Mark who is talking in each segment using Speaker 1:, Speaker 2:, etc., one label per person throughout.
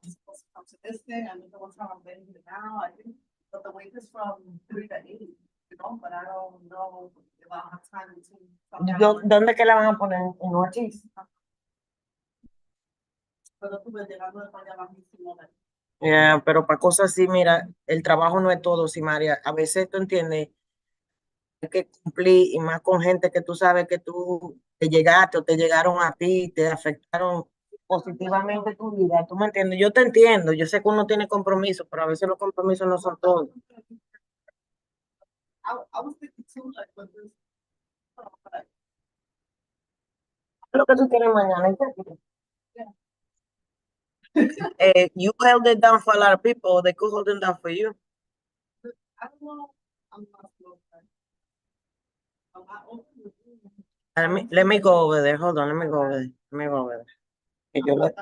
Speaker 1: I'm supposed to come to this thing, I don't know what time I'm getting here now, I think, but the wait is from 3 to 8, but I don't know if I'll have time to come down.
Speaker 2: ¿Dónde que la van a poner? ¿En Ortiz?
Speaker 1: Pero tú ves llegando de allá bajísimo.
Speaker 2: Pero para cosas así, mira, el trabajo no es todo, sí, María. A veces tú entiendes, hay que cumplir y más con gente que tú sabes que tú te llegaste o te llegaron a ti, te afectaron positivamente tu vida. ¿Tú me entiendes? Yo te entiendo, yo sé que uno tiene compromisos, pero a veces los compromisos no son todos.
Speaker 1: I was thinking too, like, with this, but,
Speaker 2: Lo que tú tienes mañana, ¿entiendes?
Speaker 1: yeah.
Speaker 2: You held it down for a lot of people, they could hold it down for you.
Speaker 1: I don't know, I'm not sure. I'm not open with you.
Speaker 2: Let me go over there. Hold on, let me go over there. Let me go over there. Que yo le-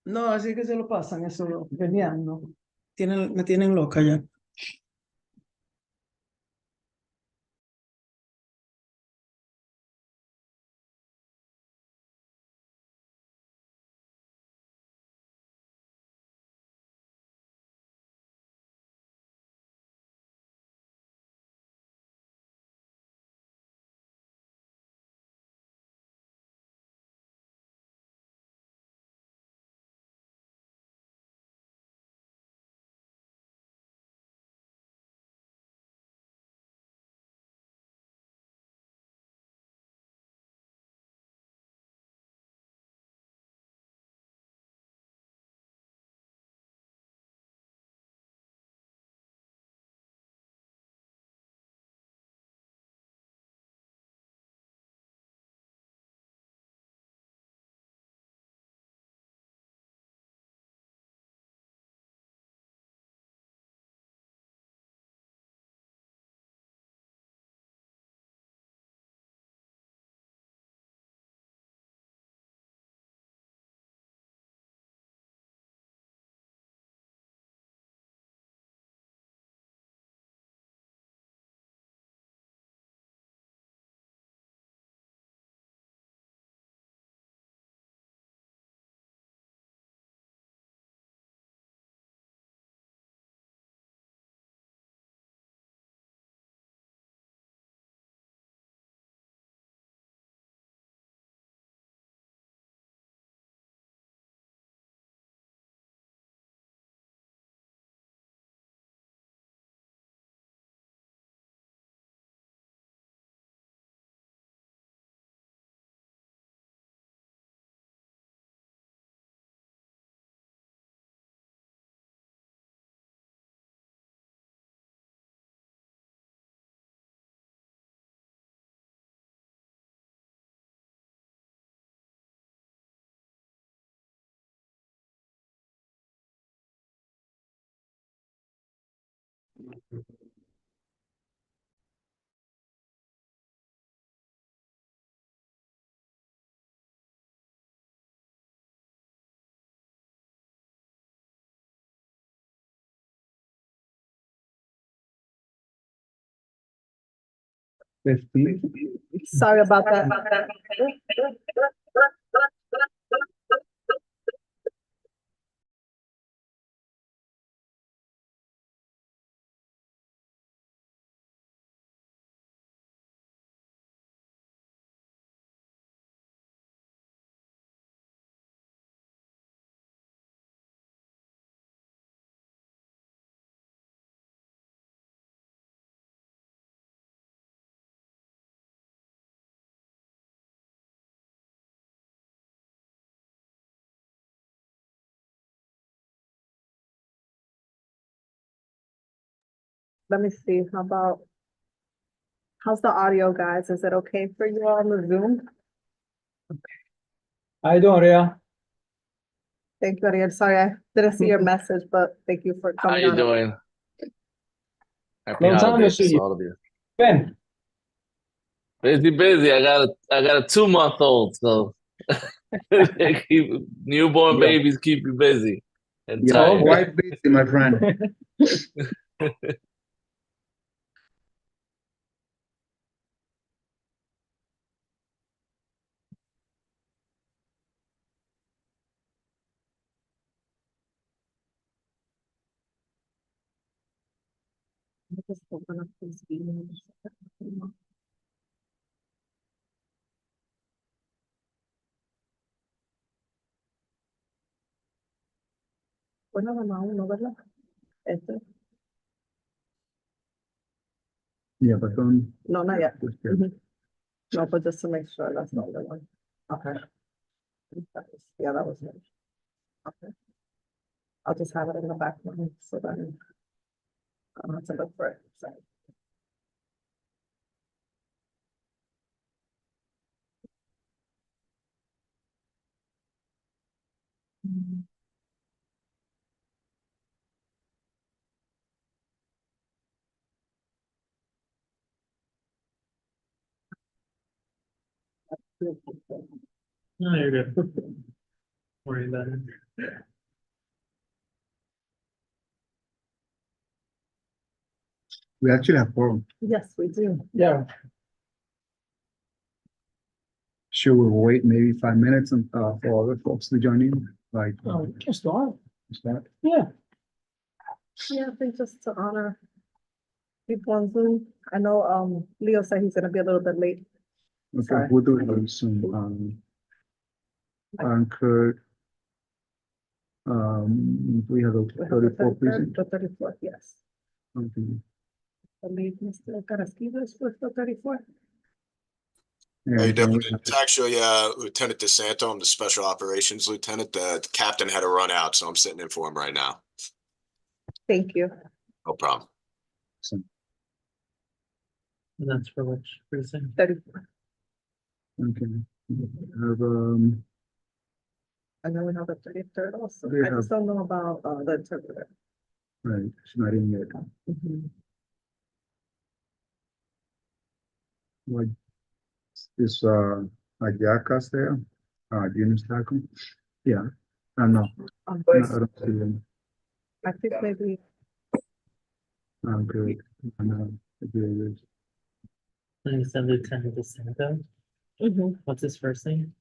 Speaker 3: No, así que se lo pasan, eso, peleando. Me tienen loca ya.
Speaker 1: Sorry about that. Let me see, how's the audio, guys? Is it okay for you all on the Zoom?
Speaker 4: How you doing, Ria?
Speaker 1: Thank you, Ariel. Sorry, I didn't see your message, but thank you for
Speaker 5: How
Speaker 1: coming
Speaker 5: you
Speaker 1: on.
Speaker 5: doing? Happy
Speaker 4: Long time no
Speaker 5: holidays
Speaker 4: see
Speaker 5: to
Speaker 4: you.
Speaker 5: all of you.
Speaker 4: Ben,
Speaker 5: Busy. I got a 2-month-old, so they keep newborn
Speaker 6: Yeah.
Speaker 5: babies keep you busy and
Speaker 6: Yeah,
Speaker 5: tired.
Speaker 6: quite busy, my friend.
Speaker 1: Just open up these emails. Bueno, no, ¿verdad? Este,
Speaker 6: Yeah, but
Speaker 1: no, not yet.
Speaker 6: just,
Speaker 1: Mhm. No, but just to make sure that's not the one. Okay. Yeah, that was it. Okay. I'll just have it in the background so then I don't have to look for it. So.
Speaker 4: no, you're good. Worry about it.
Speaker 6: we actually have four.
Speaker 1: Yes, we do.
Speaker 4: Yeah.
Speaker 6: Sure, we'll wait maybe 5 minutes and for other folks to join in, like.
Speaker 4: Oh, just start.
Speaker 6: Start.
Speaker 4: Yeah.
Speaker 1: Yeah, I think just to honor people on Zoom. I know, Leo said he's gonna be a little bit late.
Speaker 6: Okay,
Speaker 1: Sorry.
Speaker 6: we'll do it soon. Kurt. We have a
Speaker 1: We have the
Speaker 6: 34, please.
Speaker 1: 33rd, the 34th, yes.
Speaker 6: Okay.
Speaker 1: I believe Mr. Carrasquillo is with the 34th.
Speaker 6: And
Speaker 7: How you
Speaker 6: then
Speaker 7: doing?
Speaker 6: we have-
Speaker 7: It's actually Lieutenant DeSanto. I'm the Special Operations Lieutenant. The captain had to run out, so I'm sitting in for him right now.
Speaker 1: Thank you.
Speaker 7: No problem.
Speaker 4: And that's for which reason?
Speaker 1: 34th.
Speaker 6: Okay. Have,
Speaker 1: And then we have the 33rd also.
Speaker 6: We
Speaker 1: I just
Speaker 6: have-
Speaker 1: don't know about, the interpreter.
Speaker 6: right, it's not in yet.
Speaker 1: Mhm.
Speaker 6: What is Ayacas there? Junior Taco? Yeah, no, I don't see them.
Speaker 1: I think maybe,
Speaker 6: Good. Good.
Speaker 4: And you said Lieutenant DeSanto.
Speaker 1: mhm.
Speaker 4: What's his first name?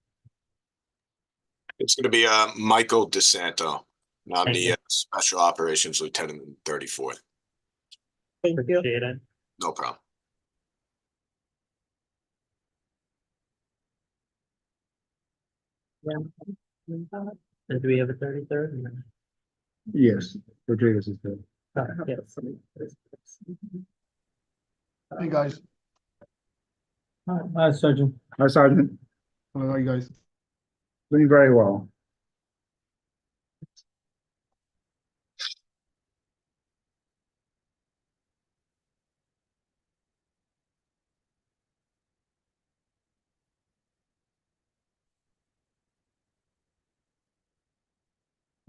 Speaker 7: It's going to be Michael DeSanto. And I'm
Speaker 4: Thank
Speaker 7: the
Speaker 4: you.
Speaker 7: Special Operations Lieutenant in 34th.
Speaker 1: Thank you.
Speaker 4: Appreciate it.
Speaker 7: No problem.
Speaker 4: And do we have a 33rd?
Speaker 6: Yes, Rodriguez is there.
Speaker 4: Oh, yeah.
Speaker 8: Hey guys,
Speaker 4: Hi, Sergeant.
Speaker 6: Hi, Sergeant.
Speaker 8: how are you guys?
Speaker 6: Doing very well.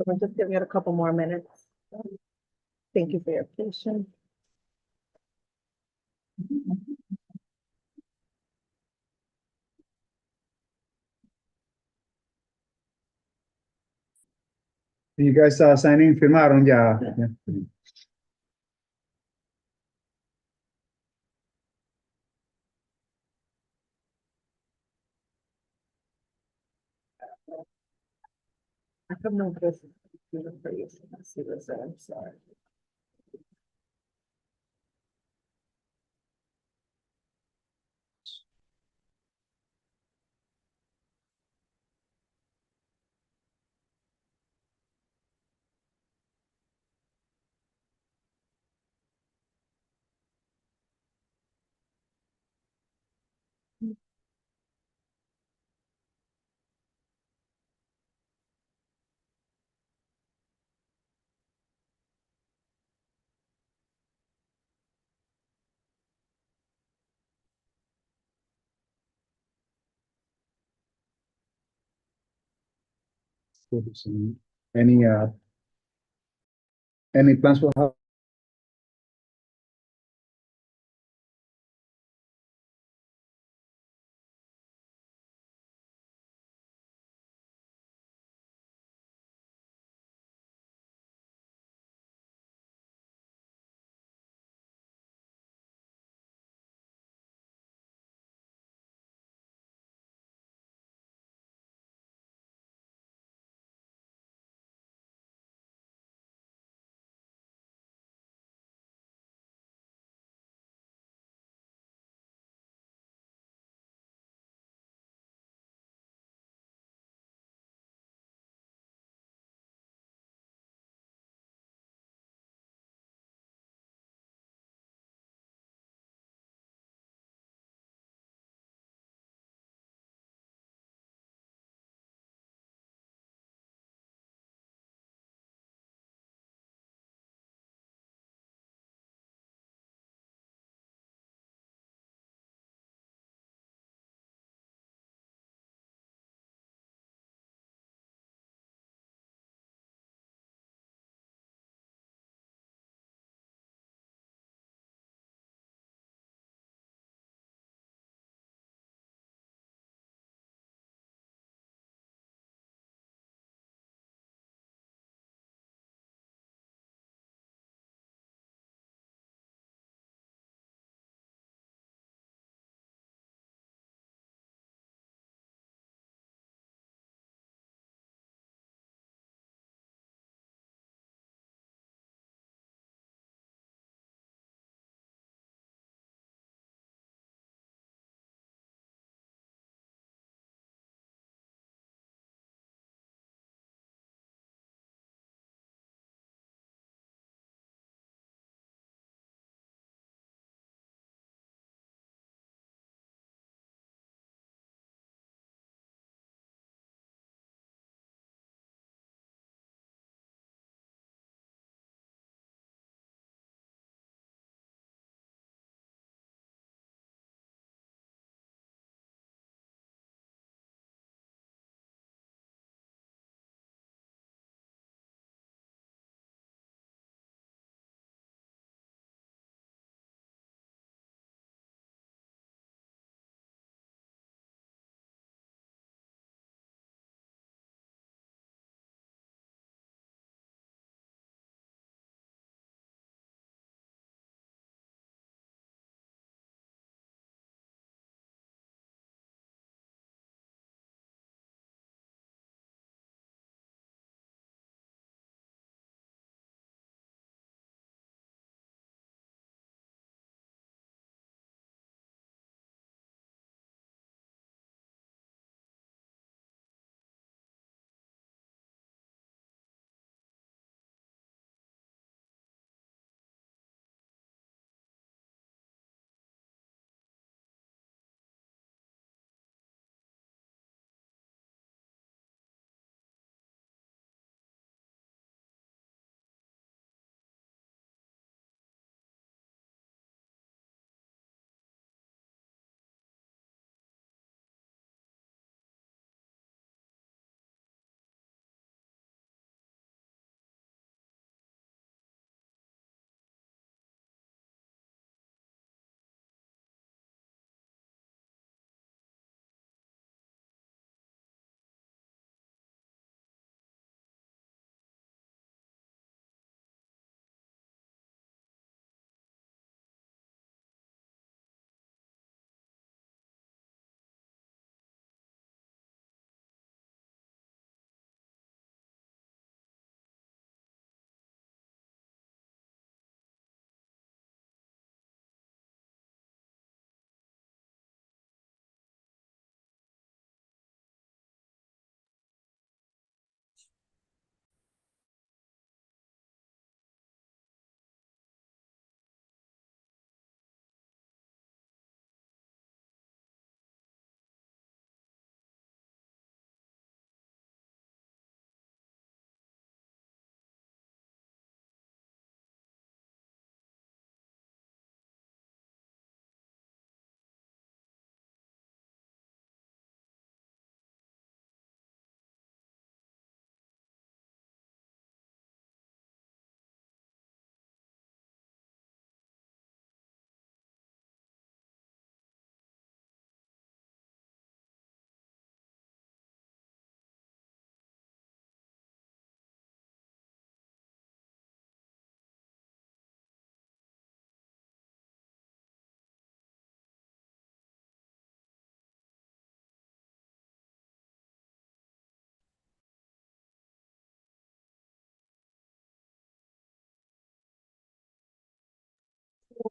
Speaker 1: We'll just give it a couple more minutes. Thank you for your patience.
Speaker 6: You guys signing, firmaron ya. Ya.
Speaker 1: I couldn't know this. See this, I'm sorry.
Speaker 6: Any any plans for how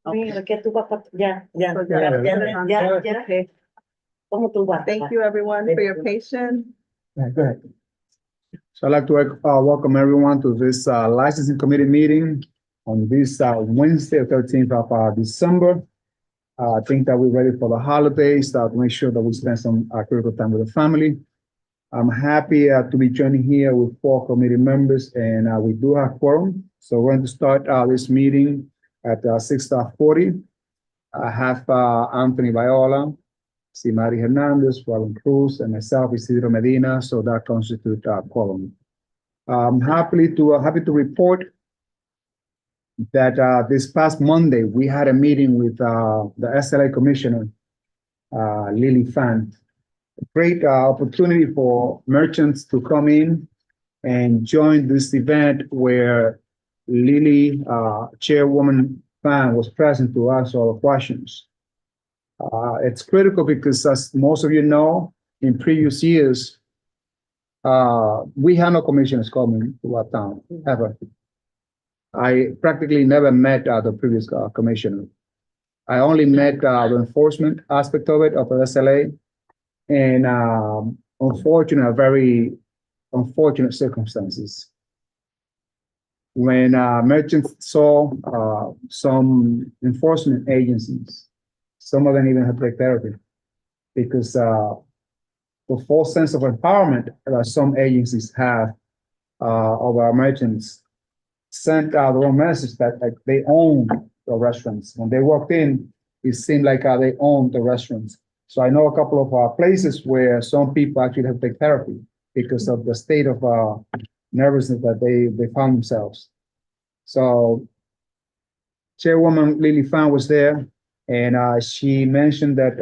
Speaker 2: Mira, que tú vas ya, ya,
Speaker 1: So ya,
Speaker 2: ya.
Speaker 1: Okay.
Speaker 2: ¿Cómo tú vas?
Speaker 1: Thank you, everyone, for your patience.
Speaker 6: Yeah, go ahead. So I'd like to welcome everyone to this licensing committee meeting on this Wednesday, 13th of December. I think that we're ready for the holidays, to make sure that we spend some critical time with the family. I'm happy to be joining here with 4 committee members, and we do have quorum. So we're going to start this meeting at 6:40. I have Anthony Viola, Simari Hernandez, Juan Cruz, and myself, Isidro Medina, so that constitutes quorum. I'm happy to report that this past Monday, we had a meeting with the SLA Commissioner, Lily Fan. Great opportunity for merchants to come in and join this event where Lily, Chairwoman Fan, was present to answer all the questions. It's critical because, as most of you know, in previous years, we had no commissioners coming to our town, ever. I practically never met the previous commissioner. I only met the enforcement aspect of it, of the SLA, and very unfortunate circumstances. When merchants saw some enforcement agencies, some of them even had break therapy, because the false sense of empowerment that some agencies have of our merchants sent out the wrong message that like they own the restaurants. When they walked in, it seemed like they owned the restaurants. So I know a couple of places where some people actually have to take therapy because of the state of nervousness that they found themselves. So Chairwoman Lily Fan was there, and she mentioned that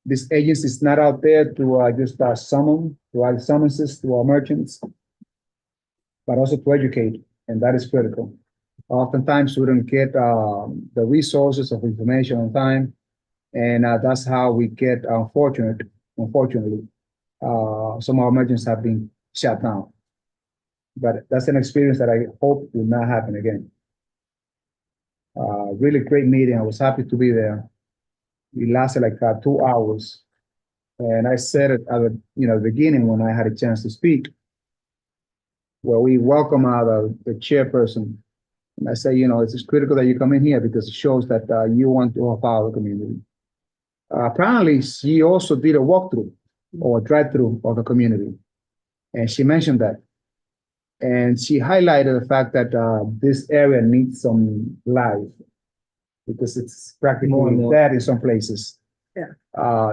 Speaker 6: this agency is not out there to just provide summonses to our merchants, but also to educate, and that is critical. Oftentimes, we don't get the resources of information on time, and that's how we get, unfortunately, some of our merchants have been shut down. But that's an experience that I hope will not happen again. Really great meeting. I was happy to be there. It lasted like 2 hours. And I said it at the beginning when I had a chance to speak, where we welcome the chairperson. And I say, it's critical that you come in here because it shows that you want to help out the community. Apparently, she also did a walkthrough or a drive-through of the community. And she mentioned that. And she highlighted the fact that this area needs some life because it's practically dead in some places.
Speaker 1: Yeah.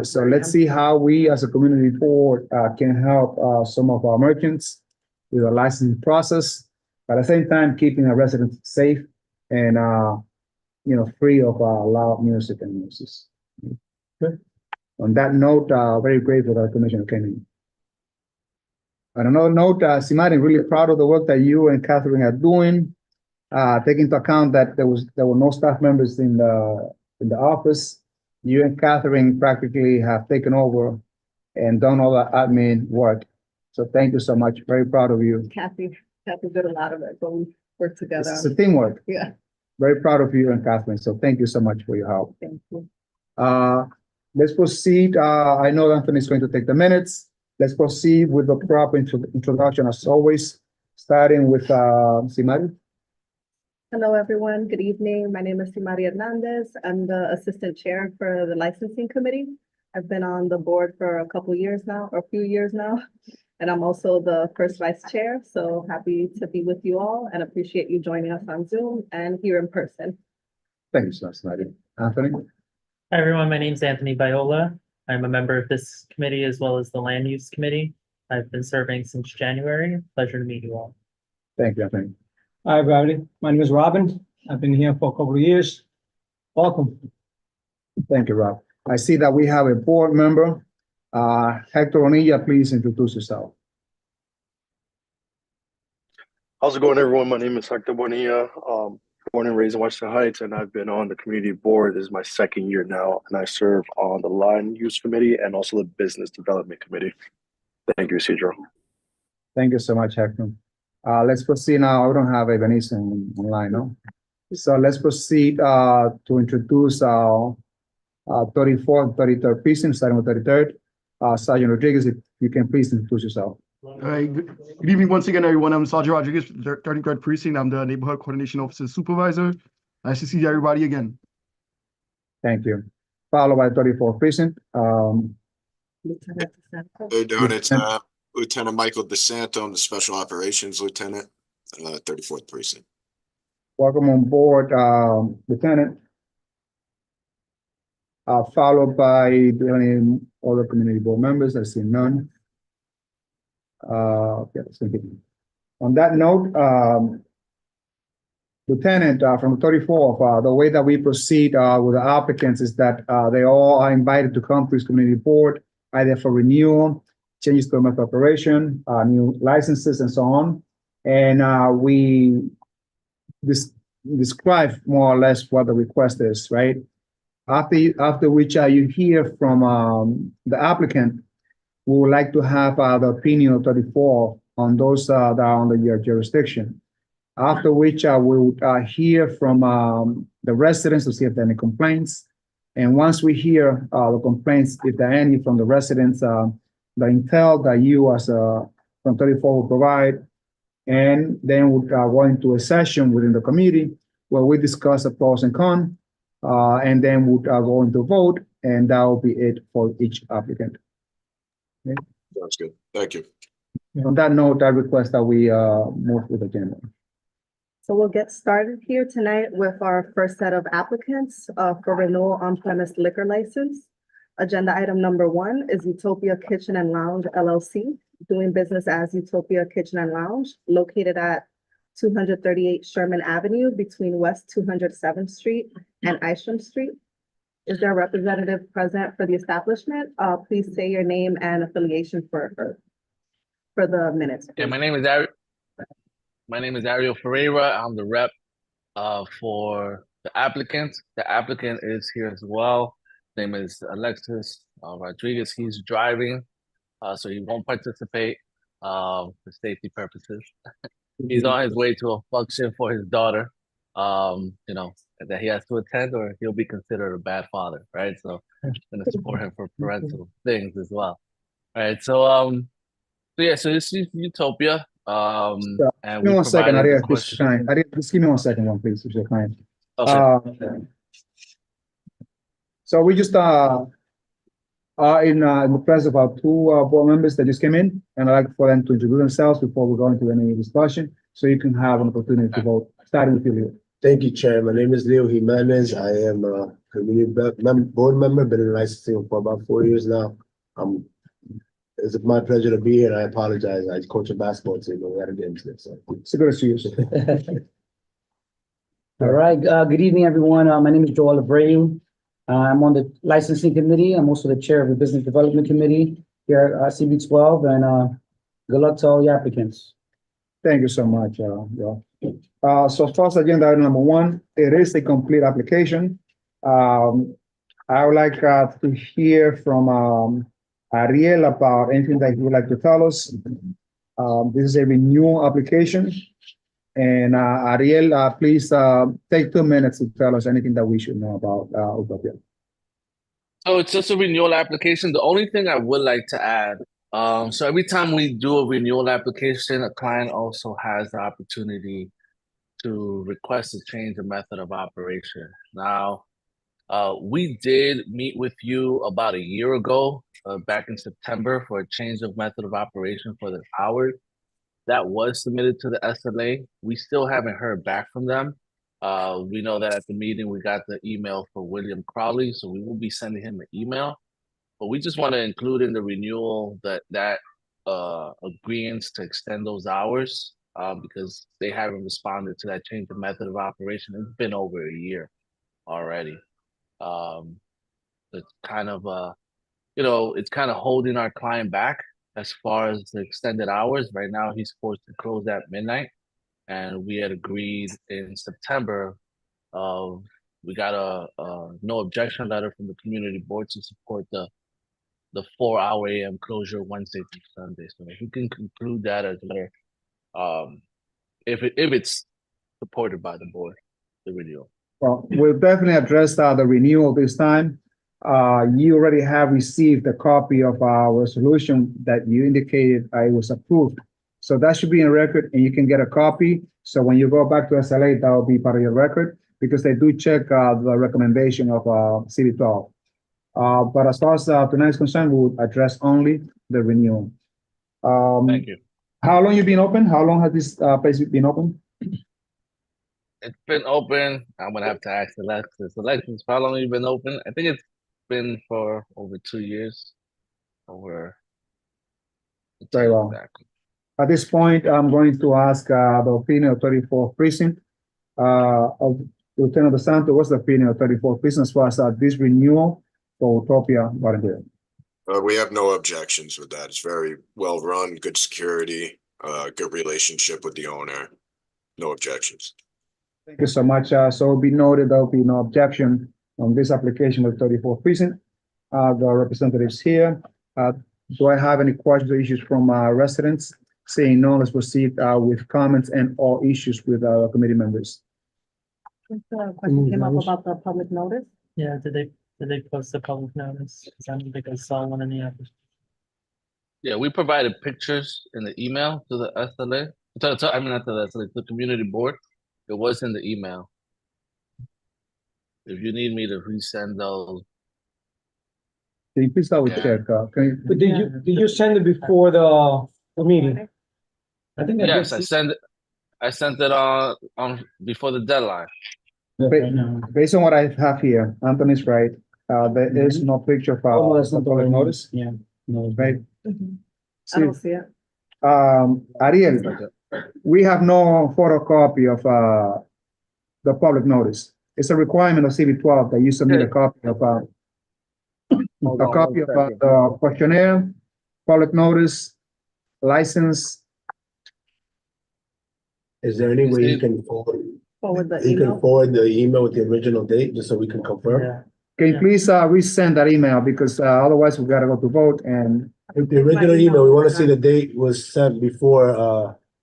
Speaker 6: So let's see how we as a community board can help some of our merchants with the licensing process, but at the same time, keeping our residents safe and, free of loud music and noises. Good. On that note, very grateful that the commissioner came in. On another note, Simari, really proud of the work that you and Catherine are doing. Taking into account that there were no staff members in the office, you and Catherine practically have taken over and done all the admin work. So thank you so much. Very proud of you.
Speaker 1: Kathy did a lot of it, but we worked together.
Speaker 6: It's a teamwork.
Speaker 1: Yeah,
Speaker 6: Very proud of you and Catherine. So thank you so much for your help.
Speaker 1: thank you.
Speaker 6: Let's proceed. I know Anthony is going to take the minutes. Let's proceed with the proper introduction as always, starting with Simari.
Speaker 1: Hello, everyone. Good evening. My name is Simari Hernandez. I'm the assistant chair for the licensing committee. I've been on the board for a few years now, and I'm also the first vice chair. So happy to be with you all and appreciate you joining us on Zoom and here in person.
Speaker 6: Thank you so much, Simari. Anthony.
Speaker 4: Hi, everyone. My name is Anthony Viola. I'm a member of this committee as well as the Land Use Committee. I've been serving since January. Pleasure to meet you all.
Speaker 6: Thank you, Anthony.
Speaker 9: Hi, everybody. My name is Robin. I've been here for a couple of years. Welcome.
Speaker 6: Thank you, Rob. I see that we have a board member. Hector Onilla, please introduce yourself.
Speaker 8: How's it going, everyone? My name is Hector Bonilla, born and raised in Western Heights, and I've been on the community board. This is my second year now, and I serve on the Land Use Committee and also the Business Development Committee. Thank you, Isidro.
Speaker 6: Thank you so much, Hector. Let's proceed now. I don't have Ebenezer online, no? So let's proceed to introduce our 34th and 33rd precinct, starting with 33rd. Sergeant Rodriguez, if you can please introduce yourself.
Speaker 10: All right, good evening once again, everyone. I'm Sergeant Rodriguez, 33rd Precinct. I'm the Neighborhood Coordination Officer Supervisor. Nice to see everybody again.
Speaker 6: Thank you. Followed by 34th precinct.
Speaker 1: Lieutenant DeSanto.
Speaker 7: How you doing? It's Lieutenant Michael DeSanto. I'm the Special Operations Lieutenant, 34th Precinct.
Speaker 6: Welcome on board, Lieutenant. Followed by any other community board members. I see none. Yeah, let's continue. On that note, Lieutenant, from the 34th, the way that we proceed with the applicants is that they all are invited to come to this community board, either for renewal, changes to method of operation, new licenses, and so on. And we describe more or less what the request is, right? After which you hear from the applicant, we would like to have the opinion of 34 on those that are under your jurisdiction. After which we would hear from the residents to see if there are any complaints. And once we hear the complaints, if there are any from the residents, the intel that you as from 34 will provide, and then we'll go into a session within the committee where we discuss the pros and cons, and then we'll go into vote, and that will be it for each applicant. Okay.
Speaker 7: Sounds good. Thank you.
Speaker 6: On that note, I request that we move with the agenda.
Speaker 1: So we'll get started here tonight with our first set of applicants for renewal on-premise liquor license. Agenda item number 1 is Utopia Kitchen and Lounge LLC, doing business as Utopia Kitchen and Lounge, located at 238 Sherman Avenue between West 207th Street and Isham Street. Is there a representative present for the establishment? Please say your name and affiliation for the minutes.
Speaker 5: Yeah,
Speaker 1: please.
Speaker 5: my name is Ariel Ferreira. I'm the rep for the applicant. The applicant is here as well. His name is Alexis Rodriguez. He's driving, so he won't participate for safety purposes. He's on his way to a function for his daughter, you know, that he has to attend, or he'll be considered a bad father, right? So I'm gonna support him for parental things as well. All right, so yeah, so this is Utopia. And
Speaker 6: Give me
Speaker 5: we
Speaker 6: one second,
Speaker 5: provided
Speaker 6: Ariel,
Speaker 5: the
Speaker 6: please,
Speaker 5: question.
Speaker 6: kind. Ariel, just give me 1 second, please, if you're kind.
Speaker 5: Okay.
Speaker 6: So we just are in the presence of our 2 board members that just came in, and I'd like for them to introduce themselves before we go into any discussion, so you can have an opportunity to vote, starting with you, Leo.
Speaker 11: Thank you, Chair. My name is Leo Jimenez. I am a community board member, been in licensing for about 4 years now. It's my pleasure to be here, and I apologize. I coach a basketball team, but we had to get into this. So.
Speaker 6: It's good to see you.
Speaker 9: All right, good evening, everyone. My name is Joel Abreu. I'm on the licensing committee. I'm also the chair of the business development committee here at CB12, and good luck to all the applicants.
Speaker 6: Thank you so much, Joe. So first agenda item number 1, it is a complete application. I would like to hear from Ariel about anything that you would like to tell us. This is a renewal application. And Ariel, please take 2 minutes to tell us anything that we should know about Utopia.
Speaker 5: So it's just a renewal application. The only thing I would like to add, so every time we do a renewal application, a client also has the opportunity to request a change of method of operation. Now, we did meet with you about a year ago, back in September, for a change of method of operation for the hours. That was submitted to the SLA. We still haven't heard back from them. We know that at the meeting, we got the email for William Crowley, so we will be sending him an email. But we just want to include in the renewal that agreements to extend those hours, because they haven't responded to that change of method of operation. It's been over a year already. It's kind of you know, it's kind of holding our client back as far as the extended hours. Right now, he's forced to close at midnight, and we had agreed in September. We got a no objection letter from the community board to support the 4-hour AM closure Wednesday through Sunday. So if we can conclude that as a letter, if it's supported by the board. the renewal.
Speaker 6: Well, we'll definitely address the renewal this time. You already have received a copy of our resolution that you indicated it was approved. So that should be in record and you can get a copy. So when you go back to SLA, that will be part of your record because they do check the recommendation of CB12. But as far as tonight's concerned, we'll address only the renewal.
Speaker 5: Thank you.
Speaker 6: How long you been open? How long has this place been open?
Speaker 5: It's been open. I'm gonna have to ask Alexis. Alexis, how long have you been open? I think it's been for over 2 years. Over.
Speaker 6: Very well.
Speaker 5: Exactly.
Speaker 6: At this point, I'm going to ask the opinion of 34th Precinct. Of Lieutenant DeSanto, what's the opinion of 34th Precinct as far as this renewal for Utopia Volunteer?
Speaker 7: We have no objections with that. It's very well run, good security, good relationship with the owner. No objections.
Speaker 6: Thank you so much. So it'll be noted there will be no objection on this application of 34th Precinct. The representatives here. Do I have any questions or issues from residents? Seeing none, let's proceed with comments and all issues with our committee members.
Speaker 1: Just a question came up about the public notice.
Speaker 4: Yeah, did they post a public notice? Because I don't think I saw one in the application.
Speaker 5: Yeah, we provided pictures in the email to the SLA. I mean, not to the SLA, to the community board. It was in the email. If you need me to resend those.
Speaker 6: Can you please double
Speaker 5: Yeah.
Speaker 6: check? Can
Speaker 9: But did you send it before the meeting? I think
Speaker 5: Yes, I sent it on before the deadline.
Speaker 6: based on what I have here, Anthony's right. There is no picture of
Speaker 9: Oh, no, that's not the
Speaker 6: public
Speaker 9: right
Speaker 6: notice,
Speaker 9: Yeah. No,
Speaker 6: right?
Speaker 1: I
Speaker 6: See,
Speaker 1: don't see it.
Speaker 6: Ariel, we have no photocopy of the public notice. It's a requirement of CB12 that you submit a copy of the questionnaire, public notice, license.
Speaker 11: Is there any way you can forward,
Speaker 1: Forward the
Speaker 11: you can
Speaker 1: email.
Speaker 11: forward the email with the original date, just so we can confirm?
Speaker 4: Yeah.
Speaker 6: Can you
Speaker 4: Yeah.
Speaker 6: please resend that email because otherwise we gotta go to vote and
Speaker 11: With the original email, we wanna see the date was sent before,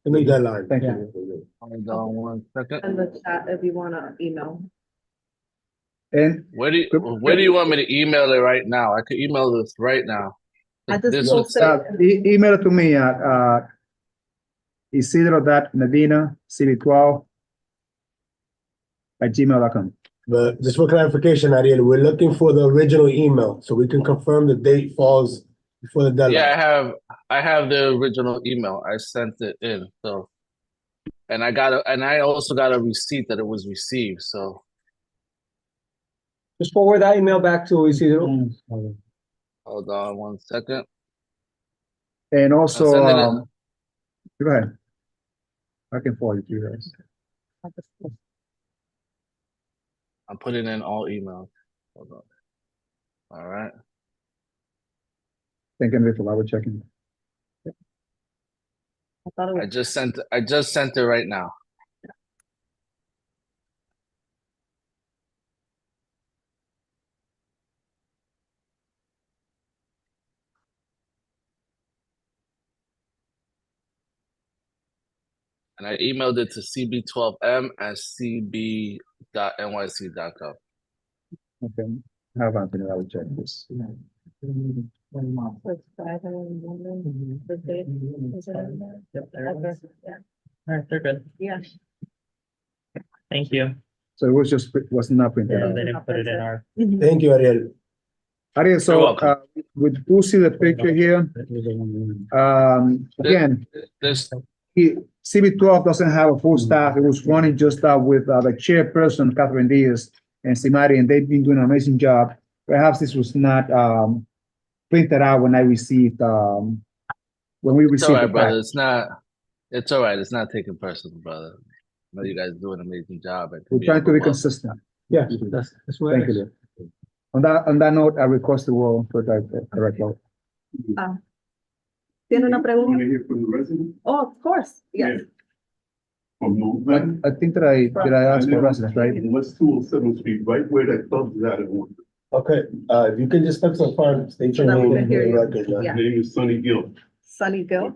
Speaker 11: the deadline.
Speaker 6: thank you.
Speaker 5: Hold on 1 second.
Speaker 1: In the chat if you wanna email.
Speaker 6: And
Speaker 5: Where do you want me to email it right now? I could email this right now.
Speaker 1: I just
Speaker 5: This
Speaker 1: posted
Speaker 5: was-
Speaker 1: it.
Speaker 6: email it to me at Isidro.medina cb12 @gmail.com.
Speaker 11: But just for clarification, Ariel, we're looking for the original email, so we can confirm the date falls before the deadline.
Speaker 5: Yeah, I have the original email. I sent it in, so. And I also got a receipt that it was received, so.
Speaker 9: Just forward that email back to Isidro.
Speaker 5: Hold on 1 second.
Speaker 6: And also,
Speaker 5: I'll send it
Speaker 6: go ahead. I can forward it to you guys.
Speaker 5: I'm putting in all emails. Hold on. All right.
Speaker 6: Thank you for double checking.
Speaker 1: I thought it
Speaker 5: I
Speaker 1: was,
Speaker 5: just sent it right now. And I emailed it to cb12m@cb.nyc.gov.
Speaker 6: Okay, have Anthony double check this.
Speaker 1: it's Friday, Monday, the date. Is it in there?
Speaker 4: Yep, there it
Speaker 1: Okay,
Speaker 4: is.
Speaker 1: yeah.
Speaker 4: All right, they're good.
Speaker 1: Yeah.
Speaker 4: Thank you.
Speaker 6: So it was not printed
Speaker 4: Yeah,
Speaker 6: out.
Speaker 4: they didn't put it in our.
Speaker 11: Thank you, Ariel.
Speaker 6: Ariel,
Speaker 5: You're
Speaker 6: so
Speaker 5: welcome.
Speaker 6: we do see the picture here. Again,
Speaker 5: This
Speaker 6: CB12 doesn't have a full staff. It was running just with the chairperson, Catherine Diaz, and Simari, and they've been doing an amazing job. Perhaps this was not printed out when I received when we
Speaker 5: It's all
Speaker 6: received
Speaker 5: right,
Speaker 6: the
Speaker 5: brother.
Speaker 6: pack.
Speaker 5: It's all right. It's not taken personal, brother. I know you guys do an amazing job.
Speaker 6: We're trying to be consistent.
Speaker 9: Yeah, that's what.
Speaker 6: Thank you, Leo. On that note, I request the wall for the correct vote.
Speaker 1: ¿Tiene una pregunta?
Speaker 10: hear from the resident?
Speaker 1: Oh, of course, yes.
Speaker 10: From movement?
Speaker 6: I think that I asked for residents, right?
Speaker 10: West 207th Street, right where that club is at.
Speaker 11: Okay, if you can just confirm, state your
Speaker 1: So that we
Speaker 11: name
Speaker 1: can
Speaker 11: and
Speaker 1: hear
Speaker 11: the
Speaker 1: you.
Speaker 11: record.
Speaker 1: Yeah.
Speaker 10: Name is Sonny Gill.
Speaker 1: Sunny Gill.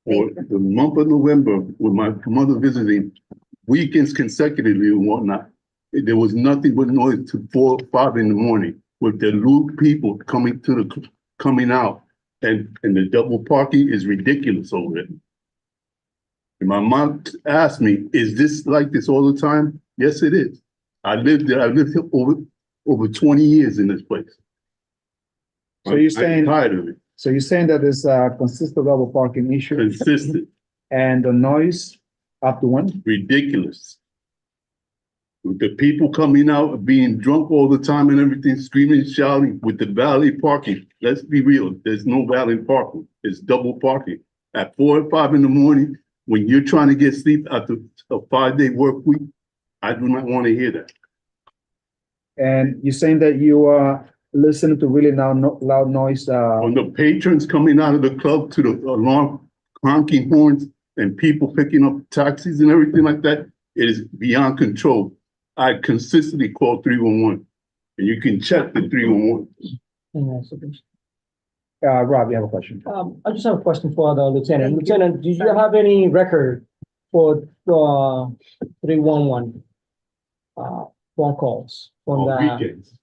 Speaker 10: For the month of November, with my mother visiting,
Speaker 12: weekends consecutively and whatnot. There was nothing but noise to 4 or 5 in the morning with the lewd people coming out. And the double parking is ridiculous over there. And my mom asked me, is this like this all the time? Yes, it is. I lived there. I lived here over 20 years in this place.
Speaker 6: So you're
Speaker 12: I'm
Speaker 6: saying,
Speaker 12: tired of it.
Speaker 6: so you're saying that there's a consistent double parking issue
Speaker 12: Consistent,
Speaker 6: and the noise up to when?
Speaker 12: ridiculous. With the people coming out, being drunk all the time and everything, screaming, shouting with the valet parking. Let's be real. There's no valet parking. It's double parking. At 4 or 5 in the morning, when you're trying to get sleep after a 5-day work week, I do not want to hear that.
Speaker 6: And you're saying that you are listening to really loud noise,
Speaker 12: From the patrons coming out of the club to the alarm honking horns and people picking up taxis and everything like that, it is beyond control. I consistently call 311 and you can check the 311.
Speaker 6: Rob, you have a question?
Speaker 9: I just have a question for the lieutenant. Lieutenant, do you have any record for 311 phone calls from
Speaker 12: On
Speaker 9: the?
Speaker 12: weekends.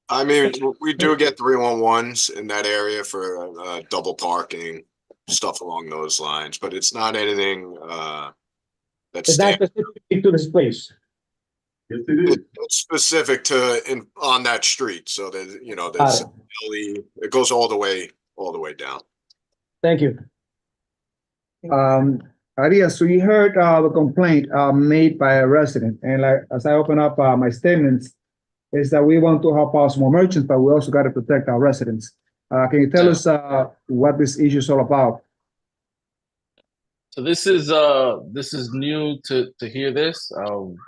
Speaker 7: I mean, we do get 311s in that area for double parking, stuff along those lines, but it's not anything that's
Speaker 9: Is that specific to this place?
Speaker 12: Yes, it is.
Speaker 7: it's specific to on that street. So that
Speaker 9: Got
Speaker 7: there's
Speaker 9: it.
Speaker 7: it goes all the way down.
Speaker 9: Thank you.
Speaker 6: Arias, so you heard the complaint made by a resident, and like as I open up my statements, is that we want to help out small merchants, but we also got to protect our residents. Can you tell us what this issue is all about?
Speaker 5: So this is new to hear this.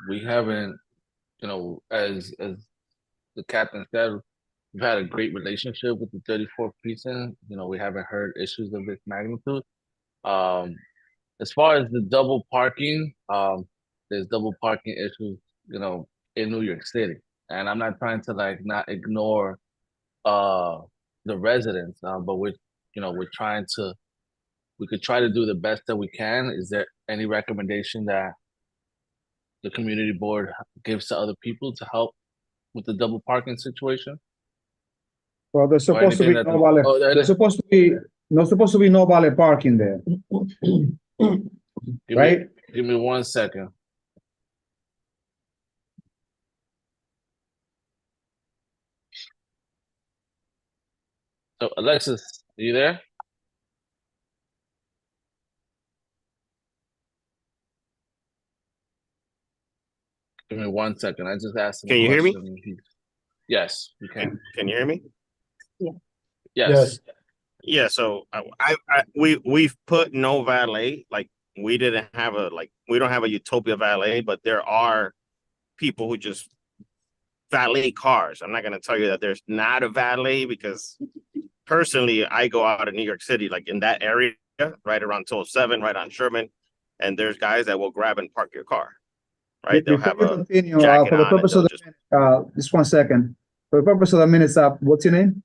Speaker 5: We haven't, as the captain said, we've had a great relationship with the 34th precinct. We haven't heard issues of this magnitude. As far as the double parking, there's double parking issues, in New York City. And I'm not trying to not ignore the residents, but we could try to do the best that we can. Is there any recommendation that the community board gives to other people to help with the double parking situation?
Speaker 6: Well, there's supposed to be no valet. There's supposed to be no valet parking there, right?
Speaker 5: Give me 1 second. So Alexis, are you there? Give me 1 second. I just asked him.
Speaker 13: Can you hear me?
Speaker 5: Yes, you can.
Speaker 13: Can you hear me?
Speaker 1: Yeah.
Speaker 5: Yes.
Speaker 13: Yeah. So we've put no valet. Like we didn't have we don't have a Utopia valet, but there are people who just valet cars. I'm not going to tell you that there's not a valet because personally, I go out of New York City, like in that area, right around 207, right on Sherman, and there's guys that will grab and park your car. Right, they'll have a
Speaker 6: continue,
Speaker 13: jacket
Speaker 6: for the
Speaker 13: on
Speaker 6: purpose
Speaker 13: and
Speaker 6: of the just 1 second. For the purpose of the minutes up, what's your name?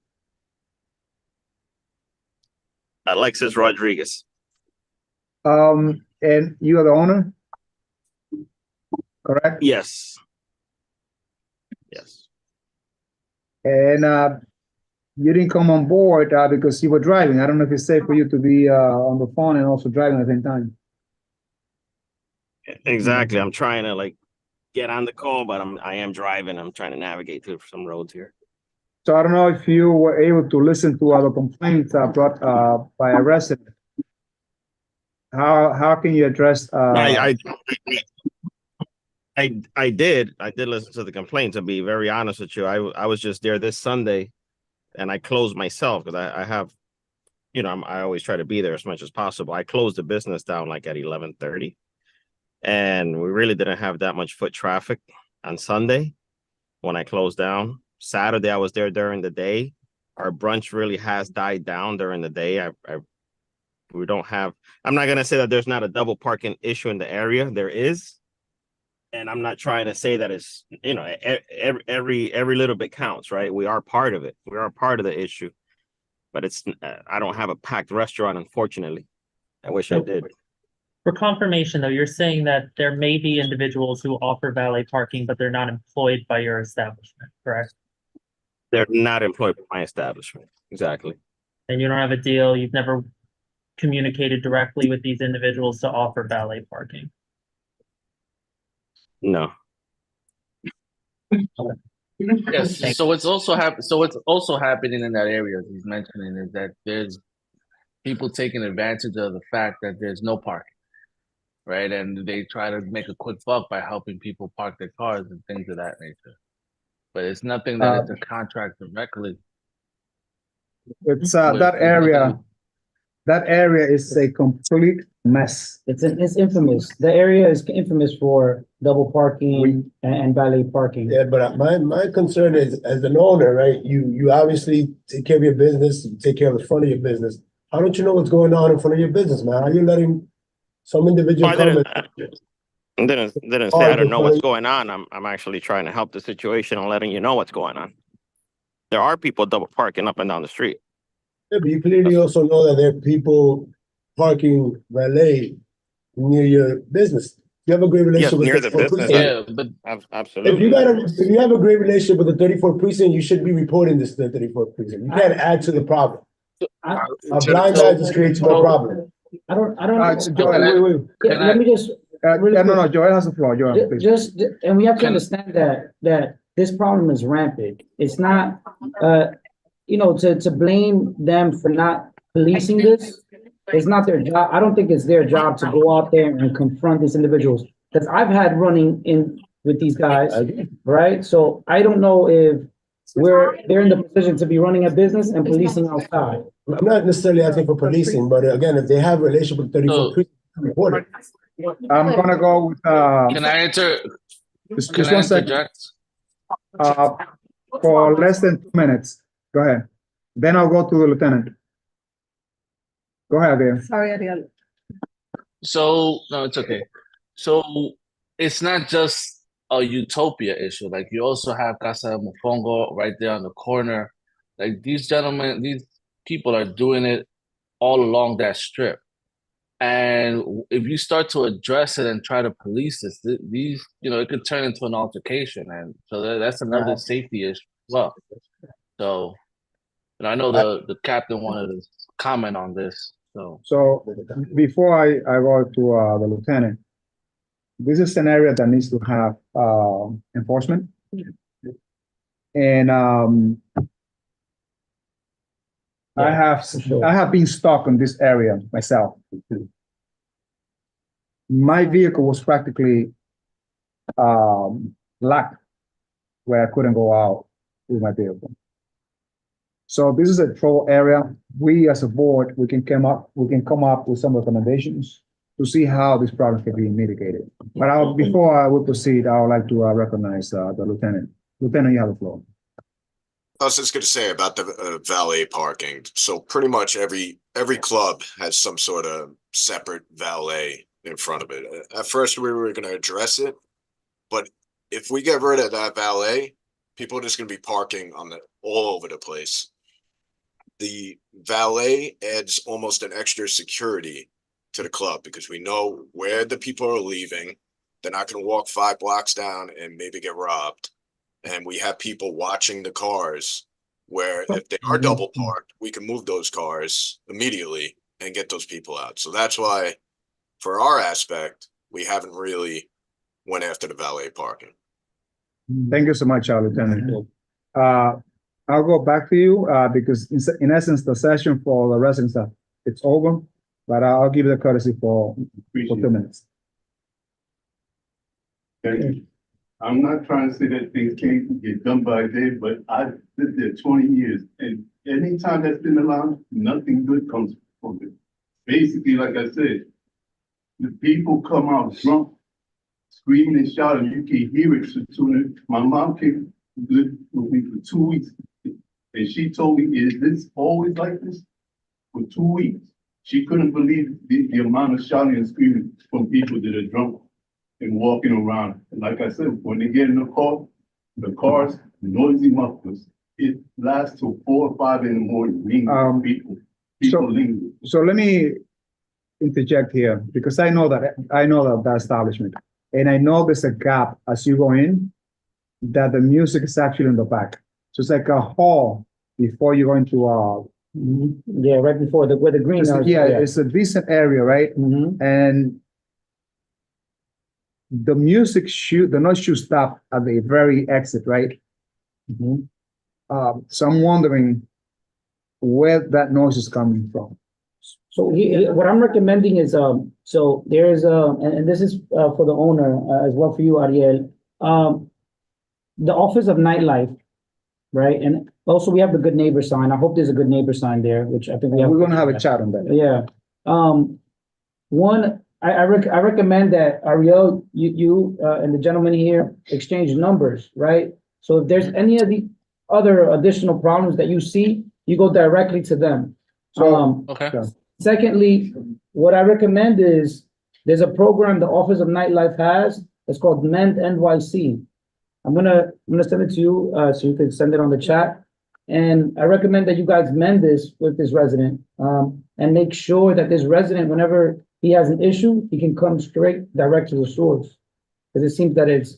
Speaker 13: Alexis Rodriguez.
Speaker 6: And you are the owner? Correct?
Speaker 13: Yes. Yes.
Speaker 6: And you didn't come on board because you were driving. I don't know if it's safe for you to be on the phone and also driving at the same time.
Speaker 13: Exactly. I'm trying to get on the call, but I am driving. I'm trying to navigate through some roads here.
Speaker 6: So I don't know if you were able to listen to other complaints brought by a resident. How can you address?
Speaker 13: I did listen to the complaint. To be very honest with you, I was just there this Sunday, and I closed myself because I have, I always try to be there as much as possible. I closed the business down at 11:30. And we really didn't have that much foot traffic on Sunday when I closed down. Saturday, I was there during the day. Our brunch really has died down during the day. We don't have, I'm not going to say that there's not a double parking issue in the area. There is. And I'm not trying to say that it's, every little bit counts, right? We are part of it. We are part of the issue. But I don't have a packed restaurant, unfortunately. I wish I did.
Speaker 4: For confirmation, though, you're saying that there may be individuals who offer valet parking, but they're not employed by your establishment, correct?
Speaker 13: They're not employed by my establishment. Exactly.
Speaker 4: And you don't have a deal, you've never communicated directly with these individuals to offer valet parking.
Speaker 13: No.
Speaker 5: Yes, so it's also happening in that area he's mentioning is that there's people taking advantage of the fact that there's no parking, right? And they try to make a quick buck by helping people park their cars and things of that nature. But it's nothing that it's a contract directly.
Speaker 6: It's
Speaker 5: with-
Speaker 6: that
Speaker 5: with
Speaker 6: area.
Speaker 5: nothing-
Speaker 6: That area is a complete mess.
Speaker 9: It's infamous. The area is infamous for double parking and valet parking.
Speaker 11: Yeah, but my concern is, as an owner, right, you obviously take care of your business, you take care of the front of your business. How don't you know what's going on in front of your business, man? How you letting some individual
Speaker 13: I
Speaker 11: come
Speaker 13: didn't say I don't know what's going on. I'm actually trying to help the situation and letting you know what's going on. There are people double parking up and down the street.
Speaker 11: Yeah, but you clearly also know that there are people parking valet near your business. You have a great
Speaker 13: Yes,
Speaker 11: relationship with
Speaker 13: near the
Speaker 11: 34
Speaker 13: business.
Speaker 11: precinct.
Speaker 5: Yeah, but
Speaker 11: If
Speaker 13: Absolutely.
Speaker 11: you have a great relationship with the 34 precinct, you should be reporting this to the 34 precinct. You can't add to the problem.
Speaker 9: I
Speaker 11: A blind guy just creates more problem.
Speaker 9: don't.
Speaker 6: Joel,
Speaker 9: wait. Yeah,
Speaker 5: Can I-
Speaker 9: let me just,
Speaker 6: no, Joel has the floor. Joel, please.
Speaker 9: just, and we have to
Speaker 5: Can-
Speaker 9: understand that this problem is rampant. It's not, to blame them for not policing this. It's not their job. I don't think it's their job to go out there and confront these individuals. Because I've had running in with these guys, right? So I don't know if they're in the position to be running a business and policing outside.
Speaker 11: I'm not necessarily asking for policing, but again, if they have a relationship with 34
Speaker 5: So-
Speaker 11: precinct, report it.
Speaker 6: I'm gonna go with,
Speaker 5: can I enter?
Speaker 6: just
Speaker 5: Can I
Speaker 6: one second,
Speaker 5: interject?
Speaker 6: for less than 2 minutes. Go ahead. Then I'll go to the lieutenant. Go ahead, there.
Speaker 1: Sorry, Ariel.
Speaker 5: So no, it's okay. So it's not just a utopia issue. Like you also have Casa de Mofongo right there on the corner. Like these gentlemen, these people are doing it all along that strip. And if you start to address it and try to police this, these, it could turn into an altercation. And so that's another safety issue as well. So, and I know the captain wanted to comment on this.
Speaker 6: So before I go to the lieutenant, this is an area that needs to have enforcement. And I have been stuck in this area myself. My vehicle was practically locked where I couldn't go out with my vehicle. So this is a troll area. We as a board, we can come up with some recommendations to see how this problem can be mitigated. But before I will proceed, I would like to recognize the lieutenant. Lieutenant, you have the floor.
Speaker 7: I was just gonna say about the valet parking. So pretty much every club has some sort of separate valet in front of it. At first, we were gonna address it, but if we get rid of that valet, people are just gonna be parking all over the place. The valet adds almost an extra security to the club because we know where the people are leaving. They're not gonna walk 5 blocks down and maybe get robbed. And we have people watching the cars where if they are double parked, we can move those cars immediately and get those people out. So that's why, for our aspect, we haven't really went after the valet parking.
Speaker 6: Thank you so much, Lieutenant. I'll go back to you because in essence, the session for the residents, it's over, but I'll give you the courtesy for 2 minutes.
Speaker 12: Thank you. I'm not trying to say that things can't get done by day, but I've lived there 20 years, and anytime that's been allowed, nothing good comes from it. Basically, like I said, the people come out drunk, screaming and shouting. You can hear it. My mom came live with me for 2 weeks, and she told me, "Is this always like this?" For 2 weeks, she couldn't believe the amount of shouting and screaming from people that are drunk and walking around. And like I said, when they get in the cars, noisy mufflers, it lasts till 4 or 5 in the morning. People
Speaker 6: So let me interject here because I know that establishment. And I know there's a gap as you go in, that the music is actually in the back. So it's like a hall before you go into,
Speaker 9: Yeah, right before where the green are.
Speaker 6: it's a decent area, right?
Speaker 9: Mhm.
Speaker 6: And the the noise should stop at the very exit, right?
Speaker 9: Mhm.
Speaker 6: So I'm wondering where that noise is coming from.
Speaker 9: So what I'm recommending is, so there's, and this is, for the owner, as well for you, Ariel. The Office of Nightlife, right? And also we have the good neighbor sign. I hope there's a good neighbor sign there, which I think we have.
Speaker 6: We're gonna have a chat on that.
Speaker 9: Yeah. One, I recommend that Ariel, you, and the gentleman here exchange numbers, right? So if there's any of the other additional problems that you see, you go directly to them.
Speaker 5: Okay.
Speaker 9: Secondly, what I recommend is there's a program the Office of Nightlife has. It's called Mend NYC. I'm gonna send it to you, so you can send it on the chat. And I recommend that you guys mend this with this resident, and make sure that this resident, whenever he has an issue, he can come straight direct to the source. Because it seems that it's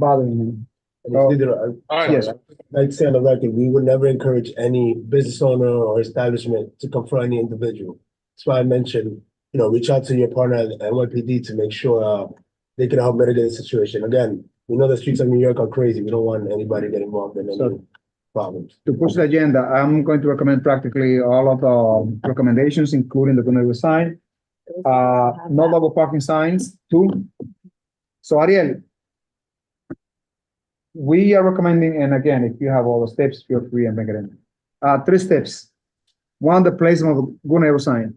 Speaker 9: bothering him.
Speaker 11: And it's neither,
Speaker 6: Yes.
Speaker 11: like say on the record, we would never encourage any business owner or establishment to confront any individual. That's why I mentioned, reach out to your partner at NYPD to make sure they can help mitigate the situation. Again, we know the streets of New York are crazy. We don't want anybody to get involved in any problems.
Speaker 6: To push the agenda, I'm going to recommend practically all of the recommendations, including the Gunner sign. No double parking signs, 2. So Ariel, we are recommending, and again, if you have all the steps, feel free and bring it in. 3 steps. 1, the placement of a good neighbor sign.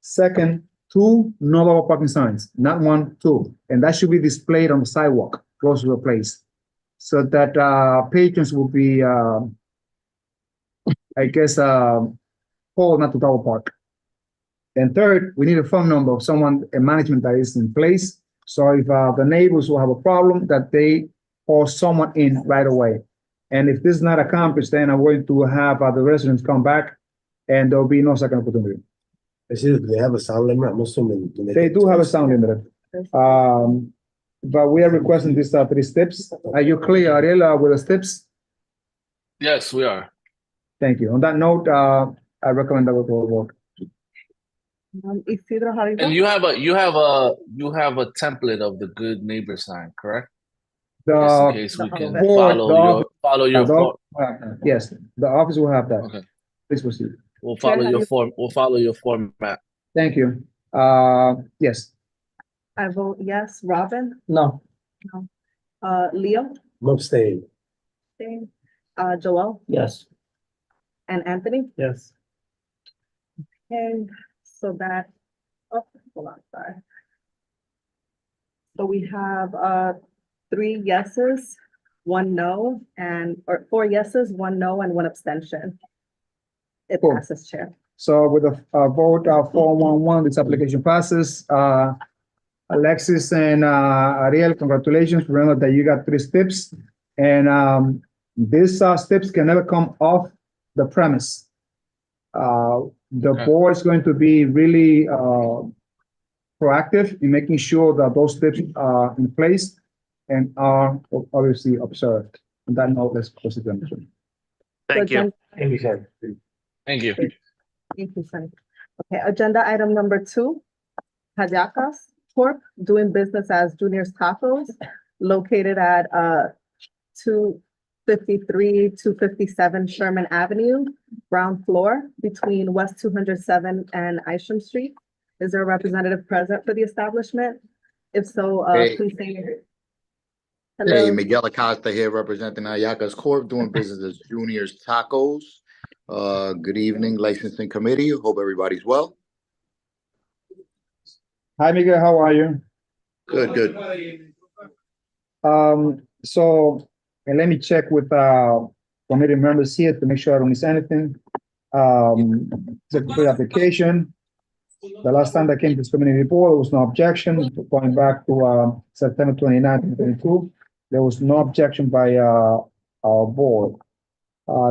Speaker 6: Second, 2 no double parking signs, not 1, 2. And that should be displayed on the sidewalk close to the place. So that patrons will be, I guess, told not to double park. And third, we need a phone number of someone, a management that is in place. So if the neighbors will have a problem, that they call someone in right away. And if this is not accomplished, then I'm going to have the residents come back and there'll be no second opportunity.
Speaker 11: I see that they have a sound limit. I'm assuming.
Speaker 6: They do have a sound limit. But we are requesting these 3 steps. Are you clear, Ariel, with the steps?
Speaker 5: Yes, we are.
Speaker 6: Thank you. On that note, I recommend that we go vote.
Speaker 1: Isidro, how do you
Speaker 5: And
Speaker 1: vote?
Speaker 5: you have a template of the good neighbor sign, correct? Just in
Speaker 6: The
Speaker 5: case we can
Speaker 6: board,
Speaker 5: follow your form.
Speaker 6: yes, the office will have that.
Speaker 5: Okay.
Speaker 6: Please proceed.
Speaker 5: We'll
Speaker 1: Chair,
Speaker 5: follow
Speaker 1: how
Speaker 5: your
Speaker 1: you-
Speaker 5: form. We'll follow your format.
Speaker 6: Thank you. Yes,
Speaker 1: I vote yes. Robin?
Speaker 9: No.
Speaker 1: Leo?
Speaker 11: I'm abstaining.
Speaker 1: Joel?
Speaker 9: Yes.
Speaker 1: And Anthony?
Speaker 4: Yes.
Speaker 1: And so that, oh, hold on, sorry. So we have 3 yeses, 1 no, or 4 yeses, 1 no, and 1 abstention. It
Speaker 6: Cool.
Speaker 1: passes, Chair.
Speaker 6: so with a vote 411, this application passes. Alexis and Ariel, congratulations. Remember that you got 3 steps. And these steps can never come off the premise. The board is going to be really proactive in making sure that those steps are in place and are obviously observed. On that note, let's proceed.
Speaker 13: Thank you.
Speaker 5: Thank you.
Speaker 1: Thank you, Sonny. Okay, agenda item number 2, Hallacas Corp. doing business as Junior's Tacos, located at 253, 257 Sherman Avenue, ground floor between West 207 and Isham Street. Is there a representative present for the establishment? If so,
Speaker 14: Hey.
Speaker 1: please say your.
Speaker 14: Hey,
Speaker 1: Hello,
Speaker 14: Miguel Acosta here representing Ayacas Corp. doing business as Junior's Tacos. Good evening, licensing committee. Hope everybody's well.
Speaker 6: Hi, Miguel, how are you?
Speaker 14: Good, good.
Speaker 6: So, and let me check with committee members here to make sure I don't miss anything. It's a good application. The last time that came to this committee report, there was no objection. Going back to September 29, 2022, there was no objection by our board.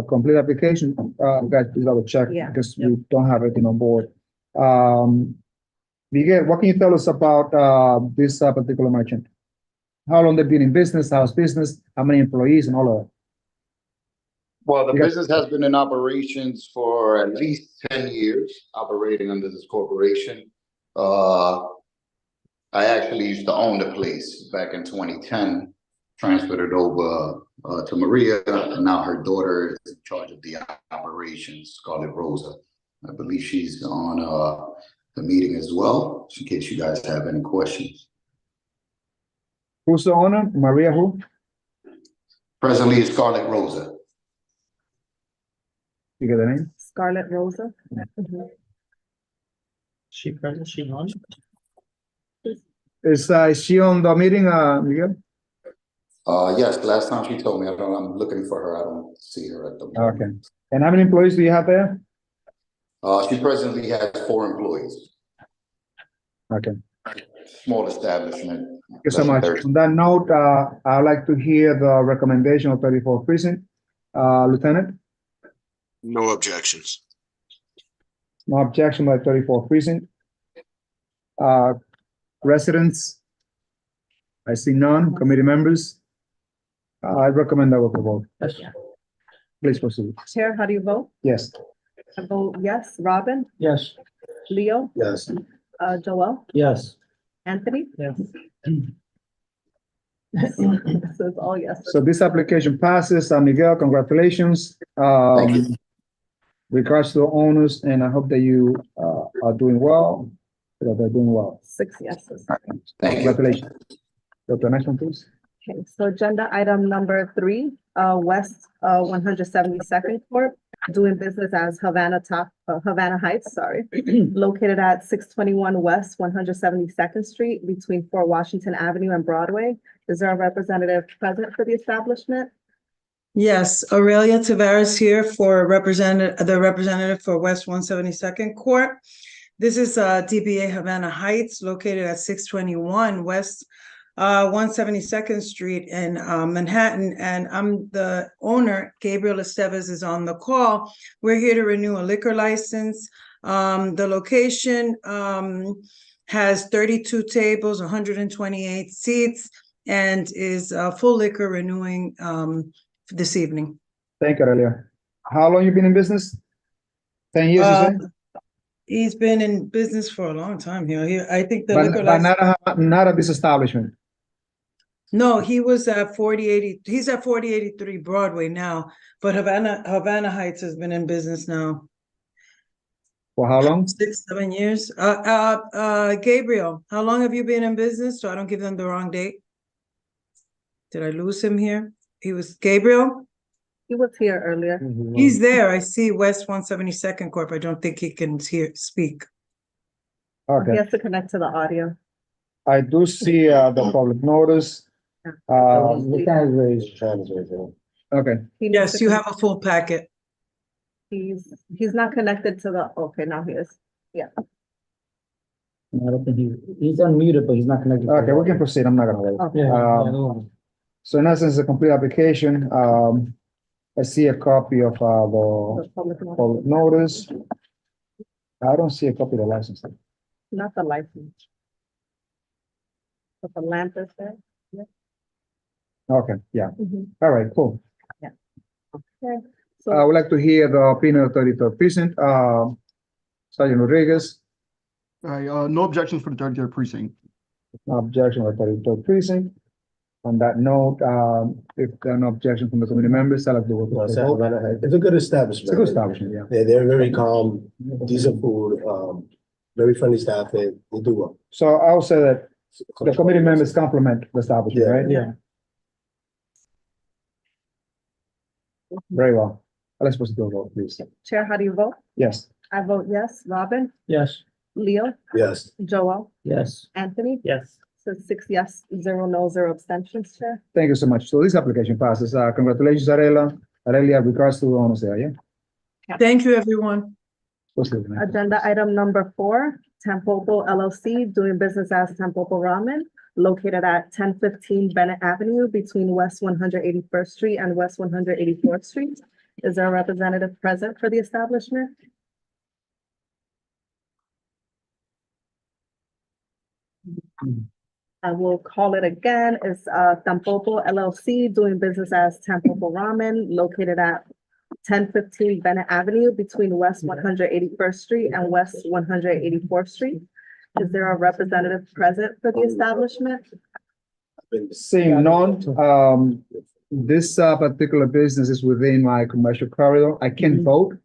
Speaker 6: Complete application, guys, please double check
Speaker 1: Yeah.
Speaker 6: because we don't have everything on board. Miguel, what can you tell us about this particular merchant? How long they've been in business, how's business, how many employees and all of that?
Speaker 14: Well, the
Speaker 6: You got-
Speaker 14: business has been in operations for at least 10 years, operating under this corporation. I actually used to own the place back in 2010, transferred it over to Maria, and now her daughter is in charge of the operations, Scarlett Rosa. I believe she's on the meeting as well, in case you guys have any questions.
Speaker 6: Who's the owner? Maria who?
Speaker 14: Presently, it's Scarlett Rosa.
Speaker 6: You get the name?
Speaker 1: Scarlett Rosa. Mhm.
Speaker 4: She present, she on?
Speaker 6: Is she on the meeting, Miguel?
Speaker 14: Yes, last time she told me, I'm looking for her. I don't see her at the moment.
Speaker 6: Okay. And how many employees do you have there?
Speaker 14: She presently has 4 employees,
Speaker 6: Okay.
Speaker 14: small establishment.
Speaker 6: Thank you so much. On that note, I'd like to hear the recommendation of 34th precinct. Lieutenant,
Speaker 7: No objections.
Speaker 6: no objection by 34th precinct. Residents? I see none. Committee members? I recommend that we vote. Please proceed.
Speaker 1: Chair, how do you vote?
Speaker 6: Yes.
Speaker 1: I vote yes. Robin,
Speaker 9: Yes.
Speaker 1: Leo,
Speaker 11: Yes.
Speaker 1: Joel,
Speaker 9: Yes.
Speaker 1: Anthony?
Speaker 4: Yes.
Speaker 1: This is all yes.
Speaker 6: So this application passes. Miguel, congratulations.
Speaker 14: Thank you.
Speaker 6: Regards to the owners, and I hope that you are doing well. That they're doing well.
Speaker 1: 6 yeses.
Speaker 14: Thank you.
Speaker 6: Congratulations. Dr. Next one, please.
Speaker 1: Okay, so agenda item number 3, West 172nd Court, doing business as Havana Heights, located at 621 West 172nd Street between Fort Washington Avenue and Broadway. Is there a representative present for the establishment?
Speaker 3: Yes, Aurelia Tavares here for the representative for West 172nd Court. This is DBA Havana Heights, located at 621 West 172nd Street in Manhattan, and I'm the owner. Gabriel Estevez is on the call. We're here to renew a liquor license. The location has 32 tables, 128 seats, and is full liquor renewing this evening.
Speaker 6: Thank you, Aurelia. How long you been in business? 10 years, you say?
Speaker 3: He's been in business for a long time here. I think the
Speaker 6: But,
Speaker 3: liquor
Speaker 6: but
Speaker 3: license.
Speaker 6: not at this establishment.
Speaker 3: No, he was at 4080. He's at 4083 Broadway now, but Havana Heights has been in business now
Speaker 6: For how long?
Speaker 3: 6-7 years. Gabriel, how long have you been in business? So I don't give them the wrong date. Did I lose him here? He was Gabriel.
Speaker 1: He was here earlier.
Speaker 3: He's there. I see West 172nd Corp. I don't think he can speak.
Speaker 1: He
Speaker 6: Okay,
Speaker 1: has to connect to the audio.
Speaker 6: I do see the public notice. Okay,
Speaker 1: He needs
Speaker 3: Yes,
Speaker 1: to
Speaker 3: you
Speaker 1: con-
Speaker 3: have a full packet.
Speaker 1: He's not connected to the, okay, now he is.
Speaker 9: I don't think he's unmuted, but he's not connected.
Speaker 6: okay, we can proceed. I'm not gonna wait.
Speaker 1: Okay.
Speaker 6: So in essence, a complete application. I see a copy of
Speaker 1: The
Speaker 6: the
Speaker 1: public notice.
Speaker 6: public notice. I don't see a copy of the license.
Speaker 1: Not the license. But the lamp is there.
Speaker 6: Okay, yeah.
Speaker 1: Mhm.
Speaker 6: All right, cool.
Speaker 1: Okay,
Speaker 6: I
Speaker 1: so
Speaker 6: would like to hear the opinion of 33rd precinct, Sergeant Rodriguez.
Speaker 10: No objections for the 33rd precinct.
Speaker 6: No objection by 33rd precinct. On that note, if there are no objections from the committee members, I'll have to
Speaker 11: No,
Speaker 6: go.
Speaker 11: it's a good establishment.
Speaker 6: It's a good establishment, yeah.
Speaker 11: They're very calm, decent food, very friendly staff. They do well.
Speaker 6: So I'll say that the committee members compliment the establishment, right?
Speaker 3: Yeah.
Speaker 6: Very well. Let's proceed to a vote, please.
Speaker 1: Chair, how do you vote?
Speaker 6: Yes.
Speaker 1: I vote yes. Robin,
Speaker 9: Yes.
Speaker 1: Leo,
Speaker 11: Yes.
Speaker 1: Joel,
Speaker 9: Yes.
Speaker 1: Anthony?
Speaker 4: Yes.
Speaker 1: So 6 yes, 0 no, 0 abstentions, Chair.
Speaker 6: Thank you so much. So this application passes. Congratulations, Aurelia, regards to the owners there, yeah?
Speaker 3: Thank you, everyone.
Speaker 6: Proceed, ma'am.
Speaker 1: Agenda item number 4, Tampopo LLC, doing business as Tampopo Ramen, located at 1015 Bennett Avenue between West 181st Street and West 184th Street. Is there a representative present for the establishment? I will call it again. It's Tampopo LLC, doing business as Tampopo Ramen, located at 1015 Bennett Avenue between West 181st Street and West 184th Street. Is there a representative present for the establishment?
Speaker 6: Seeing none, this particular business is within my commercial corridor. I can't vote,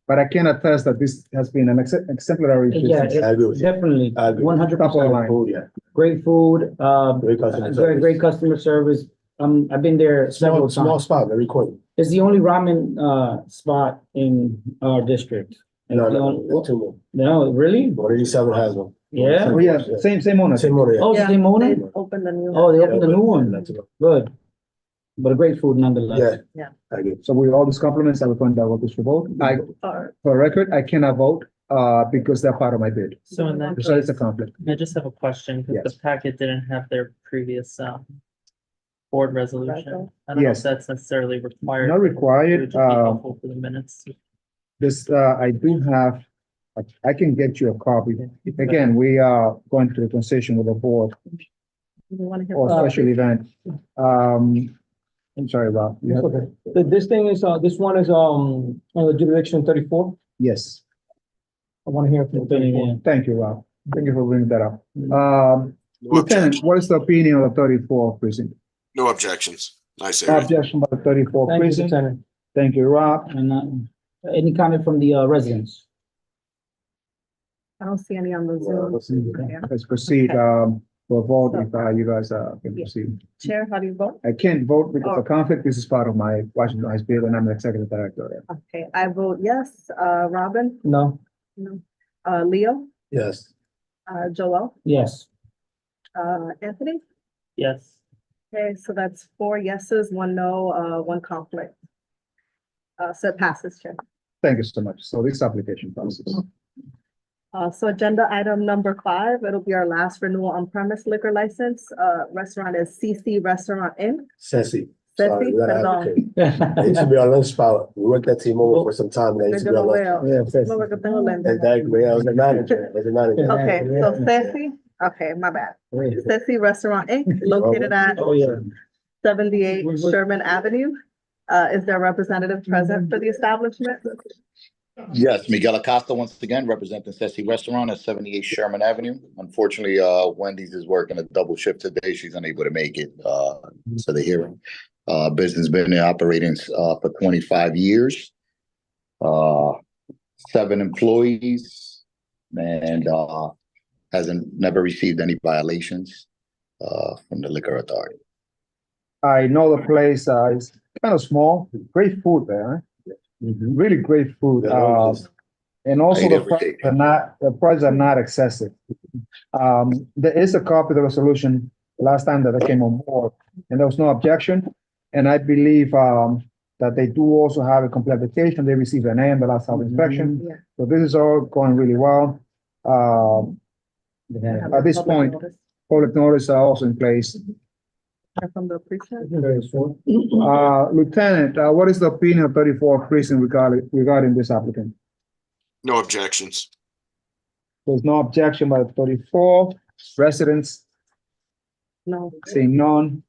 Speaker 6: but I can attest that this has been an exemplary
Speaker 9: Yeah,
Speaker 6: business.
Speaker 11: I agree with you.
Speaker 9: definitely,
Speaker 11: I agree.
Speaker 9: 100%.
Speaker 11: Food, yeah.
Speaker 9: Great food,
Speaker 11: Great customer
Speaker 9: very
Speaker 11: service.
Speaker 9: great customer service. I've been there several
Speaker 11: Small
Speaker 9: times.
Speaker 11: spot, very quick.
Speaker 9: It's the only ramen spot in our district.
Speaker 11: No,
Speaker 9: It's the
Speaker 11: no,
Speaker 9: only-
Speaker 11: no, two more.
Speaker 9: No, really?
Speaker 11: 187 has one.
Speaker 9: Yeah?
Speaker 6: Oh, yeah, same owner.
Speaker 11: Same order, yeah.
Speaker 9: Oh, it's the same owner?
Speaker 1: They opened the new.
Speaker 9: Oh, they opened a new
Speaker 11: Yeah,
Speaker 9: one.
Speaker 11: that's it.
Speaker 9: Good. But a great food nonetheless.
Speaker 11: Yeah.
Speaker 1: Yeah.
Speaker 11: I agree.
Speaker 6: So with all these compliments, I will point out what is for vote. For record, I cannot vote, because they're part of my bid.
Speaker 4: So in that
Speaker 6: So it's a
Speaker 4: case,
Speaker 6: conflict.
Speaker 4: I just have a question, because
Speaker 6: Yes.
Speaker 4: the packet didn't have their previous, board resolution. I don't know if
Speaker 6: Yes.
Speaker 4: that's necessarily required.
Speaker 6: Not
Speaker 4: but
Speaker 6: required,
Speaker 4: It would just be helpful for the minutes.
Speaker 6: This, I do have, I can get you a copy. Again, we are going through a transition with the board
Speaker 1: You want to hear?
Speaker 6: or
Speaker 1: from-
Speaker 6: special event. I'm sorry, Rob. You have-
Speaker 9: Okay. This thing is, this one is, on the jurisdiction 34.
Speaker 6: Yes,
Speaker 9: I want to hear from the.
Speaker 6: thank you, Rob. Thank you for bringing that up.
Speaker 7: No
Speaker 6: Lieutenant,
Speaker 7: objection.
Speaker 6: what is the opinion of the 34th precinct?
Speaker 7: No objections. Nice
Speaker 6: No
Speaker 7: area.
Speaker 6: objection by the 34th
Speaker 9: Thank you,
Speaker 6: precinct.
Speaker 9: Lieutenant.
Speaker 6: Thank you, Rob.
Speaker 9: And, any comment from the, residents?
Speaker 1: I don't see any on the Zoom. Yeah.
Speaker 6: Let's proceed, for a vote if, you guys, can
Speaker 1: Yeah.
Speaker 6: proceed.
Speaker 1: Chair, how do you vote?
Speaker 6: I can't vote because
Speaker 1: Oh.
Speaker 6: of conflict. This is part of my Washington Heights bid and I'm the executive director there.
Speaker 1: Okay, I vote yes. Robin?
Speaker 9: No?
Speaker 1: No. Leo?
Speaker 11: Yes.
Speaker 1: Joel?
Speaker 9: Yes.
Speaker 1: Anthony?
Speaker 4: Yes.
Speaker 1: Okay, so that's 4 yeses, 1 no, 1 conflict. So it passes, Chair.
Speaker 6: Thank you so much. So this application process.
Speaker 1: So agenda item number 5, it'll be our last renewal on premise liquor license. Restaurant is CC Restaurant Inc.
Speaker 11: Ceci.
Speaker 1: Ceci,
Speaker 11: Sorry, we gotta
Speaker 1: perdón.
Speaker 11: advocate. It used to be our lunch spot. We worked at T-Mobile for some time. And it used to be our lunch spot.
Speaker 9: Yeah, Ceci.
Speaker 1: No, porque tengo lentes.
Speaker 11: Exactly. Yeah, I was a manager. I was a manager.
Speaker 1: Okay, so Ceci, okay, my bad. Ceci Restaurant Inc., located at
Speaker 9: Oh, yeah.
Speaker 1: 78 Sherman Avenue. Is there a representative present for the establishment?
Speaker 14: Yes, Miguel Acosta once again, representing Ceci Restaurant at 78 Sherman Avenue. Unfortunately, Wendy's is working a double shift today. She's unable to make it to the hearing. Business been operating for 25 years. 7 employees and hasn't never received any violations from the liquor authority.
Speaker 6: I know the place, is kind of small, great food there, huh? Really great food. And also
Speaker 14: I eat
Speaker 6: the
Speaker 14: every
Speaker 6: prices
Speaker 14: day.
Speaker 6: are not excessive. There is a copy of the resolution last time that I came on board and there was no objection. And I believe, that they do also have a complete application. They received an A in the last health inspection.
Speaker 1: Yeah.
Speaker 6: So this is all going really well. At this
Speaker 1: Public
Speaker 6: point,
Speaker 1: notice.
Speaker 6: public notice are also in place.
Speaker 1: From the precinct?
Speaker 6: Lieutenant, what is the opinion of 34th precinct regarding this applicant?
Speaker 7: No objections.
Speaker 6: There's no objection by the 34th residents,
Speaker 1: No.
Speaker 6: seeing none.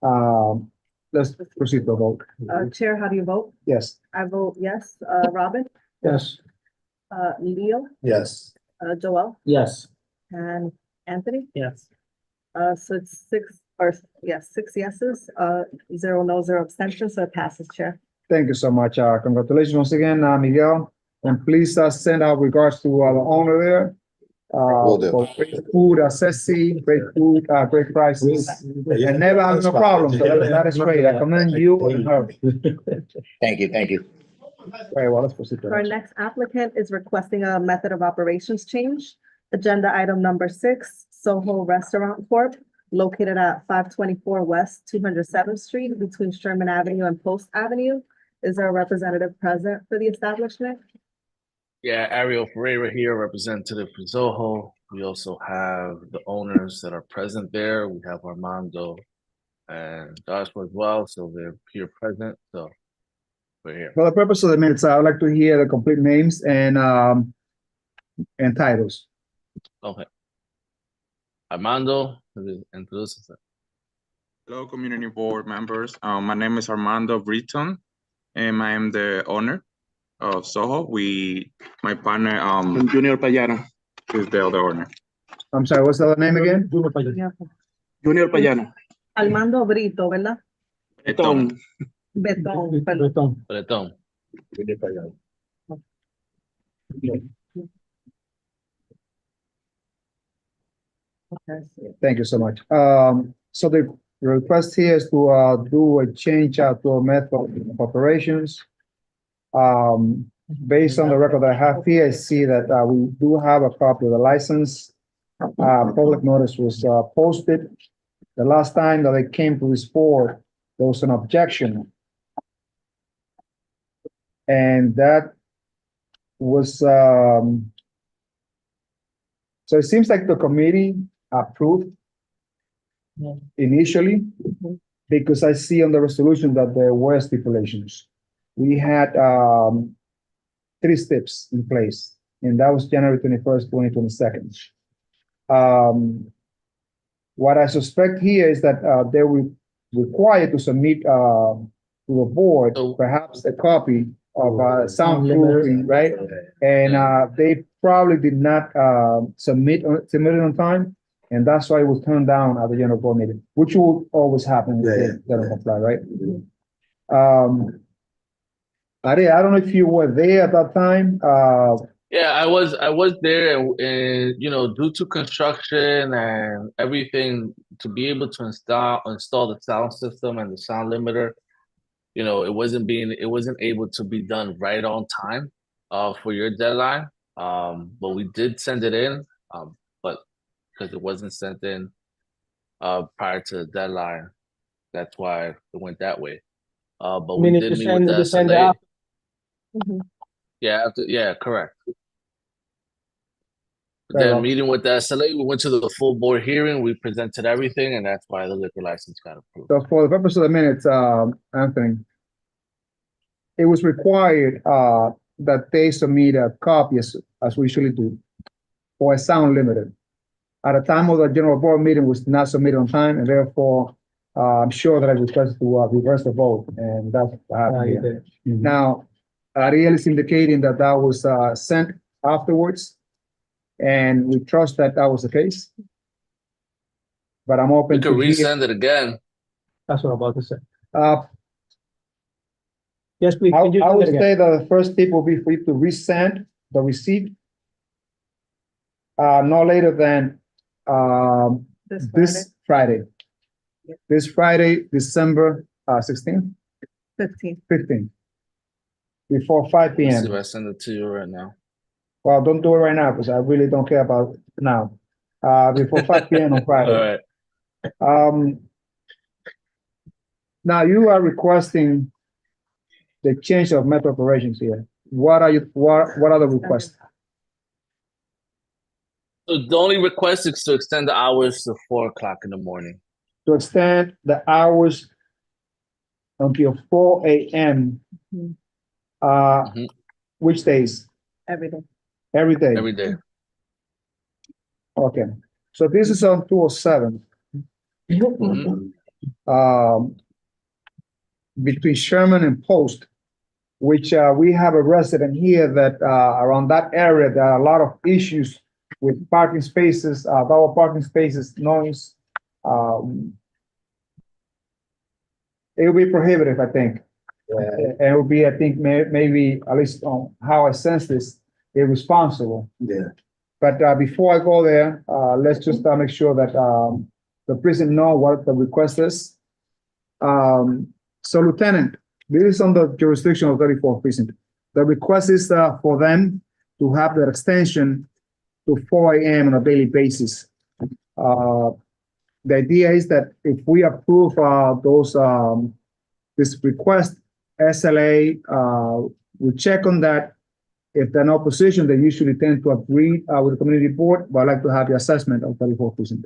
Speaker 6: Let's proceed to a vote.
Speaker 1: Chair, how do you vote?
Speaker 6: Yes,
Speaker 1: I vote yes. Robin?
Speaker 9: Yes.
Speaker 1: Leo?
Speaker 11: Yes.
Speaker 1: Joel?
Speaker 9: Yes.
Speaker 1: And Anthony?
Speaker 4: Yes.
Speaker 1: So it's 6 yeses, 0 no, 0 abstentions, so it passes, Chair.
Speaker 6: thank you so much. Congratulations once again, Miguel. And please send our regards to the owner there.
Speaker 14: Will do.
Speaker 6: For great food, Ceci, great food, great prices. And never have no problems. So that is great. I commend you and her.
Speaker 14: Thank you, thank you.
Speaker 6: Very well, let's proceed. to the
Speaker 1: Our
Speaker 6: next.
Speaker 1: next applicant is requesting a method of operations change. Agenda item number 6, Soho Restaurant Corp., located at 524 West 207th Street between Sherman Avenue and Post Avenue. Is there a representative present for the establishment?
Speaker 5: Yeah, Ariel Ferreira here, representative for Zoho. We also have the owners that are present there. We have Armando and Joshua as well, so they're here present, so we're here.
Speaker 6: For the purpose of the minutes, I would like to hear the complete names and titles.
Speaker 5: Okay. Armando, introduce yourself.
Speaker 15: Hello, community board members. My name is Armando Britton, and I am the owner of Soho. My partner,
Speaker 10: Junior Payano.
Speaker 15: is the other owner.
Speaker 6: I'm sorry, what's the other name again?
Speaker 10: Junior Payano.
Speaker 1: Armando Brito, ¿verdad?
Speaker 10: Betón.
Speaker 1: Betón, perdón.
Speaker 5: Bretón.
Speaker 1: Okay, sí.
Speaker 6: Thank you so much. So the request here is to do a change to a method of operations. Based on the record I have here, I see that we do have a copy of the license. Public notice was posted. The last time that they came to this board, there was an objection. And that was, so it seems like the committee approved initially, because I see on the resolution that there were stipulations. We had 3 steps in place, and that was January 21st, 2022. What I suspect here is that they were required to submit to the board perhaps a copy of soundproofing, right? And they probably did not submit it on time, and that's why it was turned down at the general board meeting, which will always happen if they don't comply, right? I don't know if you were there at that time.
Speaker 5: Yeah, I was there, and you know, due to construction and everything, to be able to install the sound system and the sound limiter, you know, it wasn't able to be done right on time for your deadline. But we did send it in, but because it wasn't sent in prior to the deadline, that's why it went that way. But we did meet with the SLA. Yeah, correct. Then meeting with the SLA, we went to the full board hearing, we presented everything, and that's why the liquor license got approved.
Speaker 6: So for the purpose of the minutes, Anthony, it was required that they submit a copy, as we usually do, for a sound limiter. At the time of the general board meeting, was not submitted on time, and therefore, I'm sure that I requested to reverse the vote, and that's what happened here. Now, Ariel is indicating that that was sent afterwards, and we trust that that was the case. But I'm open
Speaker 5: to resend it again.
Speaker 9: That's what I'm about to say.
Speaker 6: Yes, please. I would say that the first tip will be for you to resend the receipt no later than this Friday. This Friday, December 16th? 15th. Before 5 p.m.
Speaker 5: Let's see if I send it to you right now.
Speaker 6: Well, don't do it right now, because I really don't care about it now. Before 5 p.m. on Friday.
Speaker 5: All right.
Speaker 6: Now you are requesting the change of method operations here. What are the requests?
Speaker 5: So the only request is to extend the hours to 4 o'clock in the morning.
Speaker 6: To extend the hours until 4 a.m. Which days?
Speaker 1: Every day.
Speaker 6: Every day.
Speaker 5: Every day.
Speaker 6: Okay. So this is on 207. Between Sherman and Post, which we have a resident here that around that area, there are a lot of issues with parking spaces, double parking spaces, noise. It will be prohibitive, I think. And it will be, I think, maybe, at least on how I sense this, irresponsible.
Speaker 11: Yeah.
Speaker 6: But before I go there, let's just make sure that the precinct know what the request is. So Lieutenant, this is on the jurisdiction of 34th precinct. The request is for them to have their extension to 4 a.m. on a daily basis. The idea is that if we approve this request, SLA will check on that. If they're in opposition, they usually tend to agree with the community board, but I'd like to have the assessment of 34th precinct.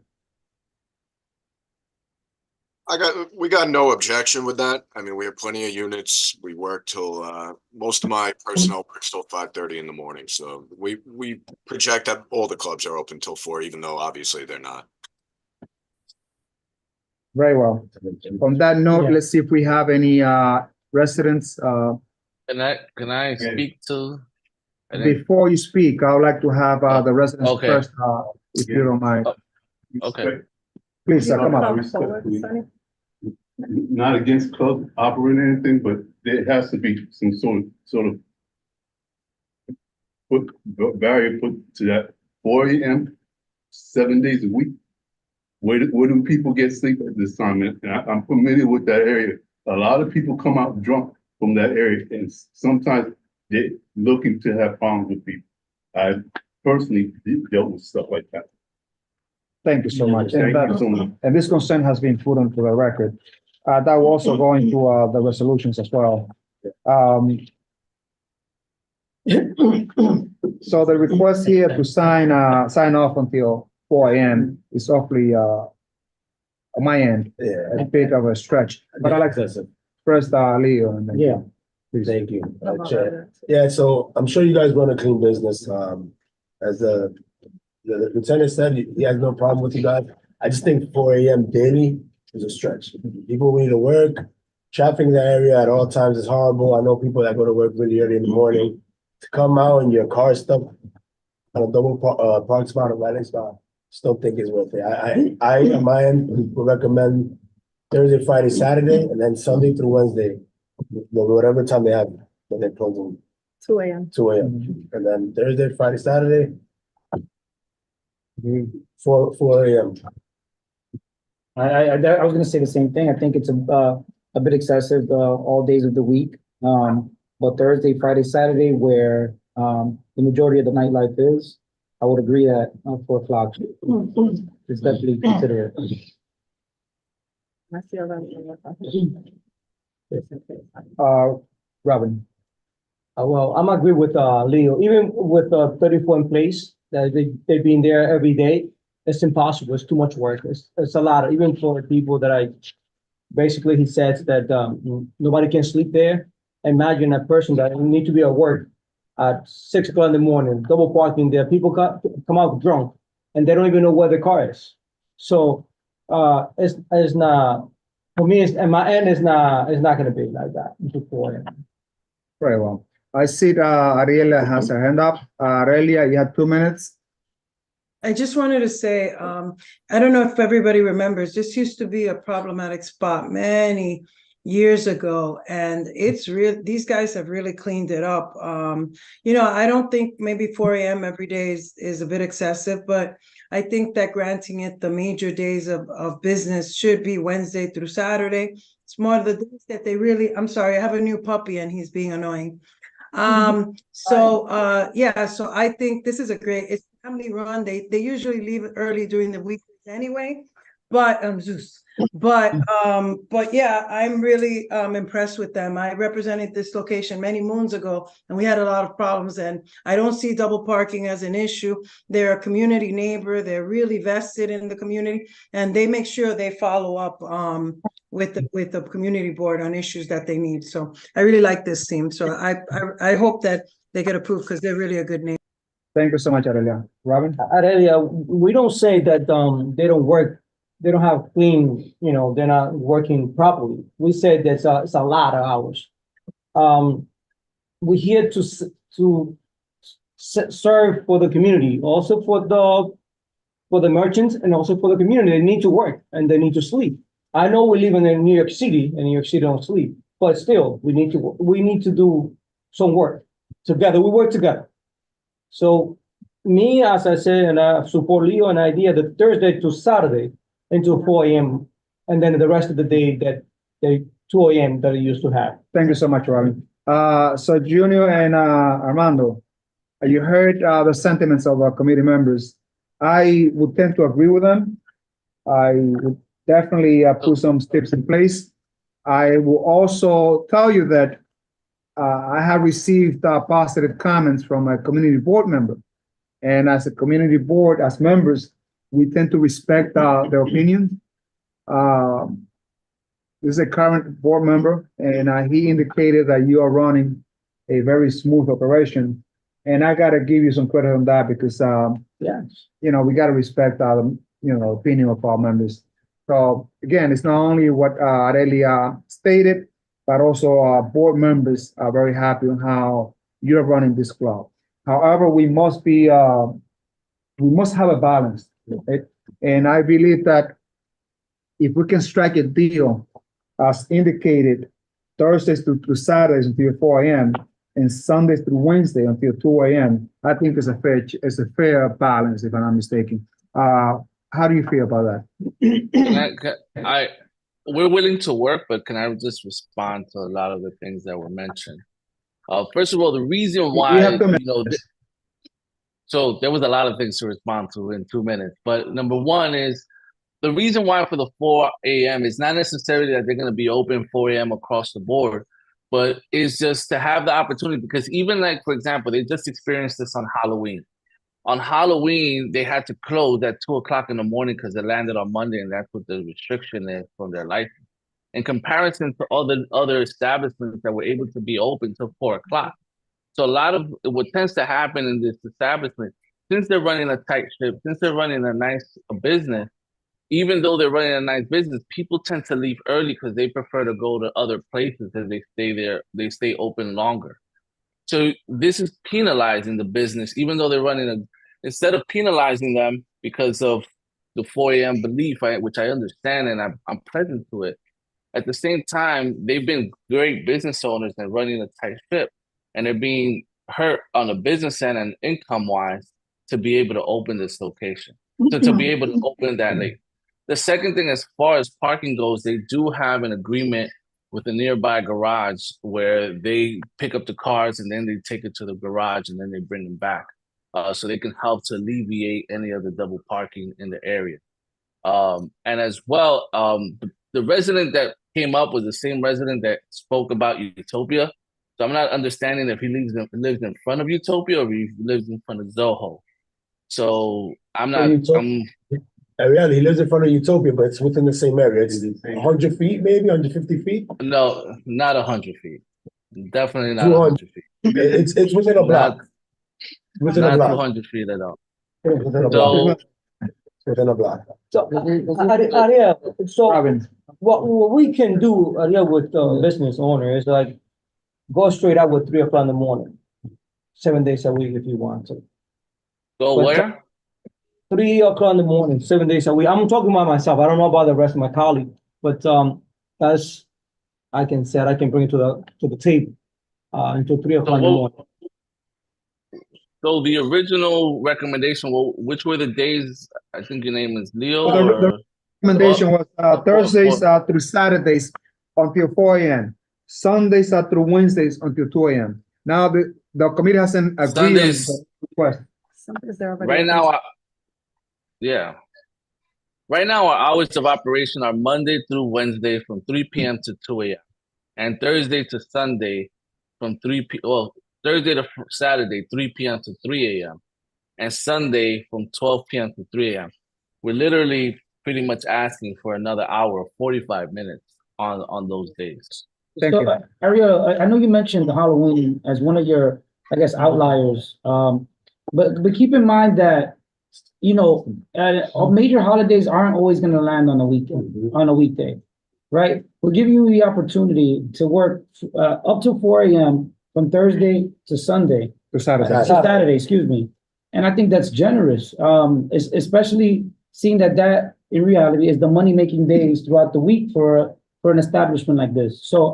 Speaker 7: We got no objection with that. I mean, we have plenty of units. We work till most of my personnel works till 5:30 in the morning. So we project that all the clubs are open till 4, even though obviously they're not.
Speaker 6: Very well. On that note,
Speaker 4: Yeah.
Speaker 6: let's see if we have any residents.
Speaker 5: Can I speak to? I think-
Speaker 6: Before you speak, I would like to have the residents
Speaker 5: okay.
Speaker 6: first, if you don't mind.
Speaker 5: Okay.
Speaker 6: Please, come up.
Speaker 12: Respectfully, not against club operating or anything, but there has to be some sort of barrier put to that 4 a.m., 7 days a week. Where do people get sleep at this time? And I'm familiar with that area. A lot of people come out drunk from that area, and sometimes they're looking to have problems with people. I personally dealt with stuff like that.
Speaker 6: Thank you so much.
Speaker 12: Thank you so much.
Speaker 6: And this consent has been put onto the record. That will also go into the resolutions as well. So the request here to sign off until 4 a.m. is awfully on my end, a bit of a stretch. But I like to first Leo and then.
Speaker 11: Yeah.
Speaker 6: Please.
Speaker 11: Thank you, Chair. Yeah, so I'm sure you guys run a clean business. As the lieutenant said, he has no problem with you guys. I just think 4 a.m. daily is a stretch. People need to work. Traffic in the area at all times is horrible. I know people that go to work really early in the morning. To come out and your car stuck on a double park spot or landing spot, just don't think it's worth it. I on my end would recommend Thursday, Friday, Saturday, and then Sunday through Wednesday, whatever time they have when they're closing.
Speaker 1: 2 a.m.
Speaker 11: 2 a.m. And then Thursday, Friday, Saturday, 4 a.m.
Speaker 9: I was gonna say the same thing. I think it's a bit excessive, all days of the week. But Thursday, Friday, Saturday, where, the majority of the nightlife is, I would agree that 4 o'clock is definitely considered.
Speaker 1: I see
Speaker 6: Robin.
Speaker 9: Well, I'm agree with, Leo, even with, 34 in place, that they being there every day, it's impossible. It's too much work. It's a lot, even for people that basically he says that, nobody can sleep there. Imagine a person that need to be at work at 6 o'clock in the morning, double parking there. People come out drunk and they don't even know where the car is. So it's not, for me, and my end is not gonna be like that.
Speaker 6: Very well. I see Ariela has her hand up. Aurelia, you have 2 minutes.
Speaker 3: I just wanted to say, I don't know if everybody remembers, this used to be a problematic spot many years ago, and it's real. These guys have really cleaned it up. I don't think maybe 4 a.m. every day is a bit excessive, but I think that granting it the major days of business should be Wednesday through Saturday. It's more of the days that they really, I'm sorry, I have a new puppy and he's being annoying. So I think this is it's family run. They usually leave early during the week anyway, but yeah, I'm really impressed with them. I represented this location many moons ago and we had a lot of problems, and I don't see double parking as an issue. They're a community neighbor. They're really vested in the community, and they make sure they follow up with the community board on issues that they need. So I really like this team. So I hope that they get approved because they're really a good neighbor.
Speaker 6: Thank you so much, Aurelia. Robin?
Speaker 9: Aurelia, we don't say that they don't work, they don't have clean, they're not working properly. We say that it's a lot of hours. We're here to serve for the community, also for the merchants, and also for the community. They need to work and they need to sleep. I know we live in New York City, and New York City don't sleep, but still, we need to do some work together. We work together. So me, as I said, and I support Leo, an idea that Thursday to Saturday until 4 a.m. and then the rest of the day that they 2 a.m. that they used to have.
Speaker 6: Thank you so much, Robin. So Junior and Armando, you heard the sentiments of our committee members. I would tend to agree with them. I would definitely put some steps in place. I will also tell you that I have received positive comments from a community board member. And as a community board, as members, we tend to respect their opinion. This is a current board member, and he indicated that you are running a very smooth operation. And I got to give you some credit on that because, we got to respect the opinion of our members. So again, it's not only what Aurelia stated, but also board members are very happy on how you're running this club. However, we must have a balance, right? And I believe that if we can strike a deal, as indicated, Thursdays to Saturdays until 4 a.m. and Sundays through Wednesday until 2 a.m., I think it's a fair balance, if I'm not mistaken. How do you feel about that?
Speaker 5: We're willing to work, but can I just respond to a lot of the things that were mentioned? First of all, the reason why, so there was a lot of things to respond to in 2 minutes, but number one is the reason why for the 4 a.m. is not necessarily that they're going to be open 4 a.m. across the board, but it's just to have the opportunity, because even like, for example, they just experienced this on Halloween. On Halloween, they had to close at 2 o'clock in the morning because it landed on Monday, and that's what the restriction is from their license. In comparison to other establishments that were able to be open till 4 o'clock. So a lot of what tends to happen in this establishment, since they're running a tight ship, since they're running a nice business, even though they're running a nice business, people tend to leave early because they prefer to go to other places and they stay there, they stay open longer. So this is penalizing the business, even though they're running instead of penalizing them because of the 4 a.m. belief, which I understand and I'm present to it. At the same time, they've been great business owners and running a tight ship, and they're being hurt on the business end and income-wise to be able to open this location, to be able to open that late. The second thing, as far as parking goes, they do have an agreement with a nearby garage where they pick up the cars and then they take it to the garage and then they bring them back. So they can help to alleviate any of the double parking in the area. And as well, the resident that came up was the same resident that spoke about Utopia. So I'm not understanding if he lives in front of Utopia or if he lives in front of Zoho. So I'm not.
Speaker 11: He lives in front of Utopia, but it's within the same area. It's 100 feet, maybe 150 feet.
Speaker 5: No, not 100 feet. Definitely not 100 feet.
Speaker 11: It's within a block. Within a block.
Speaker 5: 200 feet at all.
Speaker 11: Within a block. Within a block.
Speaker 9: So, Ariel, so what we can do, Ariel, with the business owner is like go straight out with 3 o'clock in the morning, 7 days a week if you want to.
Speaker 5: Go where?
Speaker 9: 3 o'clock in the morning, 7 days a week. I'm talking about myself. I don't know about the rest of my colleagues, but as I can bring it to the table until 3 o'clock in the morning.
Speaker 5: So the original recommendation, which were the days? I think your name is Leo.
Speaker 6: The recommendation was Thursdays through Saturdays until 4 a.m. Sundays through Wednesdays until 2 a.m. Now the committee hasn't agreed on the request.
Speaker 5: Right now, right now our hours of operation are Monday through Wednesday from 3 p.m. to 2 a.m. and Thursday to Sunday from Thursday to Saturday, 3 p.m. to 3 a.m. and Sunday from 12 p.m. to 3 a.m. We're literally pretty much asking for another hour, 45 minutes on those days.
Speaker 9: Thank you. Ariel, I know you mentioned Halloween as one of your, I guess, outliers. But keep in mind that, major holidays aren't always going to land on a weekend, on a weekday, right? We're giving you the opportunity to work up to 4 a.m. from Thursday to Sunday.
Speaker 6: To Saturday.
Speaker 9: To Saturday, excuse me. And I think that's generous, especially seeing that in reality is the money-making days throughout the week for an establishment like this. So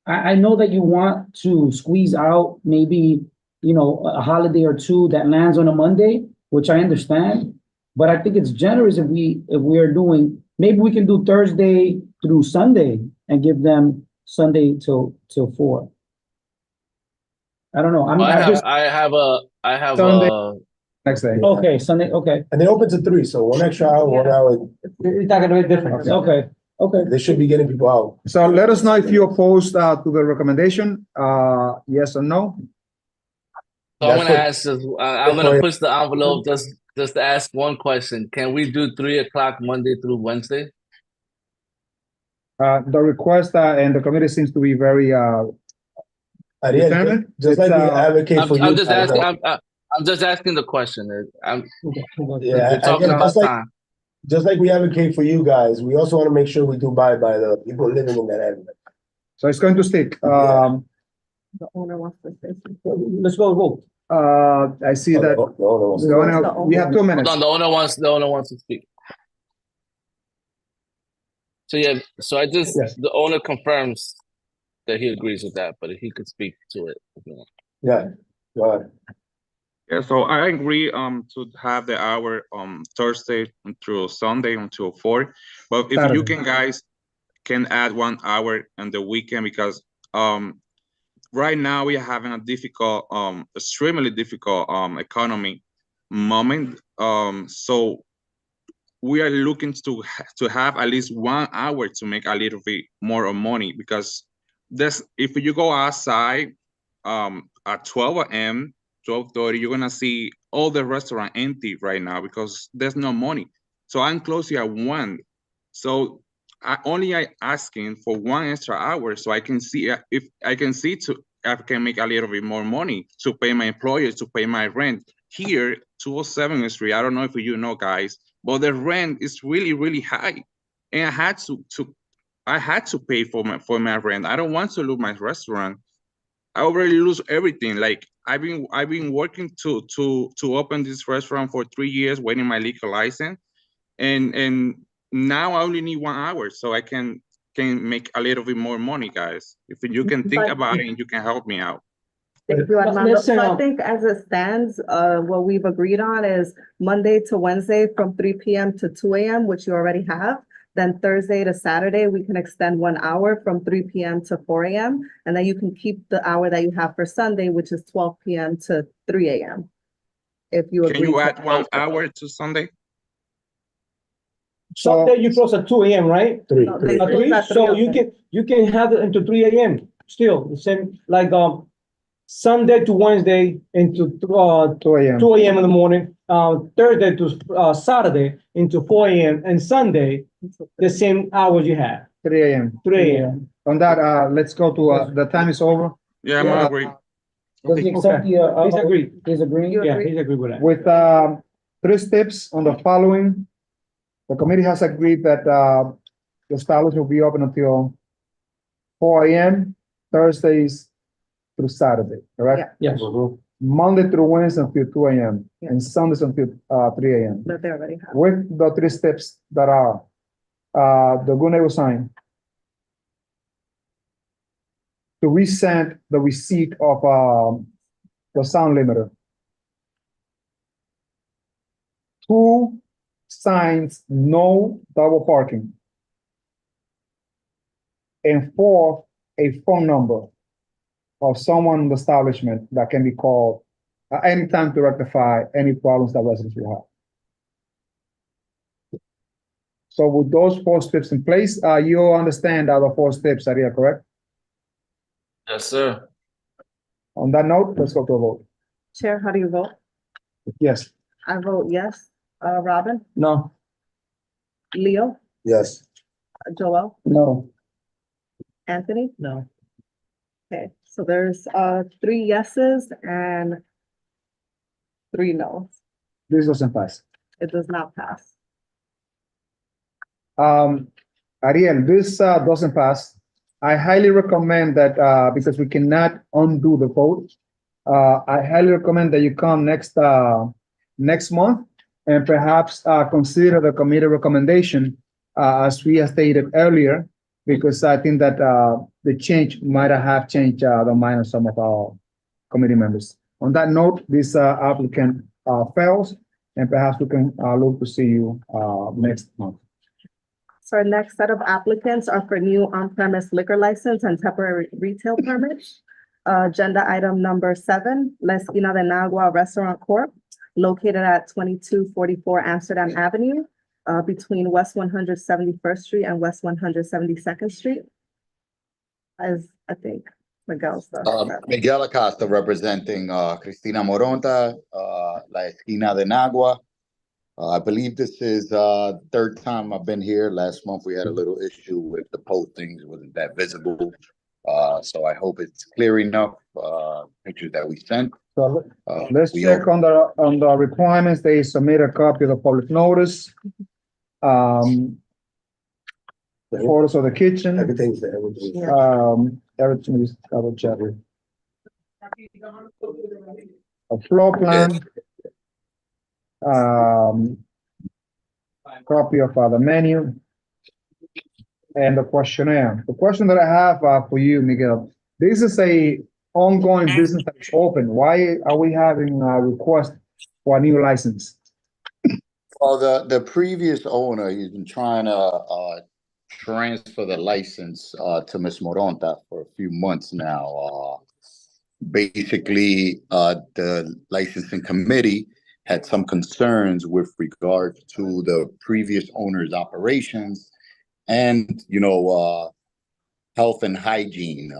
Speaker 9: I know that you want to squeeze out maybe, a holiday or two that lands on a Monday, which I understand, but I think it's generous if we are doing, maybe we can do Thursday through Sunday and give them Sunday till 4. I don't know.
Speaker 5: I have
Speaker 6: Sunday. Next day.
Speaker 9: Okay, Sunday, okay.
Speaker 11: And they open to 3, so 1 extra hour, 1 hour.
Speaker 9: It's not gonna be different. Okay.
Speaker 11: They should be getting people out.
Speaker 6: So let us know if you oppose to the recommendation, yes or no.
Speaker 5: So I'm gonna push the envelope just to ask one question. Can we do 3 o'clock Monday through Wednesday?
Speaker 6: The request and the committee seems to be very determined.
Speaker 11: Just like we advocate for you.
Speaker 5: I'm just asking the question.
Speaker 11: Yeah,
Speaker 5: talking about time.
Speaker 11: just like we advocate for you guys, we also want to make sure we do by the people living in that area.
Speaker 6: So it's going to stick.
Speaker 1: The owner wants to say something.
Speaker 9: Let's go vote.
Speaker 6: I see that.
Speaker 11: No.
Speaker 6: The owner- we have 2
Speaker 5: Hold
Speaker 6: minutes.
Speaker 5: on, the owner wants to speak. So yeah, so
Speaker 6: Yes.
Speaker 5: the owner confirms that he agrees with that, but he could speak to it. If you want.
Speaker 11: Yeah, go ahead.
Speaker 15: Yeah, so I agree to have the hour Thursday through Sunday until 4. But if you
Speaker 6: Saturday.
Speaker 15: guys can add 1 hour on the weekend, because right now we are having a difficult, extremely difficult economy moment. So we are looking to have at least 1 hour to make a little bit more of money, because if you go outside at 12 a.m., 12:30, you're gonna see all the restaurant empty right now because there's no money. So I'm closing at 1. So I asking for 1 extra hour so I can see if I can make a little bit more money to pay my employers, to pay my rent. Here, 207th Street, I don't know if you know, guys, but the rent is really, really high. And I had to pay for my rent. I don't want to lose my restaurant. I already lose everything. Like I've been working to open this restaurant for 3 years, waiting my liquor license, and now I only need 1 hour so I can make a little bit more money, guys. If you can think about it and you can help me out.
Speaker 1: Thank you, Armando.
Speaker 9: Listen,
Speaker 1: So I think as it stands, what we've agreed on is Monday to Wednesday from 3 p.m. to 2 a.m., which you already have. Then Thursday to Saturday, we can extend 1 hour from 3 p.m. to 4 a.m. And then you can keep the hour that you have for Sunday, which is 12 p.m. to 3 a.m. If you agree.
Speaker 15: Can you
Speaker 1: to
Speaker 15: add
Speaker 1: that.
Speaker 15: 1 hour to Sunday?
Speaker 9: Sunday you close at 2 a.m., right?
Speaker 11: Three.
Speaker 1: No, they
Speaker 9: At
Speaker 1: close
Speaker 9: 3,
Speaker 1: at 3,
Speaker 9: so
Speaker 1: okay.
Speaker 9: you can have it into 3 a.m. still, the same, like, Sunday to Wednesday into
Speaker 6: 2 a.m.
Speaker 9: 2 a.m. in the morning, Thursday to Saturday into 4 a.m. and Sunday, the same hours you have,
Speaker 6: 3 a.m.
Speaker 9: 3 a.m.
Speaker 6: On that, let's go to, the time is over.
Speaker 15: Yeah, I'm
Speaker 9: Yeah.
Speaker 15: agree.
Speaker 9: Does he accept the, he's agreed. He's agreeing?
Speaker 1: You
Speaker 9: Yeah,
Speaker 1: agree?
Speaker 9: he's agreed with that.
Speaker 6: With, 3 steps on the following. The committee has agreed that, the establishment will be open until 4 a.m. Thursdays through Saturday, correct?
Speaker 9: Yes.
Speaker 6: Monday through Wednesday until 2 a.m.
Speaker 1: Yeah.
Speaker 6: and Sundays until 3 a.m.
Speaker 1: That they already have.
Speaker 6: With the 3 steps that are, the good neighbor sign. To resend the receipt of, the sound limiter. 2 signs, no double parking. And 4, a phone number of someone in the establishment that can be called at any time to rectify any problems that residents will have. So with those 4 steps in place, you all understand the other 4 steps, Aria, correct?
Speaker 5: Yes, sir.
Speaker 6: On that note, let's go to a vote.
Speaker 1: Chair, how do you vote?
Speaker 6: Yes.
Speaker 1: I vote yes. Robin,
Speaker 9: No.
Speaker 1: Leo,
Speaker 11: Yes.
Speaker 1: Joel,
Speaker 9: No.
Speaker 1: Anthony?
Speaker 4: No.
Speaker 1: Okay, so there's 3 yeses and 3 no's.
Speaker 6: This doesn't pass.
Speaker 1: It does not pass.
Speaker 6: Ariel, this doesn't pass. I highly recommend that, because we cannot undo the vote. I highly recommend that you come next month and perhaps consider the committee recommendation, as we have stated earlier, because I think that the change might have changed the mind of some of our committee members. On that note, this applicant fails, and perhaps we can look to see you next month.
Speaker 1: So our next set of applicants are for new on-premise liquor license and temporary retail permits. Agenda item number 7, La Esquina de Nagua Restaurant Corp., located at 2244 Amsterdam Avenue, between West 171st Street and West 172nd Street. As I think Miguel's the.
Speaker 14: Miguel Acosta representing Cristina Moronta, La Esquina de Nagua. I believe this is third time I've been here. Last month we had a little issue with the postings, it wasn't that visible. So I hope it's clear enough, pictures that we sent.
Speaker 6: So let's check on the requirements. They submit a copy of the public notice. The photos of the kitchen.
Speaker 11: Everything's there. Everything's
Speaker 6: Everything is double check. A floor plan. Copy of the menu. And the questionnaire. The question that I have for you, Miguel, this is a ongoing business that's open. Why are we having a request for a new license?
Speaker 14: Well, the previous owner, he's been trying to transfer the license to Ms. Moronta for a few months now. Basically, the licensing committee had some concerns with regard to the previous owner's operations and, health and hygiene,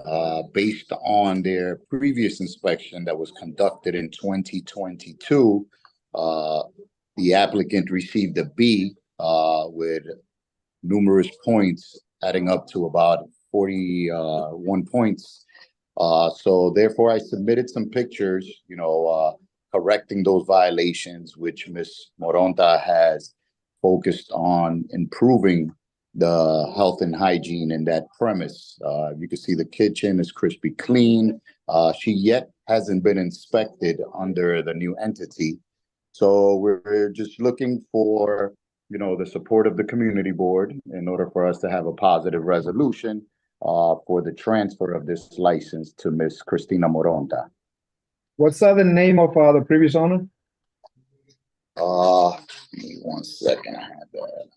Speaker 14: based on their previous inspection that was conducted in 2022. The applicant received a B with numerous points adding up to about 41 points. So therefore I submitted some pictures, correcting those violations, which Ms. Moronta has focused on improving the health and hygiene in that premise. You can see the kitchen is crispy clean. She yet hasn't been inspected under the new entity. So we're just looking for, the support of the community board in order for us to have a positive resolution for the transfer of this license to Ms. Cristina Moronta.
Speaker 6: What's the name of the previous owner?
Speaker 14: Give me 1 second. I have that.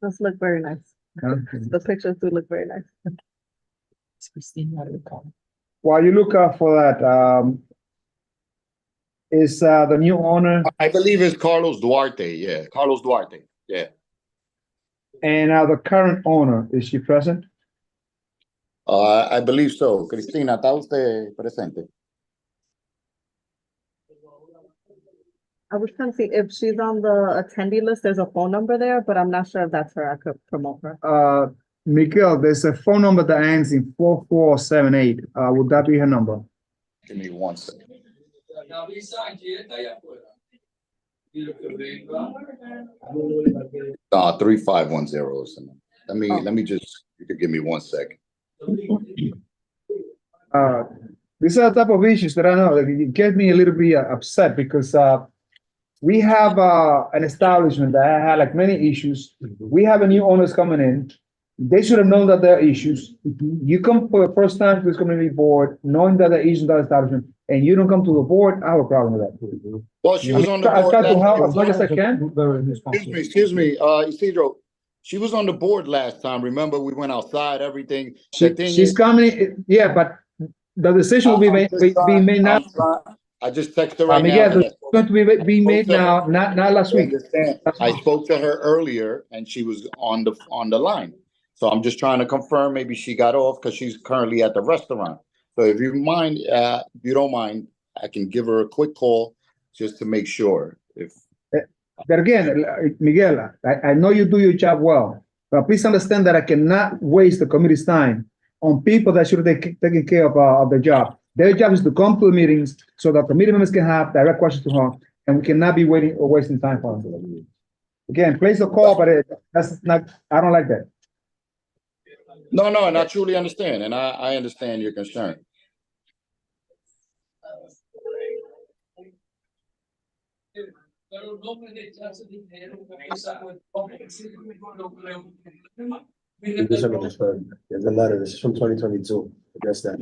Speaker 1: Those look very nice. The pictures do look very nice.
Speaker 4: It's Christina.
Speaker 6: While you look out for that, is the new owner?
Speaker 14: I believe it's Carlos Duarte. Yeah, Carlos Duarte. Yeah.
Speaker 6: And the current owner, is she present?
Speaker 14: I believe so. Cristina, ¿está usted presente?
Speaker 1: I was trying to see if she's on the attendee list. There's a phone number there, but I'm not sure if that's her. I could promote her.
Speaker 6: Miguel, there's a phone number that ends in 4478. Would that be her number?
Speaker 14: Give me 1 second. 3510. Let me just, you could give me 1 second.
Speaker 6: These are the type of issues that I know that it get me a little bit upset because we have an establishment that had like many issues. We have a new owners coming in. They should have known that there are issues. You come for the first time to this community board, knowing that there are issues in that establishment, and you don't come to the board. I have a problem with that.
Speaker 14: Well, she was on the
Speaker 6: I
Speaker 14: board.
Speaker 6: try to help as much as I can.
Speaker 14: Excuse me, Isidro. She was on the board last time. Remember, we went outside, everything.
Speaker 6: She's coming, yeah, but the decision will be made now.
Speaker 14: I just texted her right
Speaker 6: Miguel,
Speaker 14: now.
Speaker 6: it's going to be made now, not last week.
Speaker 14: I spoke to her earlier and she was on the line. So I'm just trying to confirm maybe she got off because she's currently at the restaurant. So if you mind, if you don't mind, I can give her a quick call just to make sure.
Speaker 6: But again, Miguel, I know you do your job well, but please understand that I cannot waste the committee's time on people that should have taken care of their job. Their job is to come to the meetings so that committee members can have direct questions to her, and we cannot be waiting or wasting time for them. Again, place the call, but that's not, I don't like that.
Speaker 14: No, and I truly understand, and I understand your concern.
Speaker 11: There's a letter, this is from 2022, I guess that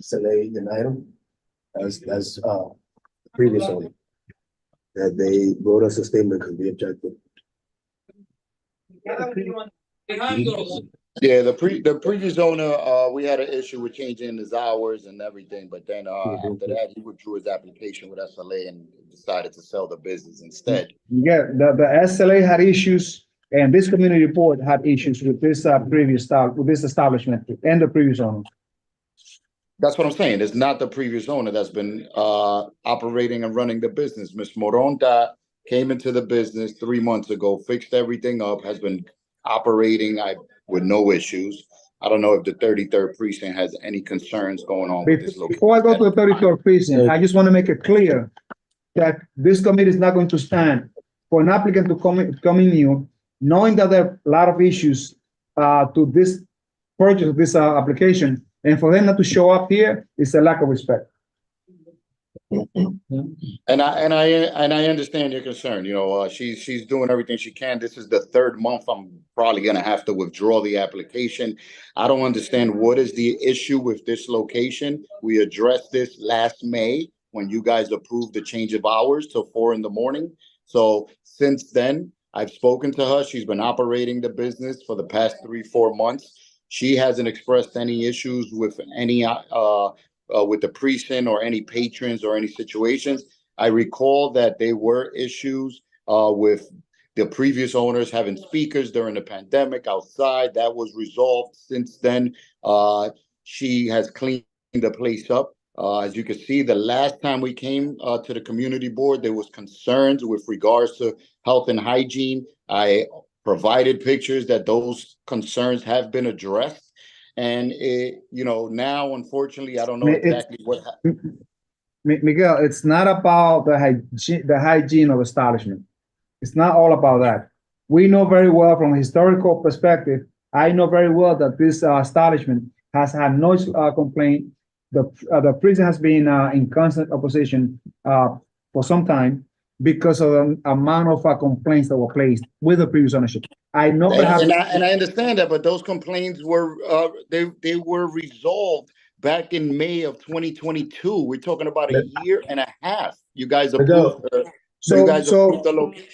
Speaker 11: SLA denied them as the previous owner. That they wrote us a statement because we objected.
Speaker 14: Yeah, the previous owner, we had an issue with changing his hours and everything, but then after that, he withdrew his application with SLA and decided to sell the business instead.
Speaker 6: Yeah, the SLA had issues, and this community board had issues with this this establishment and the previous owner.
Speaker 14: That's what I'm saying. It's not the previous owner that's been operating and running the business. Ms. Moronta came into the business 3 months ago, fixed everything up, has been operating with no issues. I don't know if the 33rd precinct has any concerns going on with this location.
Speaker 6: Before I go to the 33rd precinct, I just want to make it clear that this committee is not going to stand for an applicant to come in new, knowing that there are a lot of issues to this purchase of this application, and for them not to show up here is a lack of respect.
Speaker 14: And I understand your concern. You know, she's doing everything she can. This is the third month. I'm probably gonna have to withdraw the application. I don't understand what is the issue with this location. We addressed this last May when you guys approved the change of hours till 4 a.m. So since then, I've spoken to her. She's been operating the business for the past 3-4 months. She hasn't expressed any issues with any with the precinct or any patrons or any situations. I recall that there were issues with the previous owners having speakers during the pandemic outside. That was resolved since then. She has cleaned the place up. As you can see, the last time we came to the community board, there was concerns with regards to health and hygiene. I provided pictures that those concerns have been addressed. And now, unfortunately, I don't know exactly what happened.
Speaker 6: Miguel, it's not about the hygiene of establishment. It's not all about that. We know very well from a historical perspective, I know very well that this establishment has had no complaint. The prison has been in constant opposition for some time because of the amount of complaints that were placed with the previous ownership. I know,
Speaker 14: and I understand that, but those complaints were they were resolved back in May of 2022. We're talking about a year and a half. You guys approved approved the location.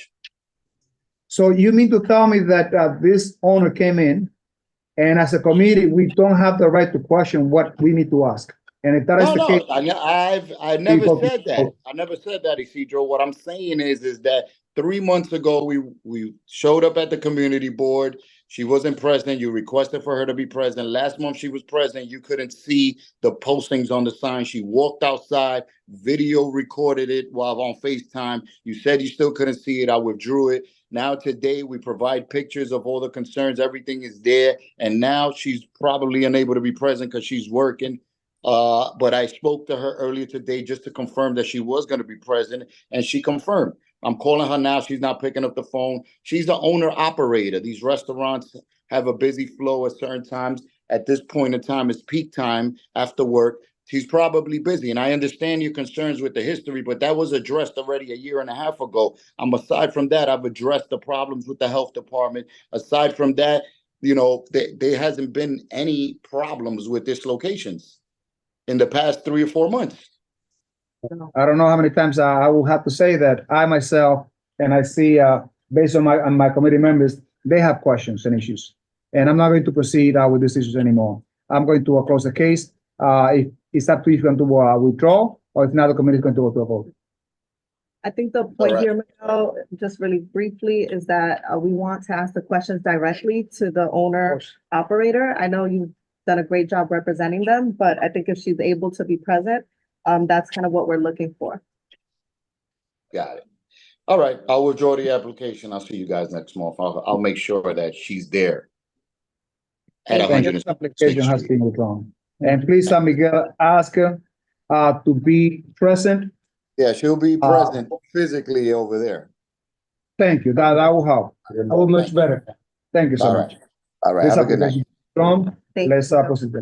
Speaker 6: So you mean to tell me that this owner came in, and as a committee, we don't have the right to question what we need to ask? And if that is the case,
Speaker 14: I never said that. I never said that, Isidro. What I'm saying is that 3 months ago, we showed up at the community board. She wasn't present. You requested for her to be present. Last month she was present. You couldn't see the postings on the sign. She walked outside, video recorded it while on FaceTime. You said you still couldn't see it. I withdrew it. Now today we provide pictures of all the concerns. Everything is there. And now she's probably unable to be present because she's working. But I spoke to her earlier today just to confirm that she was going to be present, and she confirmed. I'm calling her now. She's not picking up the phone. She's the owner operator. These restaurants have a busy flow at certain times. At this point in time, it's peak time after work. She's probably busy. And I understand your concerns with the history, but that was addressed already a year and a half ago. Aside from that, I've addressed the problems with the health department. Aside from that, there hasn't been any problems with this locations in the past 3 or 4 months.
Speaker 6: I don't know how many times I will have to say that I myself, and I see based on my committee members, they have questions and issues. And I'm not going to proceed with these issues anymore. I'm going to close the case. If it's up to you if you're going to withdraw, or if not, the committee is going to go to a vote.
Speaker 1: I think the point here, Miguel, just really briefly, is that we want to ask the questions directly to the owner operator. I know you've done a great job representing them, but I think if she's able to be present, that's kind of what we're looking for.
Speaker 14: Got it. All right, I'll withdraw the application. I'll see you guys next month. I'll make sure that she's there. At 100.
Speaker 6: This application has been withdrawn. And please, Miguel, ask her to be present.
Speaker 14: Yeah, she'll be present physically over there.
Speaker 6: Thank you. That will help. That will much better. Thank you so much.
Speaker 14: All right. Have a good night.
Speaker 6: Let's proceed.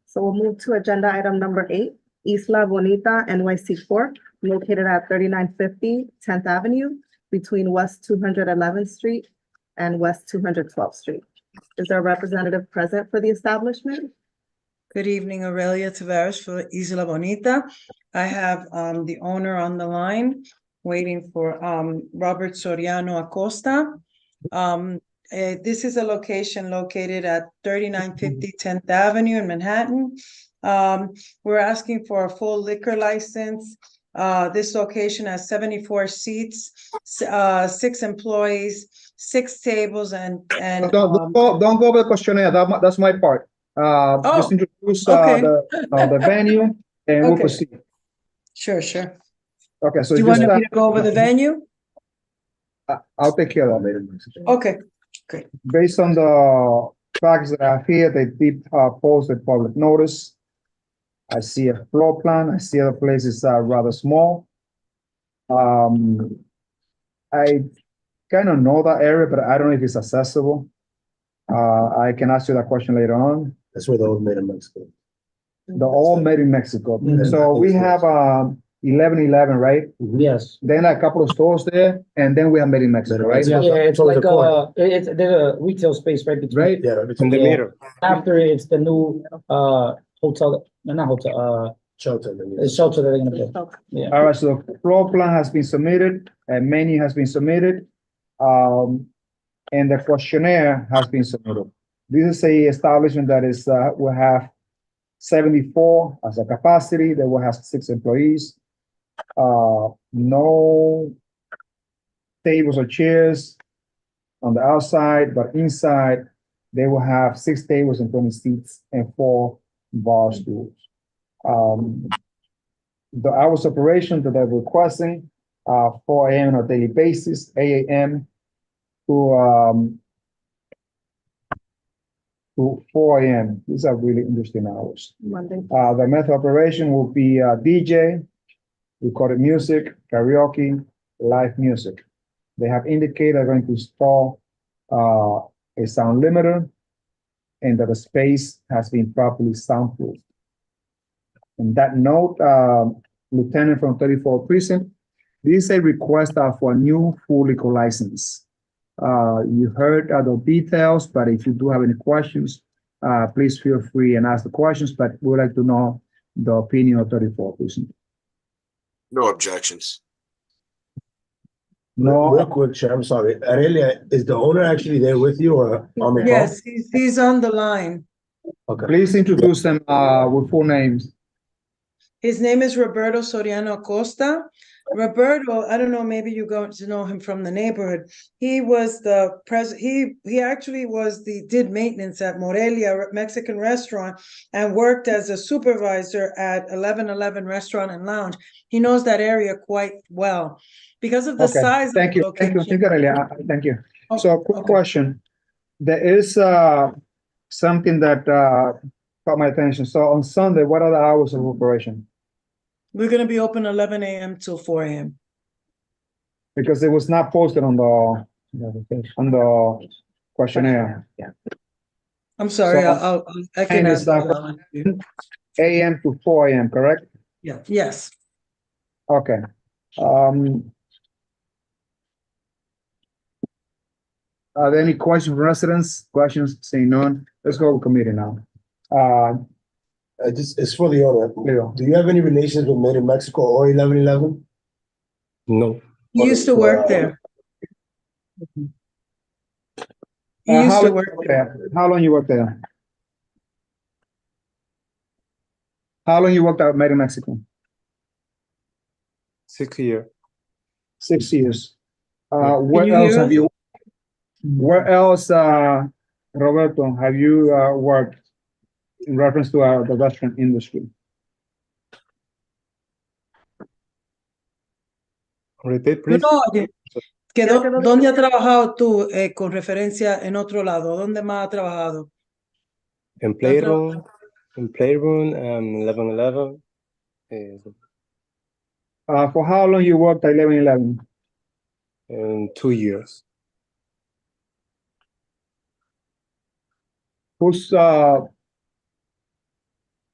Speaker 1: So we'll move to agenda item number 8, Isla Bonita NYC Corp., located at 3950 10th Avenue between West 211th Street and West 212th Street. Is there a representative present for the establishment?
Speaker 3: Good evening, Aurelia Tavares for Isla Bonita. I have the owner on the line waiting for Robert Soriano Acosta. This is a location located at 3950 10th Avenue in Manhattan. We're asking for a full liquor license. This location has 74 seats, 6 employees, 6 tables, and
Speaker 6: don't go over the questionnaire. That's my part. Just introduce the venue, and we'll proceed.
Speaker 3: Sure.
Speaker 6: Okay, so
Speaker 3: do you want me to go over the venue?
Speaker 6: I'll take care of that.
Speaker 3: Okay, great.
Speaker 6: Based on the facts that are here, they did post a public notice. I see a floor plan. I see the place is rather small. I kind of know that area, but I don't know if it's accessible. I can ask you that question later on.
Speaker 11: That's where the old Made in Mexico.
Speaker 6: The all made in Mexico.
Speaker 9: Mhm.
Speaker 6: So we have 1111, right?
Speaker 9: Yes.
Speaker 6: Then a couple of stores there, and then we have made in Mexico, right?
Speaker 9: Yeah, it's
Speaker 11: always
Speaker 9: like
Speaker 11: a corner.
Speaker 9: it's there's a retail space right between.
Speaker 6: Right?
Speaker 11: Yeah, right between
Speaker 9: Yeah.
Speaker 11: the meter.
Speaker 9: After it's the new hotel, not hotel,
Speaker 11: Shelter.
Speaker 9: the shelter that they're gonna build. Yeah.
Speaker 6: All right, so floor plan has been submitted, a menu has been submitted, and the questionnaire has been submitted. This is a establishment that is, will have 74 as a capacity, they will have 6 employees. No tables or chairs on the outside, but inside, they will have 6 tables and 20 seats and 4 bar stools. The hours of operation that they're requesting, 4 a.m. on a daily basis, 8 a.m. to 4 a.m. These are really interesting hours.
Speaker 1: Monday.
Speaker 6: The method of operation will be DJ, recorded music, karaoke, live music. They have indicated they're going to install a sound limiter and that the space has been properly soundproofed. On that note, Lieutenant from 34th Precinct, this is a request for a new full liquor license. You heard the details, but if you do have any questions, please feel free and ask the questions, but we would like to know the opinion of 34th Precinct.
Speaker 7: No objections.
Speaker 6: No.
Speaker 11: Real quick, Chair, I'm sorry. Aurelia, is the owner actually there with you or on the call?
Speaker 3: Yes, he's on the line.
Speaker 11: Okay.
Speaker 6: Please introduce them with full names.
Speaker 3: His name is Roberto Soriano Acosta. Roberto, I don't know, maybe you go to know him from the neighborhood. He was the he actually did maintenance at Morelia Mexican restaurant and worked as a supervisor at 1111 Restaurant and Lounge. He knows that area quite well because of the
Speaker 6: Okay,
Speaker 3: size
Speaker 6: thank
Speaker 3: of the
Speaker 6: you,
Speaker 3: location.
Speaker 6: thank you, Aurelia. Thank you.
Speaker 3: Oh,
Speaker 6: So, quick
Speaker 3: okay.
Speaker 6: question. There is something that caught my attention. So on Sunday, what are the hours of operation?
Speaker 3: We're gonna be open 11 a.m. till 4 a.m.
Speaker 6: Because it was not posted on the questionnaire.
Speaker 3: Yeah. I'm sorry,
Speaker 6: So-
Speaker 3: I can
Speaker 6: And
Speaker 3: ask.
Speaker 6: it's AM to 4 a.m., correct?
Speaker 3: Yeah, yes.
Speaker 6: Okay. Are there any questions from residents? Questions, saying none? Let's go to committee now.
Speaker 11: It's for the owner.
Speaker 6: Leo.
Speaker 11: Do you have any relations with Made in Mexico or 1111? No.
Speaker 3: He used to work there. He used
Speaker 6: How
Speaker 3: to
Speaker 6: long
Speaker 3: work
Speaker 6: you work there? How long you worked there? How long you worked at Made in Mexico?
Speaker 16: 6 years.
Speaker 6: 6 years.
Speaker 16: Yeah.
Speaker 6: Where
Speaker 3: you
Speaker 6: else
Speaker 3: hear
Speaker 6: have
Speaker 3: us?
Speaker 6: you? Where else, Roberto, have you worked in reference to the restaurant industry?
Speaker 16: Repeat, please.
Speaker 3: No, oye, ¿dónde has trabajado tú con referencia en otro lado? ¿Dónde más has trabajado?
Speaker 16: In Playroom, 1111.
Speaker 6: For how long you worked at 1111?
Speaker 16: In 2 years.
Speaker 6: Who's, okay.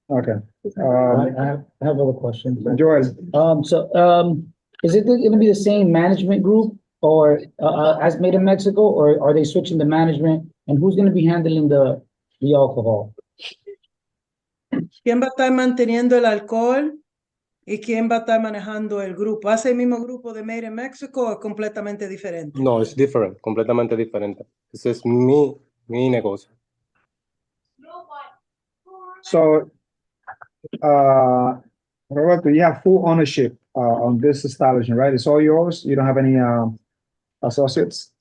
Speaker 9: I have other questions.
Speaker 6: Joel,
Speaker 9: Is it gonna be the same management group or as Made in Mexico, or are they switching the management? And who's gonna be handling the alcohol?
Speaker 3: ¿Quién va a estar manteniendo el alcohol y quién va a estar manejando el grupo? ¿Hace el mismo grupo de Made in Mexico o es completamente diferente?
Speaker 16: No, it's different, completamente diferente. This is mi negocio.
Speaker 6: so, Roberto, you have full ownership on this establishment, right? It's all yours? You don't have any associates?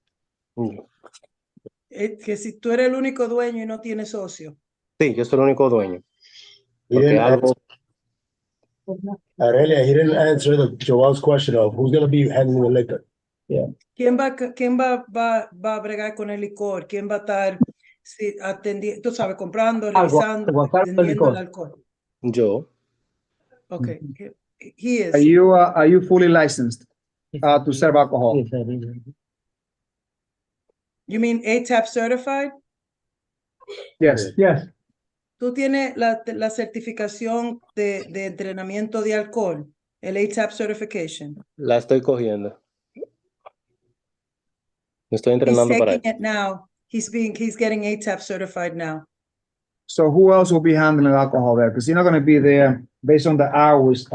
Speaker 3: Que si tú eres el único dueño y no tienes socio.
Speaker 16: Sí, yo soy el único dueño.
Speaker 11: He
Speaker 16: Porque
Speaker 11: didn't
Speaker 16: algo,
Speaker 11: Aurelia, he didn't answer Joel's question of who's gonna be handling the liquor.
Speaker 3: ¿Quién va a bregar con el licor? ¿Quién va a estar atendiendo, tú sabes, comprando, revisando, atendiendo el alcohol?
Speaker 16: yo,
Speaker 3: Okay, he is.
Speaker 6: Are you fully licensed? to serve alcohol.
Speaker 3: You mean ATAP certified?
Speaker 6: Yes, yes.
Speaker 3: ¿Tú tienes la certificación de entrenamiento de alcohol? El ATAP certification.
Speaker 16: La estoy cogiendo. Me estoy
Speaker 3: He's
Speaker 16: entrenando para
Speaker 3: taking
Speaker 16: eso.
Speaker 3: it now. He's getting ATAP certified now.
Speaker 6: So who else will be handling alcohol there? Because you're not gonna be there based on the hours,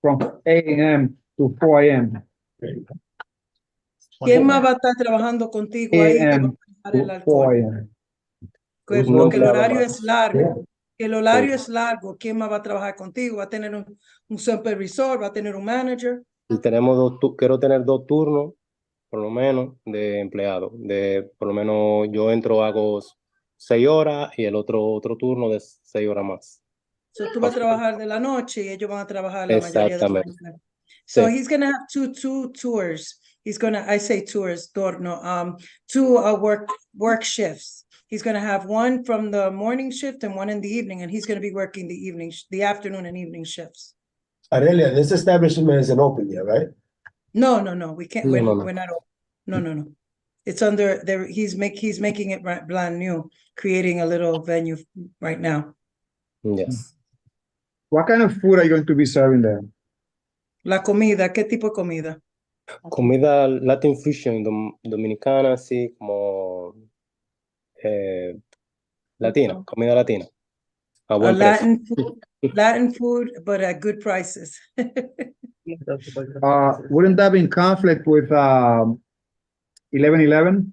Speaker 6: from 8 a.m. to 4 a.m.
Speaker 3: ¿Quién más va a estar trabajando contigo ahí que va a
Speaker 6: AM
Speaker 3: manejar el
Speaker 6: to
Speaker 3: alcohol?
Speaker 6: 4 a.m.
Speaker 3: Porque
Speaker 16: No
Speaker 3: el
Speaker 16: empleado
Speaker 3: horario
Speaker 16: más.
Speaker 3: es largo. El horario es largo. ¿Quién más va a trabajar contigo? ¿Va a tener un supervisor? ¿Va a tener un manager?
Speaker 16: Y tenemos quiero tener 2 turnos, por lo menos, de empleado. Por lo menos yo entro, hago 6 horas y el otro turno de 6 horas más.
Speaker 3: So tú vas a trabajar de la noche y ellos van a trabar la mayoría de la
Speaker 16: Exactamente.
Speaker 3: mañana. So
Speaker 16: Sí.
Speaker 3: he's gonna have two tours. I say tours, no, two work shifts. He's gonna have one from the morning shift and one in the evening, and he's gonna be working the afternoon and evening shifts.
Speaker 11: Aurelia, this establishment isn't open yet, right?
Speaker 3: No, we can't.
Speaker 16: No,
Speaker 3: We're
Speaker 16: no, no.
Speaker 3: not open. No. It's under there. He's making it brand new, creating a little venue right now.
Speaker 16: Yes.
Speaker 6: What kind of food are you going to be serving there?
Speaker 3: La comida, ¿qué tipo de comida?
Speaker 16: Comida Latin fusion dominicana, así como latina, comida latina. A buen precio.
Speaker 3: Latin food, but at good prices.
Speaker 6: Wouldn't that be in conflict with 1111?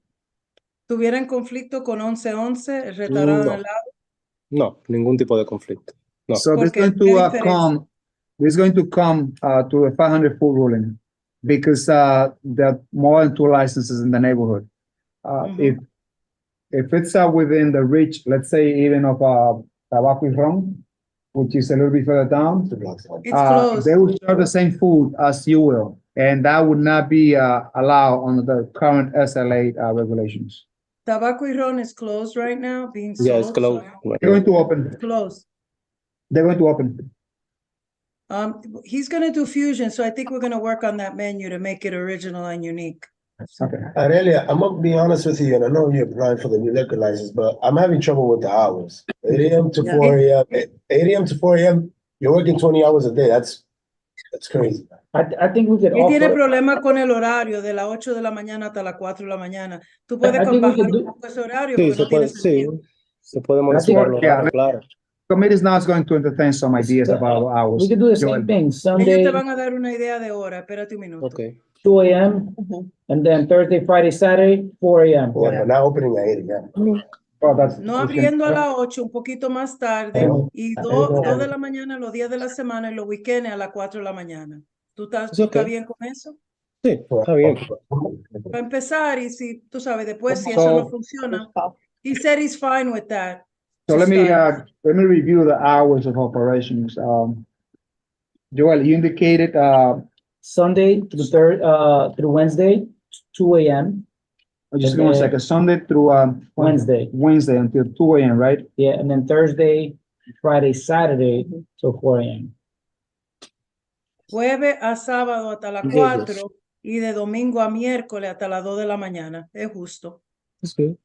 Speaker 3: ¿Tuvieran conflicto con 1111, el restaurante
Speaker 16: No.
Speaker 3: al lado?
Speaker 16: No, ningún tipo de conflicto. No.
Speaker 6: So this is
Speaker 3: Porque
Speaker 6: going to
Speaker 3: hay diferencia.
Speaker 6: come to the 500 food ruling because there are more than 2 licenses in the neighborhood. If it's within the reach, let's say even of Tabaco y Ron, which is a little bit further down,
Speaker 3: It's closed.
Speaker 6: they will serve the same food as you will, and that would not be allowed under the current SLA regulations.
Speaker 3: Tabaco y Ron is closed right now, being sold.
Speaker 16: Yeah, it's closed.
Speaker 6: They're going to open.
Speaker 3: It's closed.
Speaker 6: They're going to open.
Speaker 3: He's gonna do fusion, so I think we're gonna work on that menu to make it original and unique.
Speaker 6: Okay.
Speaker 11: Aurelia, I'm gonna be honest with you, and I know you're applying for the new liquor license, but I'm having trouble with the hours. 8 a.m. to 4 a.m. 8 a.m. to 4 a.m. You're working 20 hours a day. That's crazy.
Speaker 9: I think we could
Speaker 3: Él tiene
Speaker 9: offer,
Speaker 3: problema con el horario de las 8 de la mañana hasta las 4 de la mañana. Tú puedes
Speaker 9: I think we
Speaker 3: bajar
Speaker 9: could
Speaker 3: un
Speaker 9: do-
Speaker 3: poco ese horario
Speaker 16: Sí,
Speaker 3: porque
Speaker 16: se
Speaker 3: no tiene
Speaker 16: puede, sí,
Speaker 3: sentido.
Speaker 16: se puede modificar los
Speaker 6: Yeah,
Speaker 16: horarios, claro.
Speaker 6: Committee is now going to entertain some ideas about hours.
Speaker 9: we could do the
Speaker 6: Joel.
Speaker 9: same thing,
Speaker 3: Ellos
Speaker 9: Sunday,
Speaker 3: te van a dar una idea de hora. Espérate un minuto.
Speaker 16: Ok.
Speaker 9: 2 a.m., and then Thursday, Friday, Saturday, 4 a.m.
Speaker 11: Yeah, but not opening at 8 a.m.
Speaker 6: Oh, that's
Speaker 3: No abriendo a las 8, un poquito más tarde, y 2 de la mañana los días de la semana y los weekends a las 4 de la mañana. ¿Tú estás
Speaker 16: ok.
Speaker 3: bien con eso?
Speaker 16: Sí, está bien.
Speaker 3: Para empezar, y si tú sabes, después si eso no funciona, he said he's fine with that.
Speaker 6: So
Speaker 3: to
Speaker 6: let me
Speaker 3: start.
Speaker 6: review the hours of operations. Joel, you indicated
Speaker 9: Sunday through Wednesday, 2 a.m.
Speaker 6: just give me 1 second, Sunday through
Speaker 9: Wednesday.
Speaker 6: Wednesday until 2 a.m., right?
Speaker 9: Yeah, and then Thursday, Friday, Saturday till 4 a.m.
Speaker 3: Jueves a sábado hasta las 4 y de domingo a miércoles hasta las 2 de la mañana. Es justo.
Speaker 16: Sí,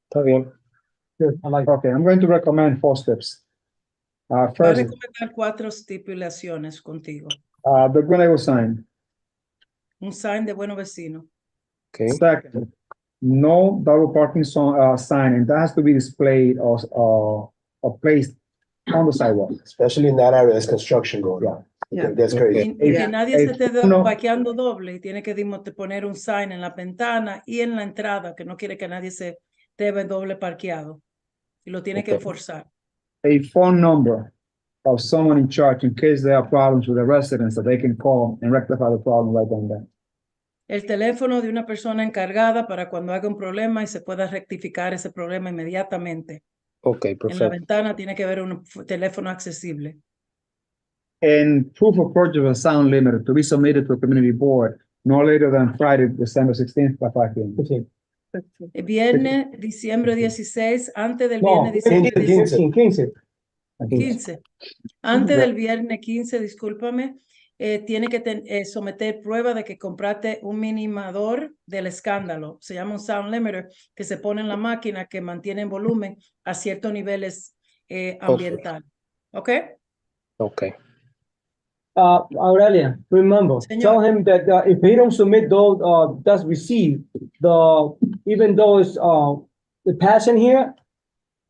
Speaker 16: está bien.
Speaker 6: Okay, I'm going to recommend 4 steps.
Speaker 3: Va a
Speaker 6: First,
Speaker 3: recomendar 4 estipulaciones contigo.
Speaker 6: the good neighbor sign.
Speaker 3: Un sign de buenos vecinos.
Speaker 16: Okay.
Speaker 6: Second, no double parking sign, and that has to be displayed or placed on the sidewalk.
Speaker 11: Especially in that area, there's construction going on.
Speaker 3: Yeah.
Speaker 11: That's crazy.
Speaker 3: Y que nadie se esté
Speaker 6: no.
Speaker 3: parqueando doble y tiene que poner un sign en la ventana y en la entrada que no quiere que nadie se debe doble parqueado y lo tiene que enforzar.
Speaker 6: A phone number of someone in charge in case there are problems with the residents that they can call and rectify the problem right then and there.
Speaker 3: El teléfono de una persona encargada para cuando haga un problema y se pueda rectificar ese problema inmediatamente.
Speaker 16: Ok,
Speaker 3: En la
Speaker 16: perfecto.
Speaker 3: ventana tiene que haber un teléfono accesible.
Speaker 6: And proof of purchase of a sound limiter to be submitted to a community board no later than Friday, December 16th by 5 p.m.
Speaker 3: El viernes, diciembre 16, antes del
Speaker 11: No,
Speaker 3: viernes, diciembre
Speaker 11: 15.
Speaker 3: 15. Antes del viernes 15, discúlpame, tiene que someter prueba de que compraste un minimador del escándalo. Se llama un sound limiter que se pone en la máquina que mantiene el volumen a ciertos niveles ambientales. ¿Ok?
Speaker 16: Okay.
Speaker 9: Aurelia, remember,
Speaker 3: Señor.
Speaker 9: tell him that if he don't submit those, does receive even though it's the passion here,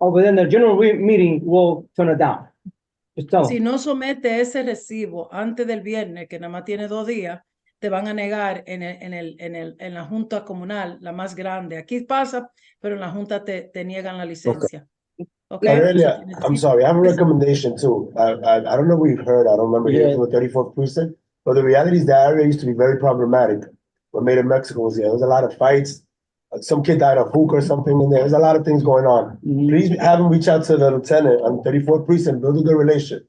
Speaker 9: within the general meeting will turn it down. Just tell
Speaker 3: Si
Speaker 9: him.
Speaker 3: no somete ese recibo antes del viernes, que nada más tiene 2 días, te van a negar en la junta comunal, la más grande. Aquí pasa, pero en la junta te niegan la licencia. Okay?
Speaker 11: Aurelia, I'm sorry, I have a recommendation too. I don't know what you've heard, I don't remember hearing from the 34th precinct, but the reality is that area used to be very problematic. When Made in Mexico was here, there was a lot of fights. Some kid died of hookah or something in there. There's a lot of things going on. Please have him reach out to the lieutenant on 34th precinct, build a good relation.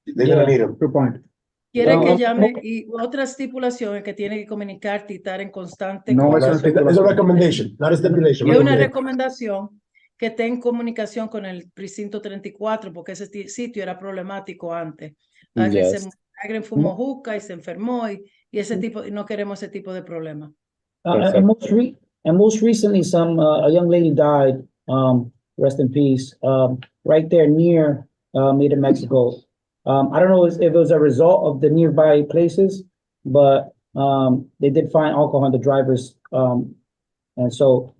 Speaker 11: They're gonna need him.
Speaker 6: Good point.
Speaker 3: Quiere que llame y otra estipulación es que tiene que comunicarte y estar en constante.
Speaker 6: No, es
Speaker 11: It's a recommendation, not a stipulation.
Speaker 3: Es una recomendación que esté en comunicación con el precinto 34 porque ese sitio era problemático antes. Alguien fumó juca y se enfermó y ese tipo, y no queremos ese tipo de problema.
Speaker 9: And most recently, a young lady died, rest in peace, right there near Made in Mexico. I don't know if it was a result of the nearby places, but they did find alcohol in the drivers. And so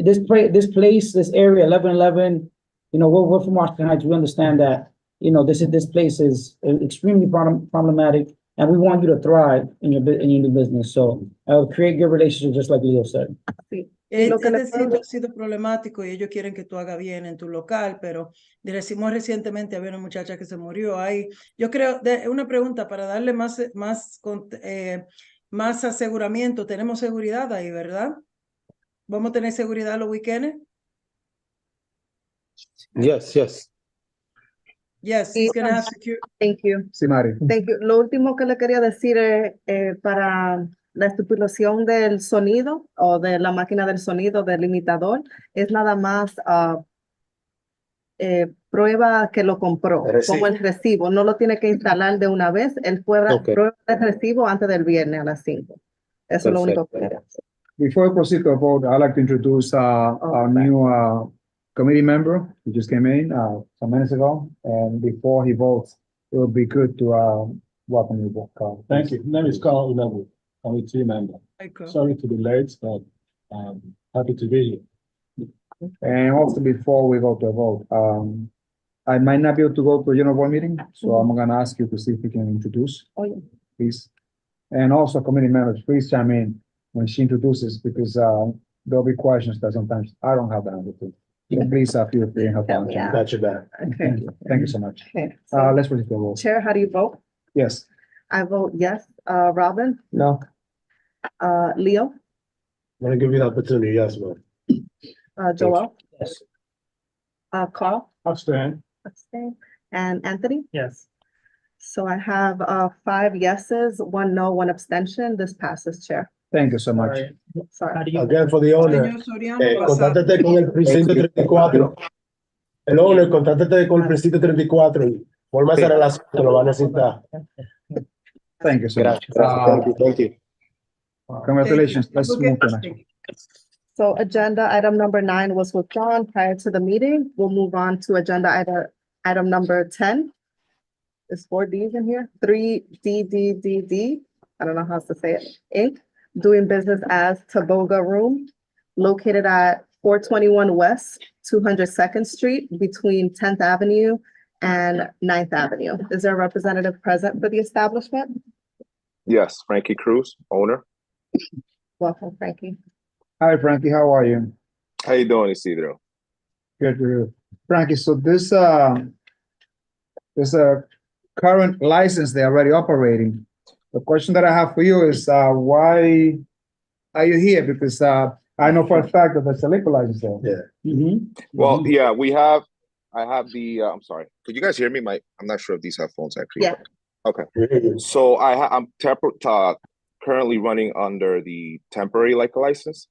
Speaker 9: this place, this area, 1111, you know, we're from Washington Heights. We understand that, you know, this place is extremely problematic, and we want you to thrive in your new business. So create good relationships, just like Leo said.
Speaker 3: Este sitio ha sido problemático y ellos quieren que tú hagas bien en tu local, pero decimos recientemente había una muchacha que se murió ahí. Yo creo, una pregunta para darle más aseguramiento. Tenemos seguridad ahí, ¿verdad? ¿Vamos a tener seguridad los weekends?
Speaker 16: Yes.
Speaker 3: Yes, he's gonna have security.
Speaker 1: Thank you.
Speaker 6: Sí, Mari.
Speaker 1: Thank you. Lo último que le quería decir es para la estipulación del sonido o de la máquina del sonido del limitador, es nada más prueba que lo compró, como el recibo. No lo tiene que instalar de una vez. Él prueba el recibo antes del viernes a las 5. Eso es lo único que quería hacer.
Speaker 6: Before we proceed to a vote, I'd like to introduce our new committee member who just came in some minutes ago. And before he votes, it would be good to welcome you, Carl.
Speaker 17: Thank you. My name is Carl Unabu, committee member. Sorry to be late, but happy to be here.
Speaker 6: And also before we go to a vote, I might not be able to go to a general board meeting, so I'm gonna ask you to see if you can introduce, please. And also committee members, please chime in when she introduces, because there'll be questions that sometimes I don't have the answer to. So please feel free and help out.
Speaker 11: Got your back.
Speaker 6: Thank you. Thank you so much.
Speaker 1: Okay.
Speaker 6: Let's proceed to a vote.
Speaker 1: Chair, how do you vote?
Speaker 6: Yes.
Speaker 1: I vote yes. Robin?
Speaker 9: No.
Speaker 1: Leo?
Speaker 11: I'm gonna give you the opportunity, yes, ma'am.
Speaker 1: Joel?
Speaker 9: Yes.
Speaker 1: Carl?
Speaker 17: Abstain.
Speaker 1: Abstain. And Anthony?
Speaker 4: Yes.
Speaker 1: So I have 5 yeses, 1 no, 1 abstention. This passes, Chair.
Speaker 6: Thank you so much.
Speaker 1: Sorry.
Speaker 11: Again, for the owner,
Speaker 3: Señor Soriano, pasado.
Speaker 11: contáctate con el precinto 34. El owner, contáctate con el precinto 34 y forma esa relación que lo va a necesitar.
Speaker 6: Thank you so much.
Speaker 11: Thank you.
Speaker 6: Congratulations. Let's move to next.
Speaker 1: So agenda item number 9 was withdrawn prior to the meeting. We'll move on to agenda item number 10. There's 4 Ds in here. 3DDDD. I don't know how to say it. Inc. Doing business as Taboga Room, located at 421 West, 202nd Street, between 10th Avenue and 9th Avenue. Is there a representative present for the establishment?
Speaker 18: Yes, Frankie Cruz, owner.
Speaker 1: Welcome, Frankie.
Speaker 6: Hi, Frankie. How are you?
Speaker 18: How you doing, Isidro?
Speaker 6: Good, good. Frankie, so this a current license they're already operating. The question that I have for you is why are you here? Because I know for a fact that there's a liquor license there.
Speaker 11: Yeah.
Speaker 18: Well, yeah, I have the, I'm sorry. Could you guys hear me? I'm not sure if these headphones actually work. Okay. So I'm currently running under the temporary liquor license.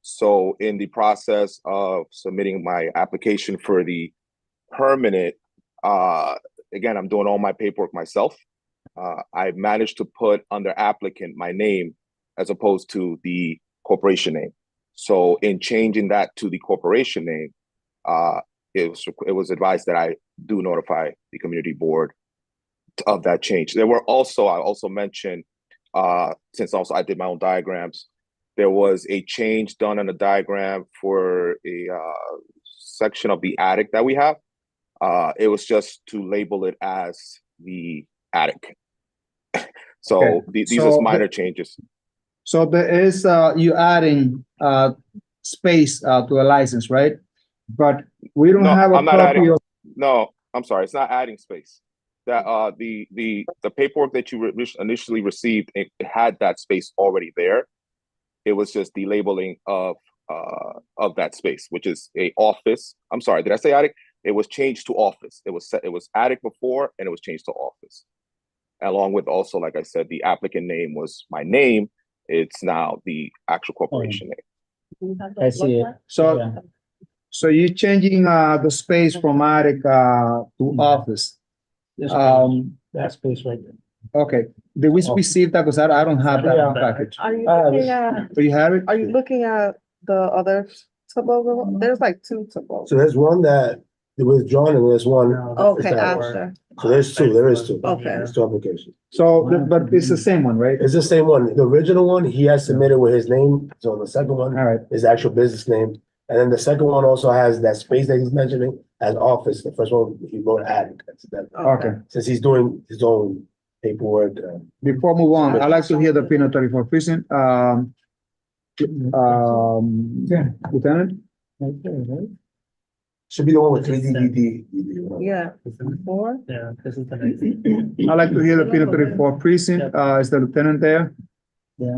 Speaker 18: So in the process of submitting my application for the permanent, again, I'm doing all my paperwork myself. I managed to put under applicant my name as opposed to the corporation name. So in changing that to the corporation name, it was advised that I do notify the community board of that change. There were also, I also mentioned, since also I did my own diagrams, there was a change done on the diagram for a section of the attic that we have. It was just to label it as the attic. So
Speaker 6: Okay.
Speaker 18: these are minor changes.
Speaker 6: So there is, you adding, space, to a license, right? But we don't have a
Speaker 18: I'm not
Speaker 6: copy
Speaker 18: adding,
Speaker 6: of.
Speaker 18: no, I'm sorry, it's not adding space. That the paperwork that you initially received, it had that space already there. It was just the labeling of that space, which is a office. I'm sorry, did I say attic? It was changed to office. It was attic before, and it was changed to office. Along with also, like I said, the applicant name was my name. It's now the actual corporation name.
Speaker 9: I see it.
Speaker 6: So,
Speaker 9: Yeah.
Speaker 6: so you're changing, the space from attic, to office.
Speaker 9: That space right there.
Speaker 6: Okay, did we receive that? Because I don't have that
Speaker 9: Yeah.
Speaker 6: package.
Speaker 1: Are you
Speaker 9: I have
Speaker 1: looking
Speaker 9: it.
Speaker 1: at,
Speaker 6: Do you have it?
Speaker 1: are you looking at the other toboggan? There's like two toboggans.
Speaker 11: So there's one that it was drawn and there's one.
Speaker 1: Okay,
Speaker 11: established.
Speaker 1: after.
Speaker 11: So there's two, there is two.
Speaker 1: Okay.
Speaker 11: There's two applications.
Speaker 6: So, but it's the same one, right?
Speaker 11: It's the same one. The original one, he has submitted with his name. So the second one,
Speaker 6: All right.
Speaker 11: his actual business name. And then the second one also has that space that he's mentioning as office. The first one, he wrote attic.
Speaker 6: Okay.
Speaker 11: Since he's doing his own paperwork.
Speaker 6: Before we move on, I'd like to hear the Pinot 34 precinct, Lieutenant?
Speaker 11: Should be the one with 3D.
Speaker 1: Yeah, four.
Speaker 4: Yeah, this is the next.
Speaker 6: I'd like to hear the Pinot 34 precinct. Is the lieutenant there?
Speaker 9: Yeah.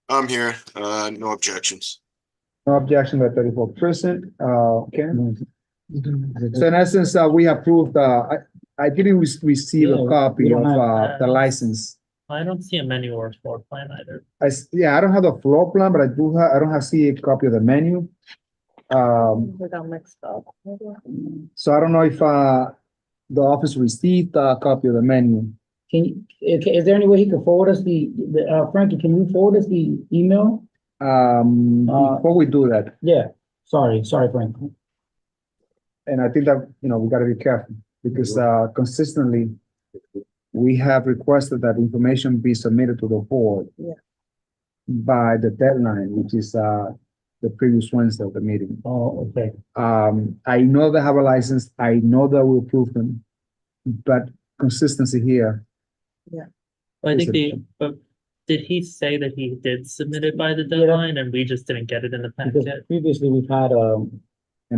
Speaker 7: I'm here, no objections.
Speaker 6: No objection to 34 precinct. Okay. So in essence, we approved, I didn't receive a
Speaker 9: Yeah,
Speaker 6: copy
Speaker 9: we don't
Speaker 6: of,
Speaker 9: have
Speaker 6: the license.
Speaker 4: I don't see a menu or floor plan either.
Speaker 6: Yeah, I don't have the floor plan, but I don't have see a copy of the menu.
Speaker 1: We got mixed up.
Speaker 6: So I don't know if, the office received a copy of the menu.
Speaker 9: Can you, is there any way he can forward us Frankie, can you forward us the email?
Speaker 6: Before we do that,
Speaker 9: Yeah, sorry, Frank.
Speaker 6: and I think that, we gotta be careful because, consistently, we have requested that information be submitted to the board.
Speaker 1: Yeah.
Speaker 6: By the deadline, which is, the previous Wednesday of the meeting.
Speaker 9: Oh, okay.
Speaker 6: I know they have a license. I know that we approve them, but consistency here.
Speaker 4: I think
Speaker 6: is
Speaker 4: but did he say that he did submit it by the deadline and we just didn't get it in the
Speaker 9: Because
Speaker 4: packet?
Speaker 9: previously we've had,
Speaker 6: an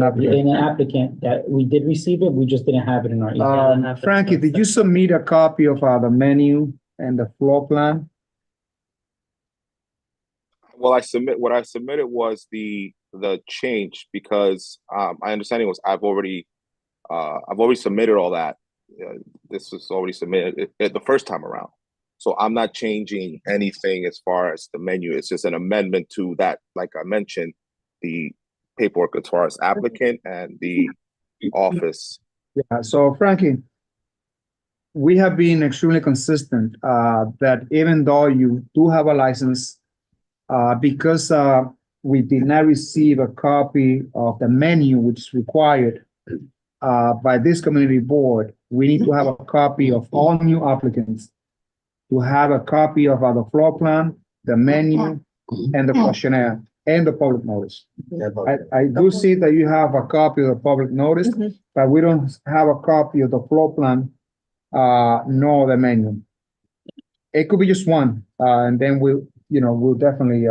Speaker 6: applicant.
Speaker 9: an applicant that we did receive it, we just didn't have it in our email.
Speaker 6: Frankie, did you submit a copy of, the menu and the floor plan?
Speaker 18: Well, what I submitted was the change because my understanding was I've already submitted all that. This was already submitted the first time around. So I'm not changing anything as far as the menu. It's just an amendment to that, like I mentioned, the paperwork as far as applicant and the office.
Speaker 6: Yeah, so Frankie, we have been extremely consistent, that even though you do have a license, because, we did not receive a copy of the menu, which is required, by this community board, we need to have a copy of all new applicants to have a copy of the floor plan, the menu, and the questionnaire, and the public notice. I do see that you have a copy of the public notice, but we don't have a copy of the floor plan, nor the menu. It could be just one, and then we'll definitely,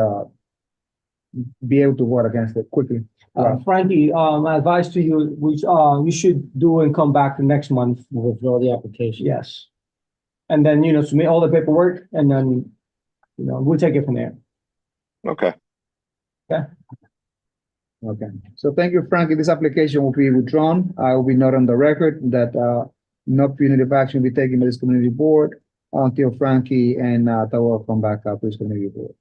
Speaker 6: be able to work against it quickly.
Speaker 19: Frankie, my advice to you, which, you should do and come back the next month.
Speaker 9: Withdraw the application.
Speaker 19: Yes. And then, submit all the paperwork and then, we'll take it from there.
Speaker 18: Okay.
Speaker 19: Okay.
Speaker 6: Okay, so thank you, Frankie. This application will be withdrawn. I will be noted on the record that, no punitive action will be taken by this community board until Frankie and, Tawa come back up to this community board.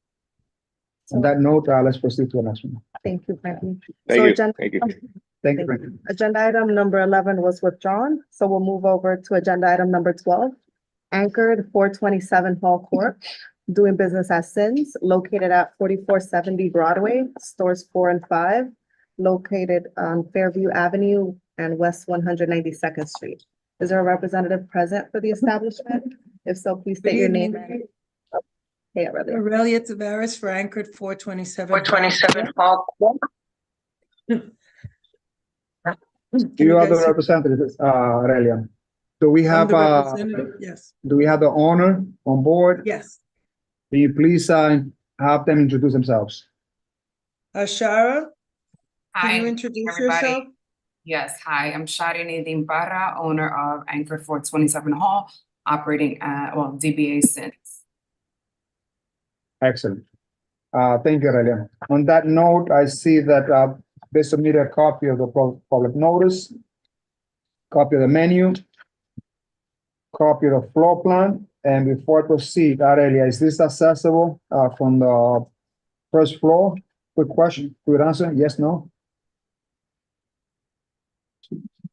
Speaker 6: On that note, let's proceed to the next one.
Speaker 1: Thank you, Frankie.
Speaker 18: Thank
Speaker 1: So
Speaker 18: you.
Speaker 1: agenda-
Speaker 18: Thank you.
Speaker 6: Thank you, Frankie.
Speaker 1: Agenda item number 11 was withdrawn, so we'll move over to agenda item number 12. Anchored 427 Hall Court, doing business as Sins, located at 4470 Broadway, stores 4 and 5, located on Fairview Avenue and West 192nd Street. Is there a representative present for the establishment? If so, please state your name. Hey, Aurelia.
Speaker 3: Aurelia Tavares for Anchored 427.
Speaker 2: 427 Hall Court.
Speaker 6: Do you have the representatives, Aurelia? Do we
Speaker 3: I'm
Speaker 6: have,
Speaker 3: the representative, yes,
Speaker 6: do we have the owner on board?
Speaker 3: yes.
Speaker 6: Can you please, have them introduce themselves?
Speaker 3: Shara,
Speaker 20: Hi,
Speaker 3: can you introduce
Speaker 20: everybody.
Speaker 3: yourself?
Speaker 20: Yes, hi, I'm Shari Nadine Barra, owner of Anchor 427 Hall, operating at, well, DBA since.
Speaker 6: Excellent. Thank you, Aurelia. On that note, I see that, they submitted a copy of the public notice, copy of the menu, copy of the floor plan, and before I proceed, Aurelia, is this accessible, from the first floor? Quick question, quick answer, yes, no?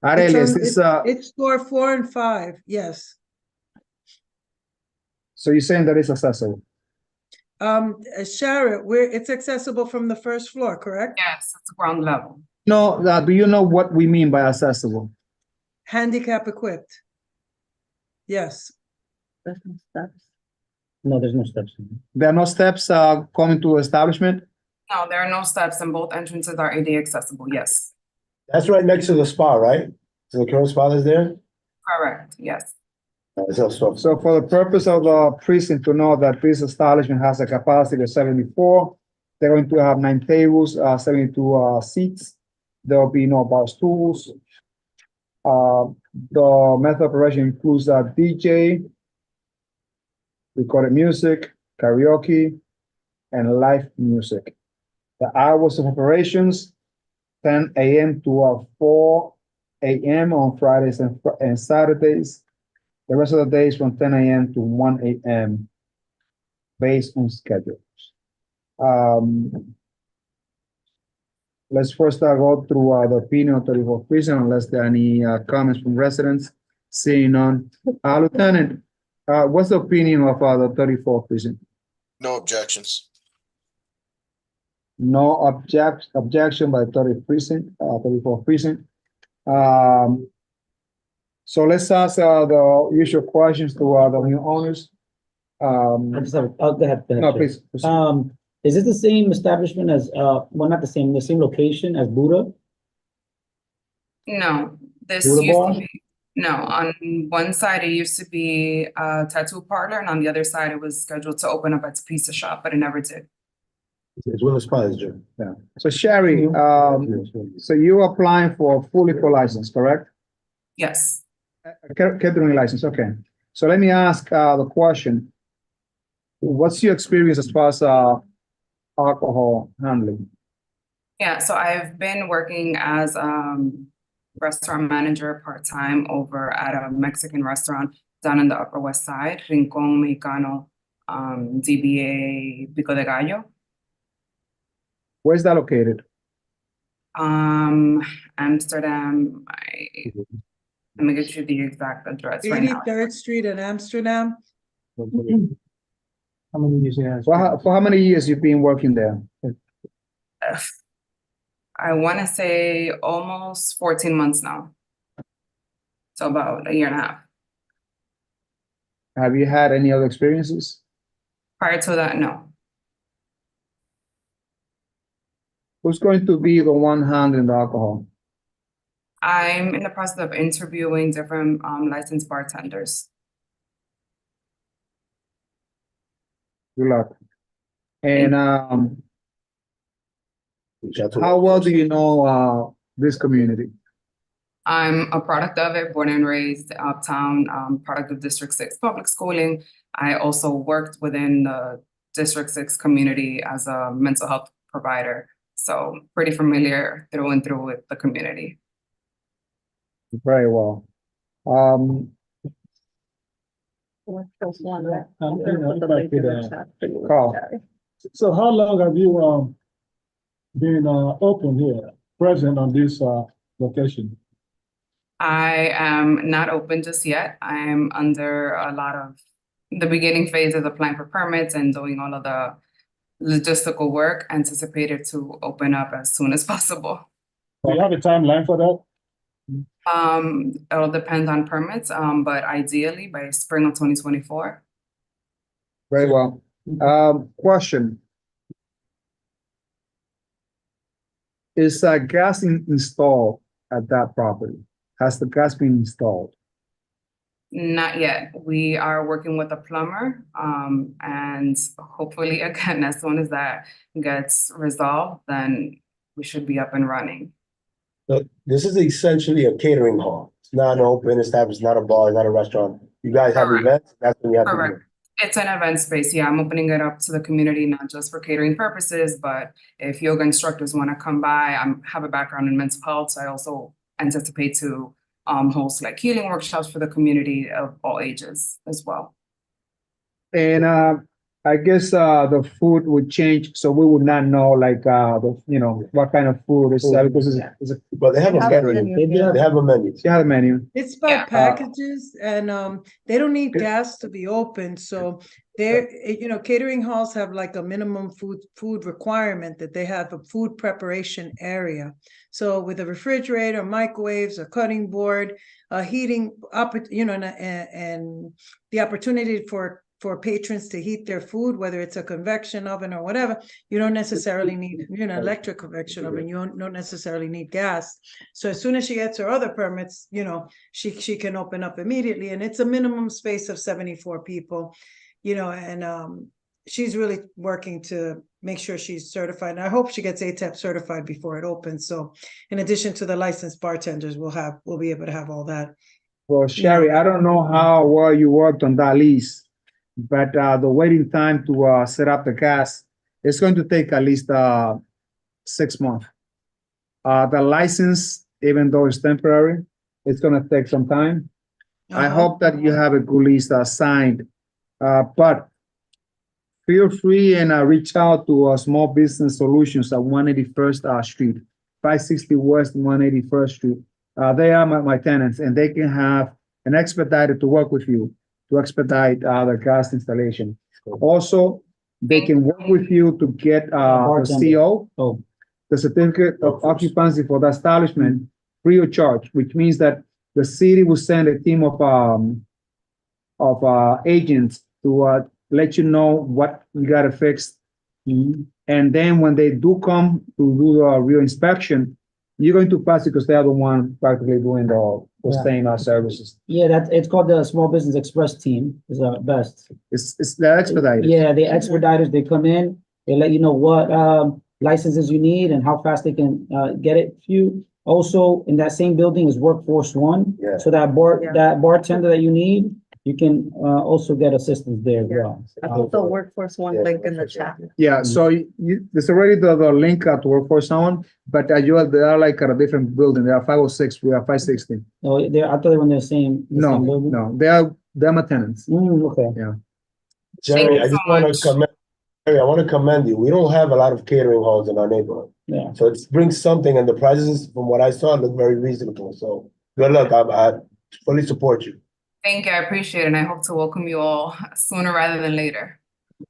Speaker 6: Aurelia, is this,
Speaker 3: It's floor 4 and 5, yes.
Speaker 6: so you're saying that it's accessible?
Speaker 3: Shara, it's accessible from the first floor, correct?
Speaker 20: Yes, it's ground level.
Speaker 6: No, do you know what we mean by accessible?
Speaker 3: Handicap equipped. Yes.
Speaker 9: No, there's no steps.
Speaker 6: There are no steps, coming to establishment?
Speaker 20: No, there are no steps and both entrances are ADA accessible, yes.
Speaker 11: That's right next to the spa, right? So the current spa is there?
Speaker 20: Correct, yes.
Speaker 6: So for the purpose of the precinct to know that this establishment has a capacity of 74, they're going to have 9 tables, 72 seats. There will be no bar stools. The method of operation includes a DJ, recorded music, karaoke, and live music. The hours of operations, 10 a.m. to 4 a.m. on Fridays and Saturdays. The rest of the days from 10 a.m. to 1 a.m. based on schedules. Let's first go through the opinion of 34th precinct unless there are any comments from residents. Seeing none. Lieutenant, what's the opinion of the 34th precinct?
Speaker 7: No objections.
Speaker 6: No objection by 34th precinct. So let's ask the usual questions to the new owners.
Speaker 9: I just have, go ahead.
Speaker 6: No,
Speaker 9: Chair.
Speaker 6: please.
Speaker 9: Is it the same establishment as, well, not the same location as Buddha?
Speaker 20: No, this
Speaker 9: Buddha
Speaker 20: used
Speaker 9: bar?
Speaker 20: to be, no, on one side it used to be a tattoo parlor and on the other side it was scheduled to open up as a pizza shop, but it never did.
Speaker 11: It's where the spa is, Jim.
Speaker 6: Yeah. So Sherry, so you're applying for a full liquor license, correct?
Speaker 20: Yes.
Speaker 6: Catering license, okay. So let me ask the question. What's your experience as far as alcohol handling?
Speaker 20: Yeah, so I've been working as restaurant manager part-time over at a Mexican restaurant down in the Upper West Side, Rincon Mexicano, DBA Pico de Gallo.
Speaker 6: Where's that located?
Speaker 20: Amsterdam. Let me get you the exact address right now.
Speaker 3: 83rd Street in Amsterdam.
Speaker 19: How many years you have?
Speaker 6: For how many years you've been working there?
Speaker 20: I want to say almost 14 months now. So about a year and a half.
Speaker 6: Have you had any other experiences?
Speaker 20: Prior to that, no.
Speaker 6: Who's going to be the one handling the alcohol?
Speaker 20: I'm in the process of interviewing different licensed bartenders.
Speaker 6: Good luck. And how well do you know this community?
Speaker 20: I'm a product of it, born and raised uptown, product of District 6 public schooling. I also worked within the District 6 community as a mental health provider. So pretty familiar through and through with the community.
Speaker 6: Very well.
Speaker 1: Carl.
Speaker 17: So how long have you been open here, present on this location?
Speaker 20: I am not open just yet. I'm under a lot of the beginning phase of applying for permits and doing all of the logistical work, anticipated to open up as soon as possible.
Speaker 17: Do you have a timeline for that?
Speaker 20: It'll depend on permits, but ideally by spring of 2024.
Speaker 6: Very well. Question. Is gas installed at that property? Has the gas been installed?
Speaker 20: Not yet. We are working with a plumber, and hopefully, again, as soon as that gets resolved, then we should be up and running.
Speaker 11: So this is essentially a catering hall. It's not an open establishment, not a bar, not a restaurant. You guys have
Speaker 20: Correct.
Speaker 11: events, that's when you have to do
Speaker 20: Correct. It's an event space. Yeah, I'm opening it up to the community, not just for catering purposes, but if yoga instructors want to come by, I have a background in mental health, so I also anticipate to host like healing workshops for the community of all ages as well.
Speaker 6: And I guess the food would change, so we would not know like what kind of food is because it's
Speaker 11: But they have a menu. They have a menu.
Speaker 6: They have a menu.
Speaker 3: It's by packages and they don't need gas to be open, so they're, catering halls have like a minimum food requirement that they have a food preparation area. So with a refrigerator, microwaves, a cutting board, a heating, and the opportunity for patrons to heat their food, whether it's a convection oven or whatever, you don't necessarily need, electric convection oven, you don't necessarily need gas. So as soon as she gets her other permits, she can open up immediately, and it's a minimum space of 74 people, and she's really working to make sure she's certified. And I hope she gets ATEP certified before it opens. So in addition to the licensed bartenders, we'll be able to have all that.
Speaker 6: Well, Sherry, I don't know how well you worked on that lease, but the waiting time to set up the gas, it's going to take at least 6 months. The license, even though it's temporary, it's going to take some time. I hope that you have a good lease signed, but feel free and reach out to Small Business Solutions at 181st Street, 560 West 181st Street. They are my tenants, and they can have an expediter to work with you to expedite the gas installation. Also, they can work with you to get the CO, the certificate of occupancy for the establishment, free of charge, which means that the city will send a team of agents to let you know what you gotta fix. And then when they do come to do a real inspection, you're going to pass it because they are the one practically doing the staying services.
Speaker 9: Yeah, it's called the Small Business Express team, is our best.
Speaker 6: It's the expediters.
Speaker 9: Yeah, the expediters, they come in, they let you know what licenses you need and how fast they can get it for you. Also, in that same building is Workforce One.
Speaker 11: Yeah.
Speaker 9: So that bartender that you need, you can also get assistance there as well.
Speaker 1: I put the Workforce One link in the chat.
Speaker 6: Yeah, so there's already the link to Workforce One, but they are like at a different building. They are 506, we are 560.
Speaker 9: Oh, I thought they were in the same.
Speaker 6: No, they're my tenants.
Speaker 9: Okay.
Speaker 6: Yeah.
Speaker 11: Jerry, I just want to commend you. We don't have a lot of catering halls in our neighborhood.
Speaker 9: Yeah.
Speaker 11: So it brings something, and the prices, from what I saw, look very reasonable. So good luck. I fully support you.
Speaker 20: Thank you. I appreciate it. And I hope to welcome you all sooner rather than later.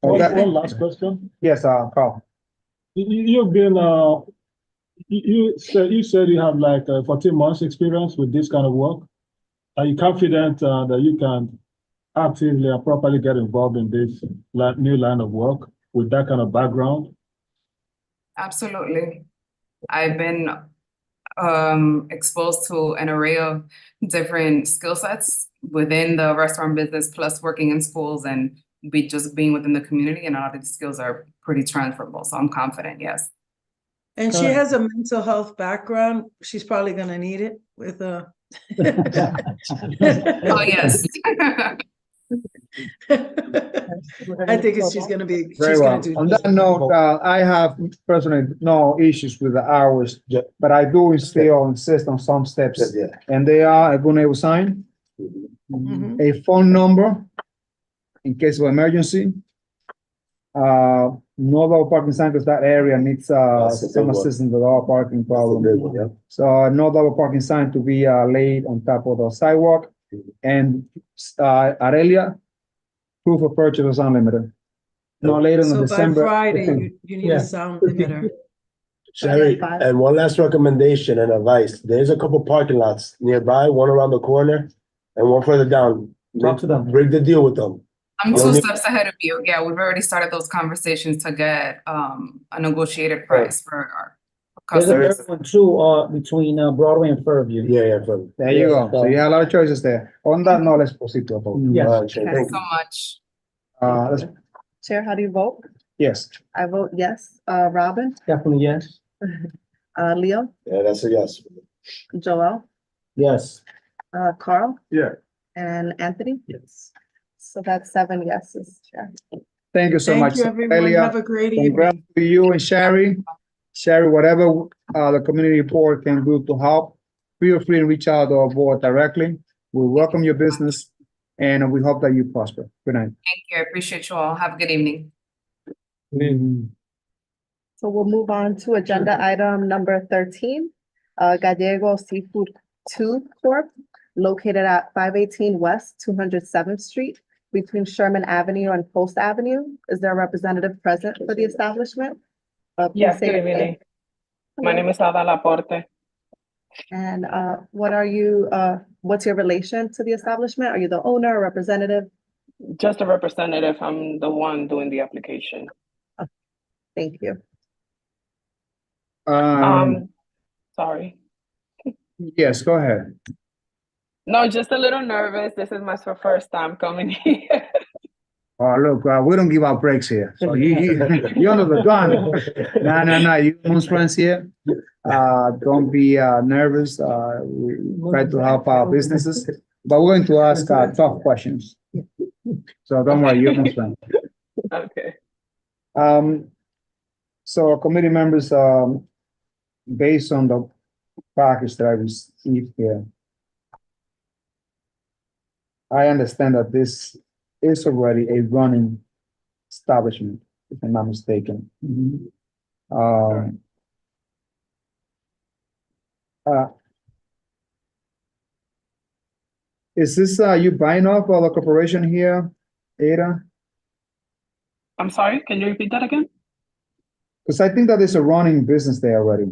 Speaker 17: One last question.
Speaker 6: Yes, Carl.
Speaker 17: You've been, you said you have like 14 months experience with this kind of work. Are you confident that you can actively and properly get involved in this new line of work with that kind of background?
Speaker 20: Absolutely. I've been exposed to an array of different skill sets within the restaurant business, plus working in schools and just being within the community, and a lot of the skills are pretty transferable. So I'm confident, yes.
Speaker 3: And she has a mental health background. She's probably gonna need it with a.
Speaker 20: Oh, yes.
Speaker 3: I think she's gonna be.
Speaker 6: Very well. On that note, I have personally no issues with the hours, but I do still insist on some steps, and they are a good neighbor sign, a phone number in case of emergency, no double parking sign, because that area needs,
Speaker 11: That's a big
Speaker 6: some
Speaker 11: one.
Speaker 6: assistance with our parking problem.
Speaker 11: big one, yeah.
Speaker 6: So no double parking sign to be, laid on top of the sidewalk. And, Aurelia, proof of purchase is unlimited. No later than
Speaker 3: So by
Speaker 6: December.
Speaker 3: Friday,
Speaker 6: 15th.
Speaker 3: you need a sound limiter.
Speaker 11: Sherry, and one last recommendation and advice. There's a couple parking lots nearby, one around the corner and one further down.
Speaker 19: Talk to them.
Speaker 11: Break the deal with them.
Speaker 20: I'm
Speaker 11: You
Speaker 20: two
Speaker 11: don't need-
Speaker 20: steps ahead of you. Yeah, we've already started those conversations to get a negotiated price for our
Speaker 9: There's a
Speaker 20: customers.
Speaker 9: third one too, between Broadway and Fairview.
Speaker 11: Yeah, further.
Speaker 6: There you go. So you have a lot of choices there. On that, no, let's proceed to a vote.
Speaker 9: Yes.
Speaker 11: All right, Sherry,
Speaker 20: Thanks
Speaker 11: thank
Speaker 20: so
Speaker 11: you.
Speaker 20: much.
Speaker 6: Let's,
Speaker 1: Chair, how do you vote?
Speaker 6: yes.
Speaker 1: I vote yes. Robin,
Speaker 19: Definitely yes.
Speaker 1: Leo,
Speaker 11: Yeah, that's a yes.
Speaker 1: Joel,
Speaker 9: Yes.
Speaker 1: Carl,
Speaker 6: Yeah.
Speaker 1: and Anthony.
Speaker 4: Yes.
Speaker 1: So that's 7 yeses, Chair.
Speaker 6: Thank you so
Speaker 3: Thank
Speaker 6: much.
Speaker 3: you, everyone.
Speaker 6: Aurelia.
Speaker 3: Have a great
Speaker 6: Congrats
Speaker 3: evening.
Speaker 6: to you and Sherry. Sherry, whatever the community report can do to help, feel free to reach out to our board directly. We welcome your business and we hope that you prosper. Good night.
Speaker 20: Thank you. I appreciate you all. Have a good evening.
Speaker 1: So we'll move on to agenda item number 13, Gallego Seafood 2 Corp., located at 518 West 207th Street between Sherman Avenue and Post Avenue. Is there a representative present for the establishment? Please
Speaker 21: Yes,
Speaker 1: say
Speaker 21: good
Speaker 1: your name.
Speaker 21: evening. My name is Ada Laporte.
Speaker 1: And what are you, what's your relation to the establishment? Are you the owner or representative?
Speaker 21: Just a representative. I'm the one doing the application.
Speaker 1: Thank you.
Speaker 21: Sorry.
Speaker 6: Yes, go ahead.
Speaker 21: No, just a little nervous. This is my first time coming here.
Speaker 6: Oh, look, we don't give out breaks here. So you're under the gun. No, you most friends here. Don't be nervous. We try to help our businesses, but we're going to ask tough questions. So don't worry, you're most friends.
Speaker 21: Okay.
Speaker 6: So committee members, based on the package that I received here, I understand that this is already a running establishment, if I'm not mistaken. Is this, you buying off the corporation here, Ada?
Speaker 21: I'm sorry, can you repeat that again?
Speaker 6: Because I think that it's a running business there already.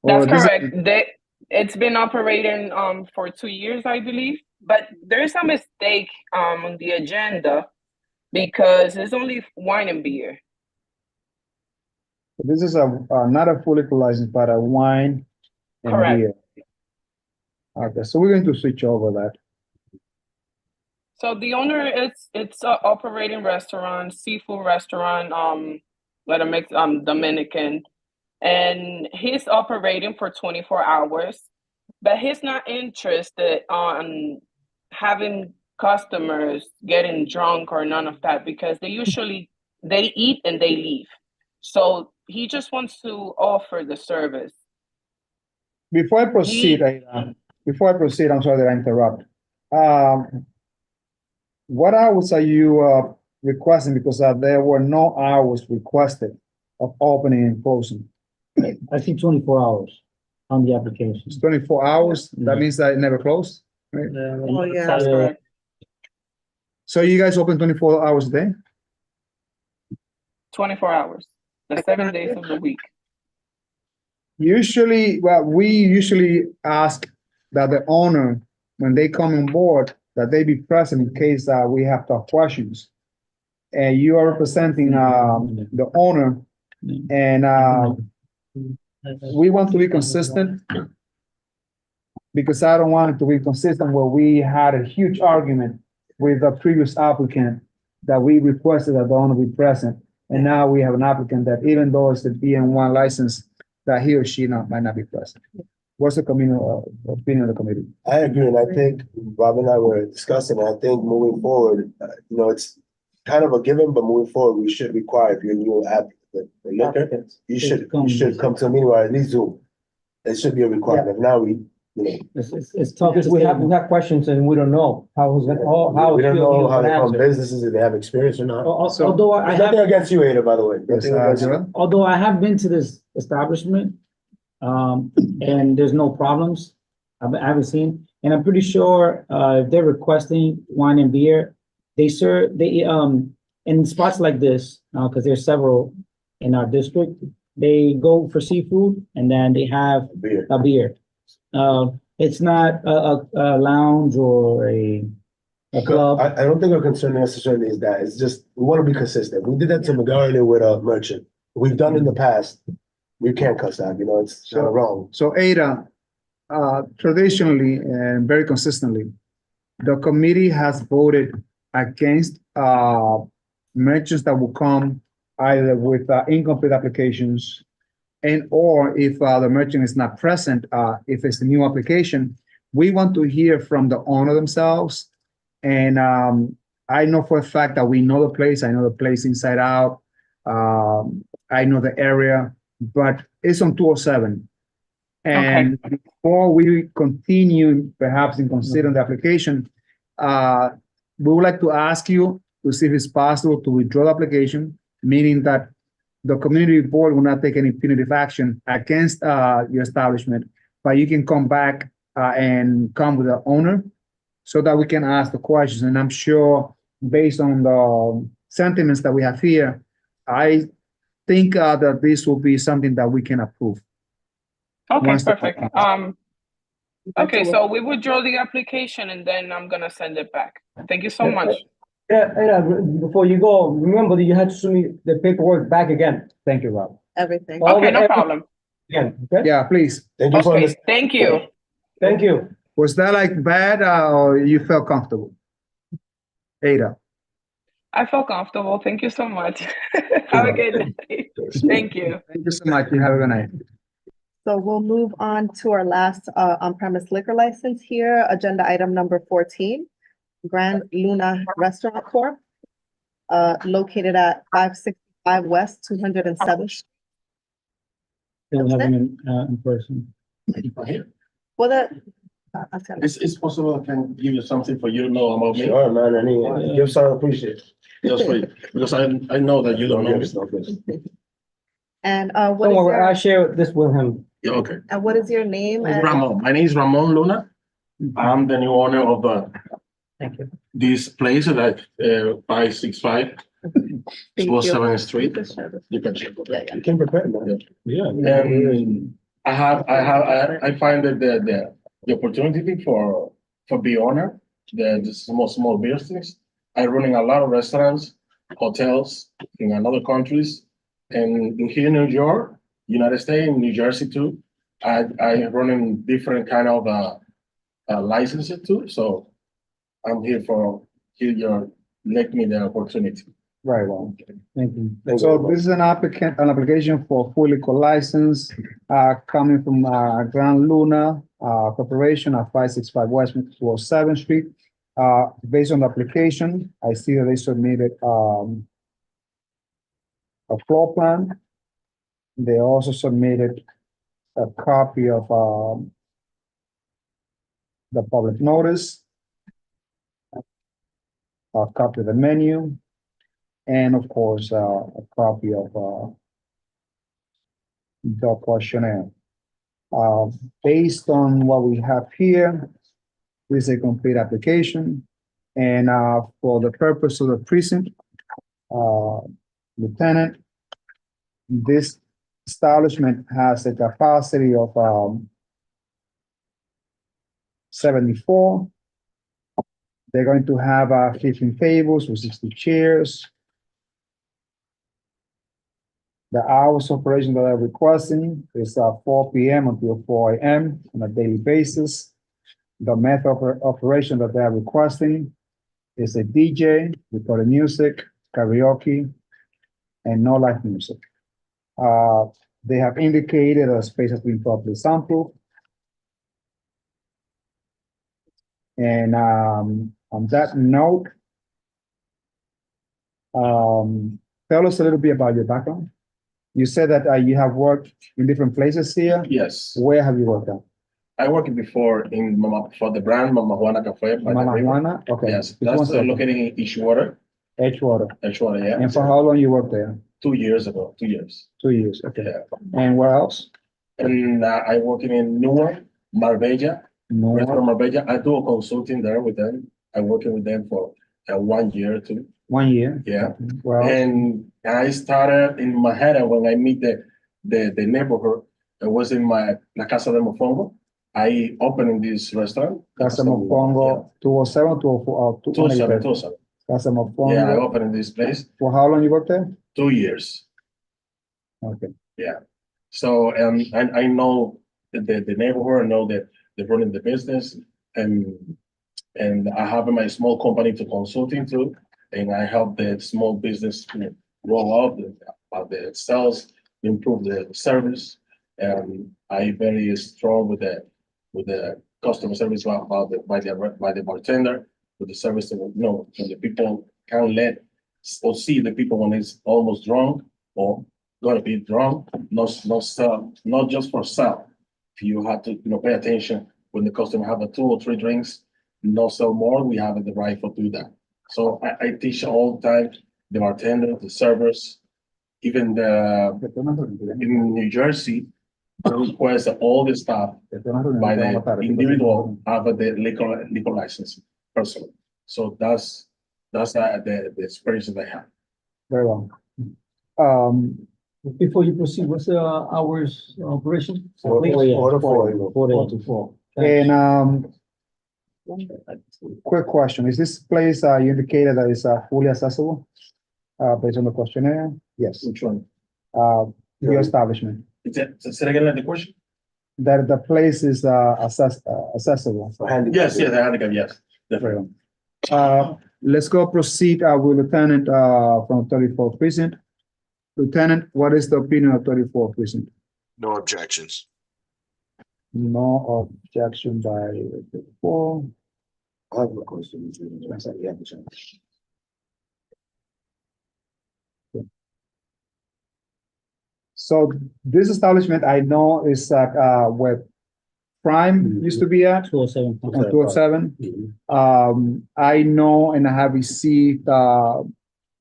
Speaker 21: That's
Speaker 6: Or this is-
Speaker 21: correct. It's been operating for 2 years, I believe, but there is a mistake on the agenda because it's only wine and beer.
Speaker 6: This is not a fully license, but a wine and
Speaker 21: Correct.
Speaker 6: beer. Okay, so we're going to switch over that.
Speaker 21: So the owner it's a operating restaurant, seafood restaurant, let him make Dominican, and he's operating for 24 hours, but he's not interested on having customers getting drunk or none of that because they eat and they leave. So he just wants to offer the service.
Speaker 6: Before I proceed, I'm sorry that I interrupt. What hours are you requesting? Because there were no hours requested of opening and closing.
Speaker 9: I see 24 hours on the application.
Speaker 6: It's 24 hours. That means that it never closed, right?
Speaker 1: Oh, yeah.
Speaker 21: That's correct.
Speaker 6: So you guys open 24 hours a day?
Speaker 21: 24 hours, the 7 days of the week.
Speaker 6: Usually, well, we usually ask that the owner, when they come on board, that they be present in case we have tough questions. And you are representing the owner, and we want to be consistent because I don't want it to be consistent where we had a huge argument with the previous applicant that we requested that the owner be present. And now we have an applicant that even though it's a BN1 license, that he or she might not be present. What's the opinion of the committee?
Speaker 11: I agree, and I think Rob and I were discussing, I think moving forward, it's kind of a given, but moving forward, we should require, if you're a new applicant, the liquor, you should come to a meeting or at least Zoom. It should be a requirement. Now we
Speaker 9: It's tough, because we have questions and we don't know how it's gonna, how.
Speaker 11: We don't know how they run
Speaker 9: answer.
Speaker 11: businesses, if they have experience or not.
Speaker 9: Although I
Speaker 11: There's
Speaker 9: have.
Speaker 11: nothing against you, Ada, by the way. Nothing against you.
Speaker 9: Although I have been to this establishment, and there's no problems. I haven't seen, and I'm pretty sure, if they're requesting wine and beer, they in spots like this, because there's several in our district, they go for seafood and then they have a beer. It's not a lounge or a club.
Speaker 11: I don't think our concern necessarily is that. It's just, we want to be consistent. We did that to McGarley with a merchant. We've done in the past. We can't cuss out, it's not wrong.
Speaker 6: So Ada, traditionally and very consistently, the committee has voted against merchants that will come either with incomplete applications and or if the merchant is not present, if it's a new application, we want to hear from the owner themselves. And I know for a fact that we know the place. I know the place inside out. I know the area, but it's on 207. And before we continue, perhaps in considering the application, we would like to ask you to see if it's possible to withdraw the application, meaning that the community board will not take any punitive action against your establishment, but you can come back and come with the owner so that we can ask the questions. And I'm sure based on the sentiments that we have here, I think that this will be something that we can approve.
Speaker 21: Okay, perfect. Okay, so we withdraw the application and then I'm gonna send it back. Thank you so much.
Speaker 19: Yeah, before you go, remember that you had to submit the paperwork back again.
Speaker 6: Thank you, Rob.
Speaker 1: Everything.
Speaker 21: Okay, no problem.
Speaker 19: Again, okay?
Speaker 6: Yeah, please.
Speaker 11: Thank you for
Speaker 21: Okay,
Speaker 11: listening.
Speaker 21: thank you.
Speaker 19: Thank you.
Speaker 6: Was that like bad or you felt comfortable? Ada.
Speaker 21: I feel comfortable. Thank you so much. Have a good day. Thank you.
Speaker 6: Thank you so much. You have a good night.
Speaker 1: So we'll move on to our last on-premise liquor license here, agenda item number 14, Grand Luna Restaurant Corp., located at 565 West 207th.
Speaker 9: They don't have them in person.
Speaker 1: Well,
Speaker 8: It's possible I can give you something for you to know about me.
Speaker 11: Sure, man, any gifts are appreciated.
Speaker 8: Just for you, because I know that you don't know me.
Speaker 1: and
Speaker 19: Don't worry, I'll share this with him.
Speaker 8: Yeah, okay.
Speaker 1: what is your name? and-
Speaker 8: Ramon, my name is Ramon Luna. I'm the new owner of
Speaker 9: Thank you.
Speaker 8: this place at 565 7th Street. You can check.
Speaker 11: You can prepare, man.
Speaker 8: Yeah. And I find that the opportunity for be owner, the small business. I running a lot of restaurants, hotels in other countries, and in here in New York, United States, in New Jersey too. I running different kind of licenses too. So I'm here you let me the opportunity.
Speaker 6: Very well.
Speaker 9: Thank you.
Speaker 6: So this is an application for full liquor license coming from Grand Luna Corporation at 565 West 207th Street. Based on the application, I see that they submitted a floor plan. They also submitted a copy of the public notice, a copy of the menu, and of course, a copy of the questionnaire. Based on what we have here, this is a complete application. And for the purpose of the precinct, Lieutenant, this establishment has a capacity of 74. They're going to have 15 tables with 60 chairs. The hours of operation that they're requesting is 4 p.m. until 4 a.m. on a daily basis. The method of operation that they're requesting is a DJ, recorded music, karaoke, and no live music. They have indicated a space has been properly sampled. And on that note, tell us a little bit about your background. You said that you have worked in different places here.
Speaker 8: Yes.
Speaker 6: Where have you worked at?
Speaker 8: I worked before in for the brand Mama Juana Cafe. by the
Speaker 9: Mama
Speaker 8: river.
Speaker 9: Juana, okay.
Speaker 8: Yes,
Speaker 9: Just one
Speaker 8: that's
Speaker 9: second.
Speaker 8: located in Edgewater.
Speaker 9: Edgewater.
Speaker 8: Edgewater, yeah.
Speaker 9: And for how long you worked there?
Speaker 8: 2 years ago, 2 years.
Speaker 9: 2 years, okay.
Speaker 8: Yeah.
Speaker 9: And where else?
Speaker 8: And I working in Newark, Marbella, Restaurant Marbella. I do a consulting there with them. I working with them for 1 year too.
Speaker 9: 1 year?
Speaker 8: Yeah.
Speaker 9: Where else?
Speaker 8: And I started in Manhattan when I meet the neighborhood. It was in La Casa de Mofongo. I opened in this restaurant.
Speaker 9: Casa Mofongo, 207, 204,
Speaker 8: 207, 207.
Speaker 9: Casa Mofongo.
Speaker 8: Yeah, I opened in this place.
Speaker 9: For how long you worked there?
Speaker 8: 2 years.
Speaker 9: Okay.
Speaker 8: Yeah. So I know the neighborhood. I know that they're running the business, and I have my small company to consulting too, and I help the small business to roll out the sales, improve the service. And I very strong with the customer service by the bartender, with the service. When the people can let or see the people when it's almost drunk or gonna be drunk, not sell, not just for sell. You have to pay attention when the customer have 2 or 3 drinks, not sell more. We have the right to do that. So I teach all the time the bartender, the servers, even in New Jersey. They request that all the staff by the individual have the liquor license personally. So that's the experience that I have.
Speaker 9: Very well.
Speaker 17: Before you proceed, what's the hours operation?
Speaker 11: 4
Speaker 17: to 4.
Speaker 9: And quick question, is this place you indicated that is fully accessible? Based on the questionnaire? Yes.
Speaker 8: Which one?
Speaker 9: Your establishment.
Speaker 8: Say again the question?
Speaker 9: That the place is accessible.
Speaker 8: Yes, the handicap, yes. Definitely.
Speaker 9: Let's go proceed with Lieutenant from 34th Precinct. Lieutenant, what is the opinion of 34th Precinct?
Speaker 7: No objections.
Speaker 9: No objection by 34.
Speaker 11: I have a question.
Speaker 9: So this establishment I know is where Prime used to be at.
Speaker 19: 207.
Speaker 9: On 207. I know and I have received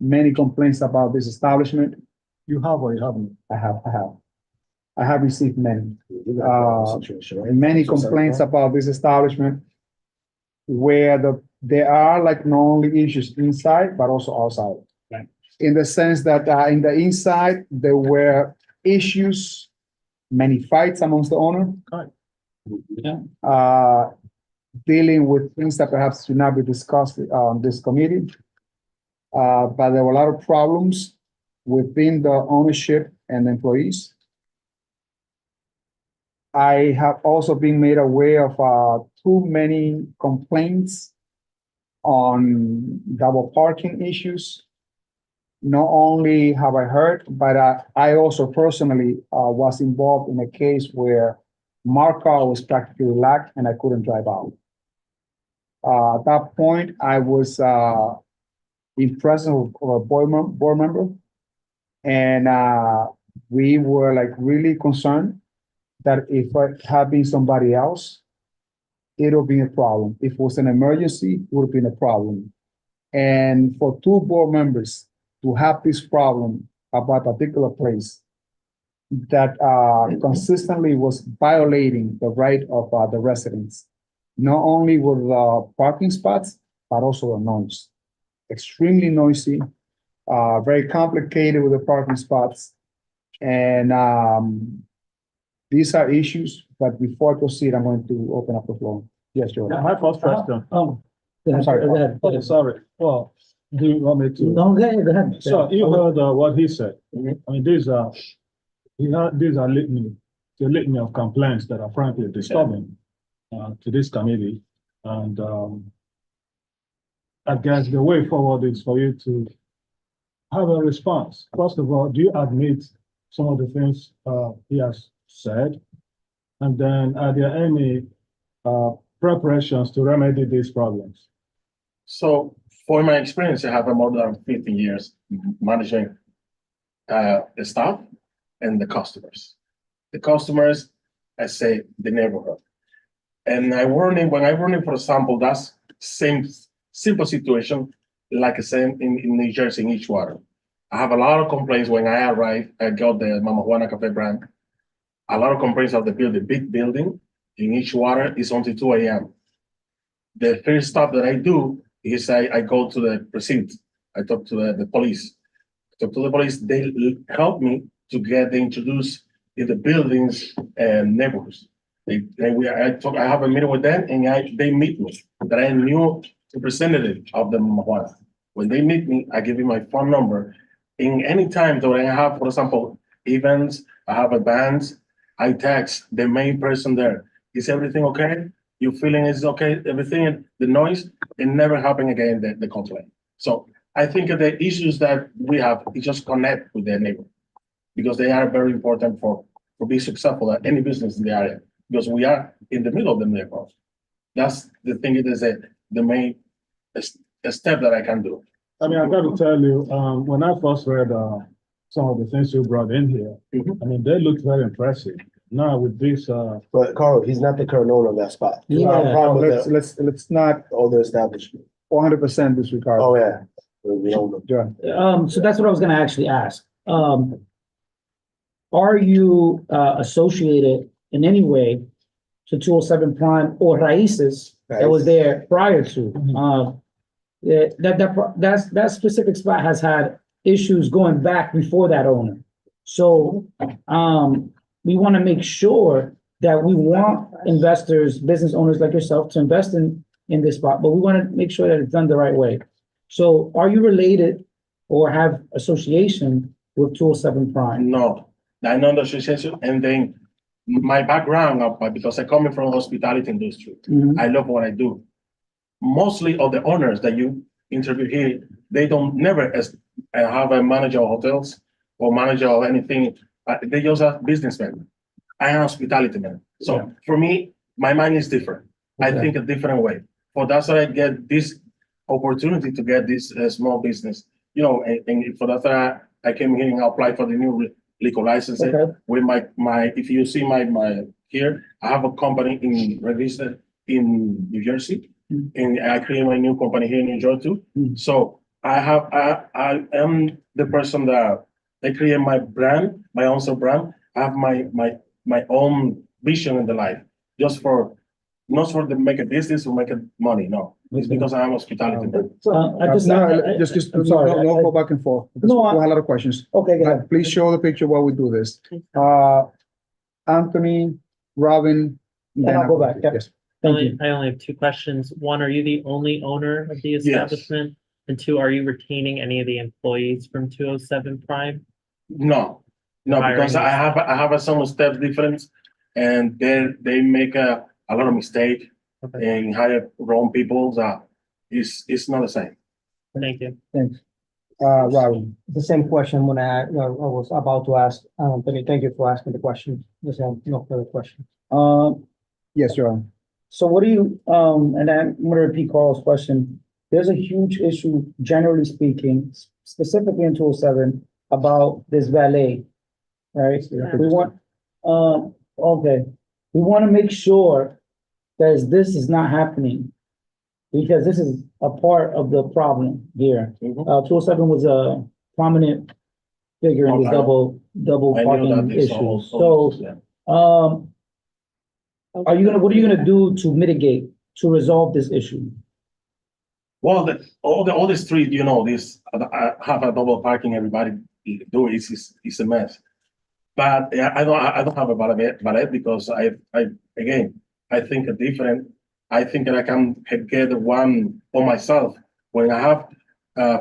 Speaker 9: many complaints about this establishment.
Speaker 17: You have or you haven't?
Speaker 9: I have received many. Many complaints about this establishment where there are like not only issues inside, but also outside.
Speaker 17: Right.
Speaker 9: In the sense that in the inside, there were issues, many fights amongst the owner.
Speaker 17: Right.
Speaker 9: Dealing with things that perhaps should not be discussed on this committee. But there were a lot of problems within the ownership and employees. I have also been made aware of too many complaints on double parking issues. Not only have I heard, but I also personally was involved in a case where my car was practically locked and I couldn't drive out. At that point, I was in presence of a board member, and we were like really concerned that if it had been somebody else, it would be a problem. If it was an emergency, it would have been a problem. And for 2 board members to have this problem about a particular place that consistently was violating the right of the residents, not only with parking spots, but also the noise. Extremely noisy, very complicated with the parking spots. And these are issues, but before I proceed, I'm going to open up the floor. Yes, Joe.
Speaker 17: My first question.
Speaker 9: I'm sorry.
Speaker 19: Go ahead.
Speaker 17: Oh, sorry. Well, do you want me to?
Speaker 19: No, go ahead.
Speaker 17: So you heard what he said. I mean, these are litany of complaints that are frankly disturbing to this committee. And I guess the way forward is for you to have a response. First of all, do you admit some of the things he has said? And then are there any preparations to remedy these problems?
Speaker 8: So for my experience, I have more than 15 years managing the staff and the customers. The customers, I say the neighborhood. And when I run it, for example, that's same simple situation like the same in New Jersey, in Edgewater. I have a lot of complaints when I arrive. I got the Mama Juana Cafe brand. A lot of complaints of the building, big building in Edgewater is until 2 a.m. The first stop that I do is I go to the precinct. I talk to the police. I talk to the police. They help me to get introduced in the buildings and neighborhoods. I have a meeting with them, and they meet me. That I knew representative of the Mama Juana. When they meet me, I give you my phone number. In any time that I have, for example, events, I have a band, I text the main person there. Is everything okay? You feeling is okay? Everything, the noise, it never happen again, the complaint. So I think the issues that we have is just connect with the neighbor, because they are very important for being successful at any business in the area, because we are in the middle of the neighborhood. That's the thing, it is the main step that I can do.
Speaker 17: I mean, I got to tell you, when I first read some of the things you brought in here, I mean, they look very impressive. Now with this,
Speaker 11: But Carl, he's not the current owner of that spot.
Speaker 6: Let's not
Speaker 11: All the establishment.
Speaker 6: 100% disregard.
Speaker 11: Oh, yeah. We don't know.
Speaker 6: John.
Speaker 9: So that's what I was gonna actually ask. Are you associated in any way to 207 Prime or Raíces that was there prior to? That specific spot has had issues going back before that owner. So we want to make sure that we want investors, business owners like yourself to invest in this spot, but we want to make sure that it's done the right way. So are you related or have association with 207 Prime?
Speaker 8: No, I'm not association, and then my background, because I come from hospitality industry, I love what I do. Mostly of the owners that you interview here, they don't never have a manager of hotels or manager of anything. They just are businessmen. I am hospitality man. So for me, my mind is different. I think a different way. For that's why I get this opportunity to get this small business. You know, and for that I came here and applied for the new liquor license. With my if you see my here, I have a company registered in New Jersey. And I create my new company here in New York too. So I am the person that I create my brand, my own brand. I have my own vision in the life, just not for to make a business or make money. No, it's because I am hospitality.
Speaker 6: I'm sorry. No, go back and forth. We have a lot of questions.
Speaker 9: Okay, go ahead.
Speaker 6: Please show the picture while we do this. Anthony, Robin.
Speaker 9: And I'll go back.
Speaker 6: Yes.
Speaker 4: I only have two questions. One, are you the only owner of the establishment? And two, are you retaining any of the employees from 207 Prime?
Speaker 8: No, because I have some steps difference, and they make a lot of mistake and hire wrong people. It's not the same.
Speaker 4: Thank you.
Speaker 9: Thanks.
Speaker 6: Robin.
Speaker 19: The same question when I was about to ask, Anthony, thank you for asking the question. Just have no further question.
Speaker 6: Yes, John.
Speaker 9: So what do you, and I'm gonna repeat Carl's question. There's a huge issue, generally speaking, specifically in 207, about this valet, right? We want, we want to make sure that this is not happening, because this is a part of the problem here. 207 was a prominent figure in the double parking issue. So, what are you gonna do to mitigate, to resolve this issue?
Speaker 8: Well, all the street, you know, this have a double parking. Everybody do it. It's a mess. But I don't have a valet because I think different. I think that I can get one for myself when I have,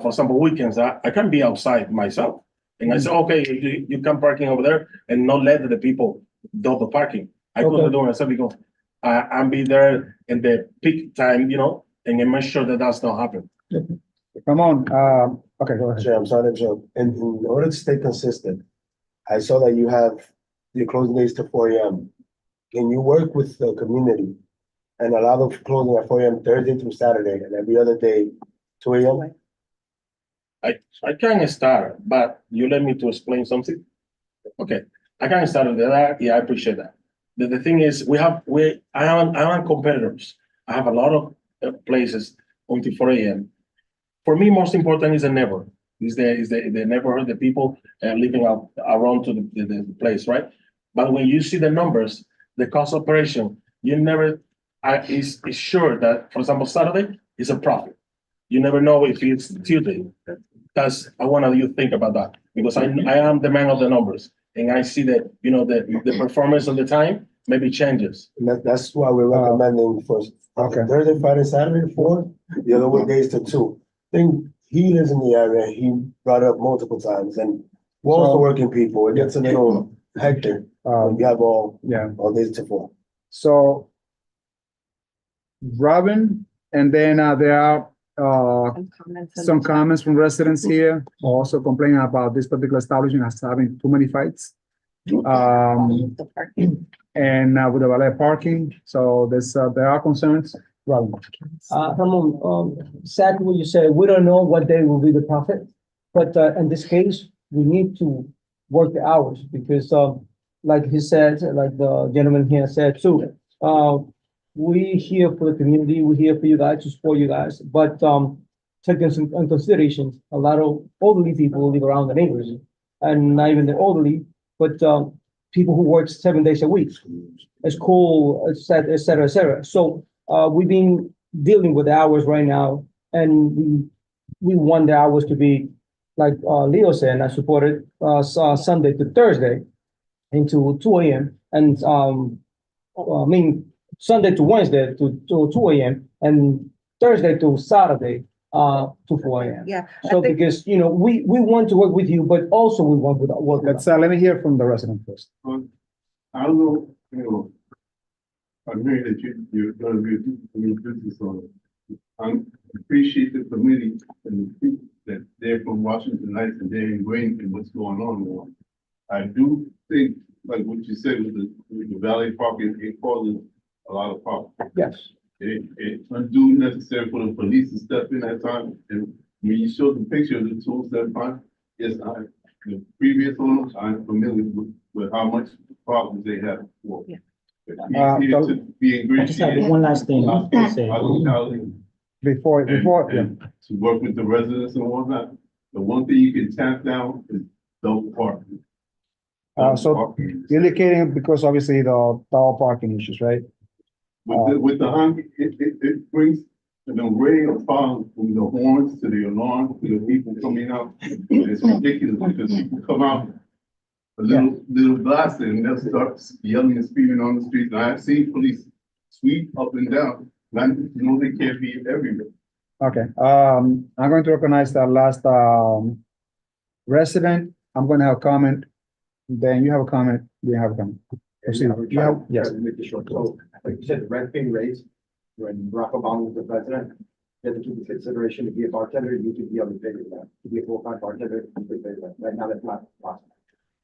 Speaker 8: for example, weekends. I can be outside myself, and I say, okay, you can parking over there and not let the people double parking. I couldn't do it myself because I'll be there in the peak time, you know, and I make sure that that's not happen.
Speaker 6: Come on. Okay, go ahead.
Speaker 11: Sure, I'm sorry to jump. And in order to stay consistent, I saw that you have your closing days to 4 a.m. Can you work with the community and allow them closing at 4 a.m. Thursday through Saturday and every other day 2 a.m.?
Speaker 8: I can start, but you let me to explain something. Okay, I can start with that. Yeah, I appreciate that. the thing is, I have competitors. I have a lot of places until 4 a.m. For me, most important is the neighborhood. Is the neighborhood, the people living out around to the place, right? But when you see the numbers, the cost of operation, you never is sure that, for example, Saturday is a profit. You never know if it's Tuesday. That's I want you to think about that because I am the man of the numbers and I see that the performance of the time maybe changes.
Speaker 11: And that's why we're recommending for Thursday, Friday, Saturday to 4, the other weekdays to 2. I think he lives in the area. He brought it up multiple times, and we're also working people. It gets a little hectic. We have all days to 4.
Speaker 6: So Robin, and then there are some comments from residents here also complaining about this particular establishment as having too many fights. And with the valet parking, so there are concerns. Robin.
Speaker 19: Ramon, exactly what you said, we don't know what day will be the profit, but in this case, we need to work the hours because like he said, like the gentleman here said too, we here for the community, we're here for you guys, to support you guys, but taking some considerations, a lot of elderly people live around the neighborhood, and not even the elderly, but people who work 7 days a week, school, et cetera, et cetera, et cetera. So we've been dealing with the hours right now, and we want the hours to be, like Leo said, and I supported Sunday to Thursday into 2 a.m. and Sunday to Wednesday to 2 a.m. and Thursday to Saturday to 4 a.m.
Speaker 1: Yeah.
Speaker 19: So because we want to work with you, but also we want to work with us.
Speaker 6: Let me hear from the resident first.
Speaker 12: I don't know, I'm hearing that you're gonna be a business owner. I appreciate the committee and the people that they're from Washington Heights and they're ingrained in what's going on. I do think, like what you said with the valet parking, it causes a lot of problems.
Speaker 19: Yes.
Speaker 12: It's undue necessary for the police to step in at time. And when you show the picture of the 275, yes, the previous owners, I'm familiar with how much problems they have before.
Speaker 1: Yeah.
Speaker 19: I just have one last thing to say.
Speaker 6: Before,
Speaker 12: to work with the residents and whatnot, the one thing you can tap down is double parking.
Speaker 6: So you're indicating because obviously the double parking issues, right?
Speaker 12: With the honk, it brings an array of problems from the horns to the alarms to the people coming out. It's ridiculous because people come out a little blasted and they'll start yelling and screaming on the streets. And I've seen police sweep up and down. And I know they can't be everywhere.
Speaker 6: Okay, I'm going to recognize the last resident. I'm going to have a comment. Then you have a comment. You have a comment. Yes.
Speaker 13: Make it short. So, like you said, the rent being raised when Barack Obama was the president. You have to keep in consideration to be a bartender, you need to be able to pay your rent. To be a full-time bartender, you need to pay rent. Right now, that's not possible.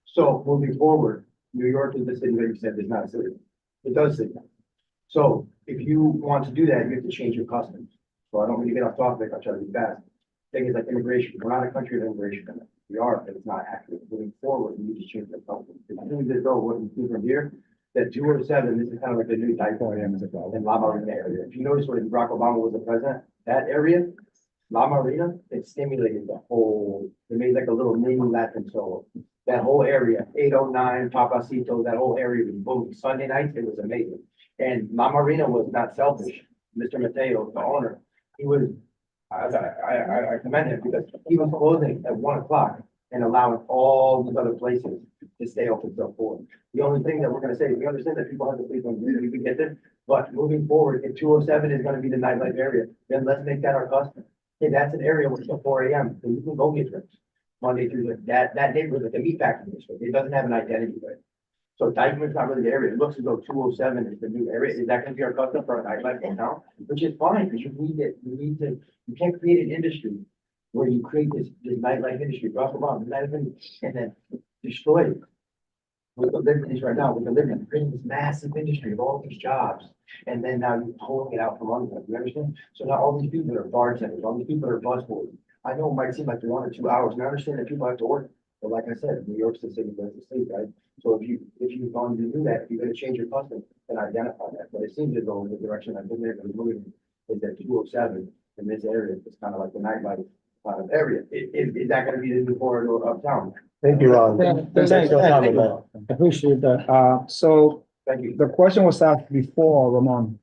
Speaker 13: So moving forward, New York is the city that you said is not a city. It does say that. So if you want to do that, you have to change your customs. So I don't want to get off topic, I'll try to be fast. Thing is like immigration, we're not a country of immigration. We are, but it's not accurate. Moving forward, we need to change the customs. As soon as though what we see from here, that 207, this is kind of like the new dipole in La Marina area. If you notice when Barack Obama was the president, that area, La Marina, it stimulated the whole, it made like a little mini Latin solo. That whole area, 809, Papacito, that whole area was booming. Sunday nights, it was amazing. And La Marina was not selfish. Mr. Mateo, the owner, he was, I commend him because he was closing at 1 o'clock and allowing all these other places to stay open till 4. The only thing that we're gonna say, we understand that people have to sleep on, we can get this, but moving forward, if 207 is gonna be the nightlife area, then let's make that our custom. Hey, that's an area where till 4 a.m., so you can go get drinks Monday through that neighborhood, like the meat factory district, it doesn't have an identity, right? So Dykeman's not really the area. It looks as though 207 is the new area. Is that gonna be our custom for a nightlife now? Which is fine, because you need it, you can't create an industry where you create this nightlife industry, drop them on, and then destroy it. With the liberties right now, with the liberties, creating this massive industry of all these jobs, and then now you're pulling it out from under them, you understand? So now all these people are bartenders, all these people are busboys. I know it might seem like 1 or 2 hours, and I understand that people have to work, But like I said, New York's the city, that's the state, right? So if you've gone to do that, you're gonna change your custom and identify that. But it seems as though the direction I think they're gonna move is that 207 in this area, it's kind of like the nightlife area. Is that gonna be the new corridor uptown?
Speaker 11: Thank you, Ron.
Speaker 13: Thank you.
Speaker 9: I appreciate that.
Speaker 6: So
Speaker 13: Thank you.
Speaker 6: the question was asked before, Ramon,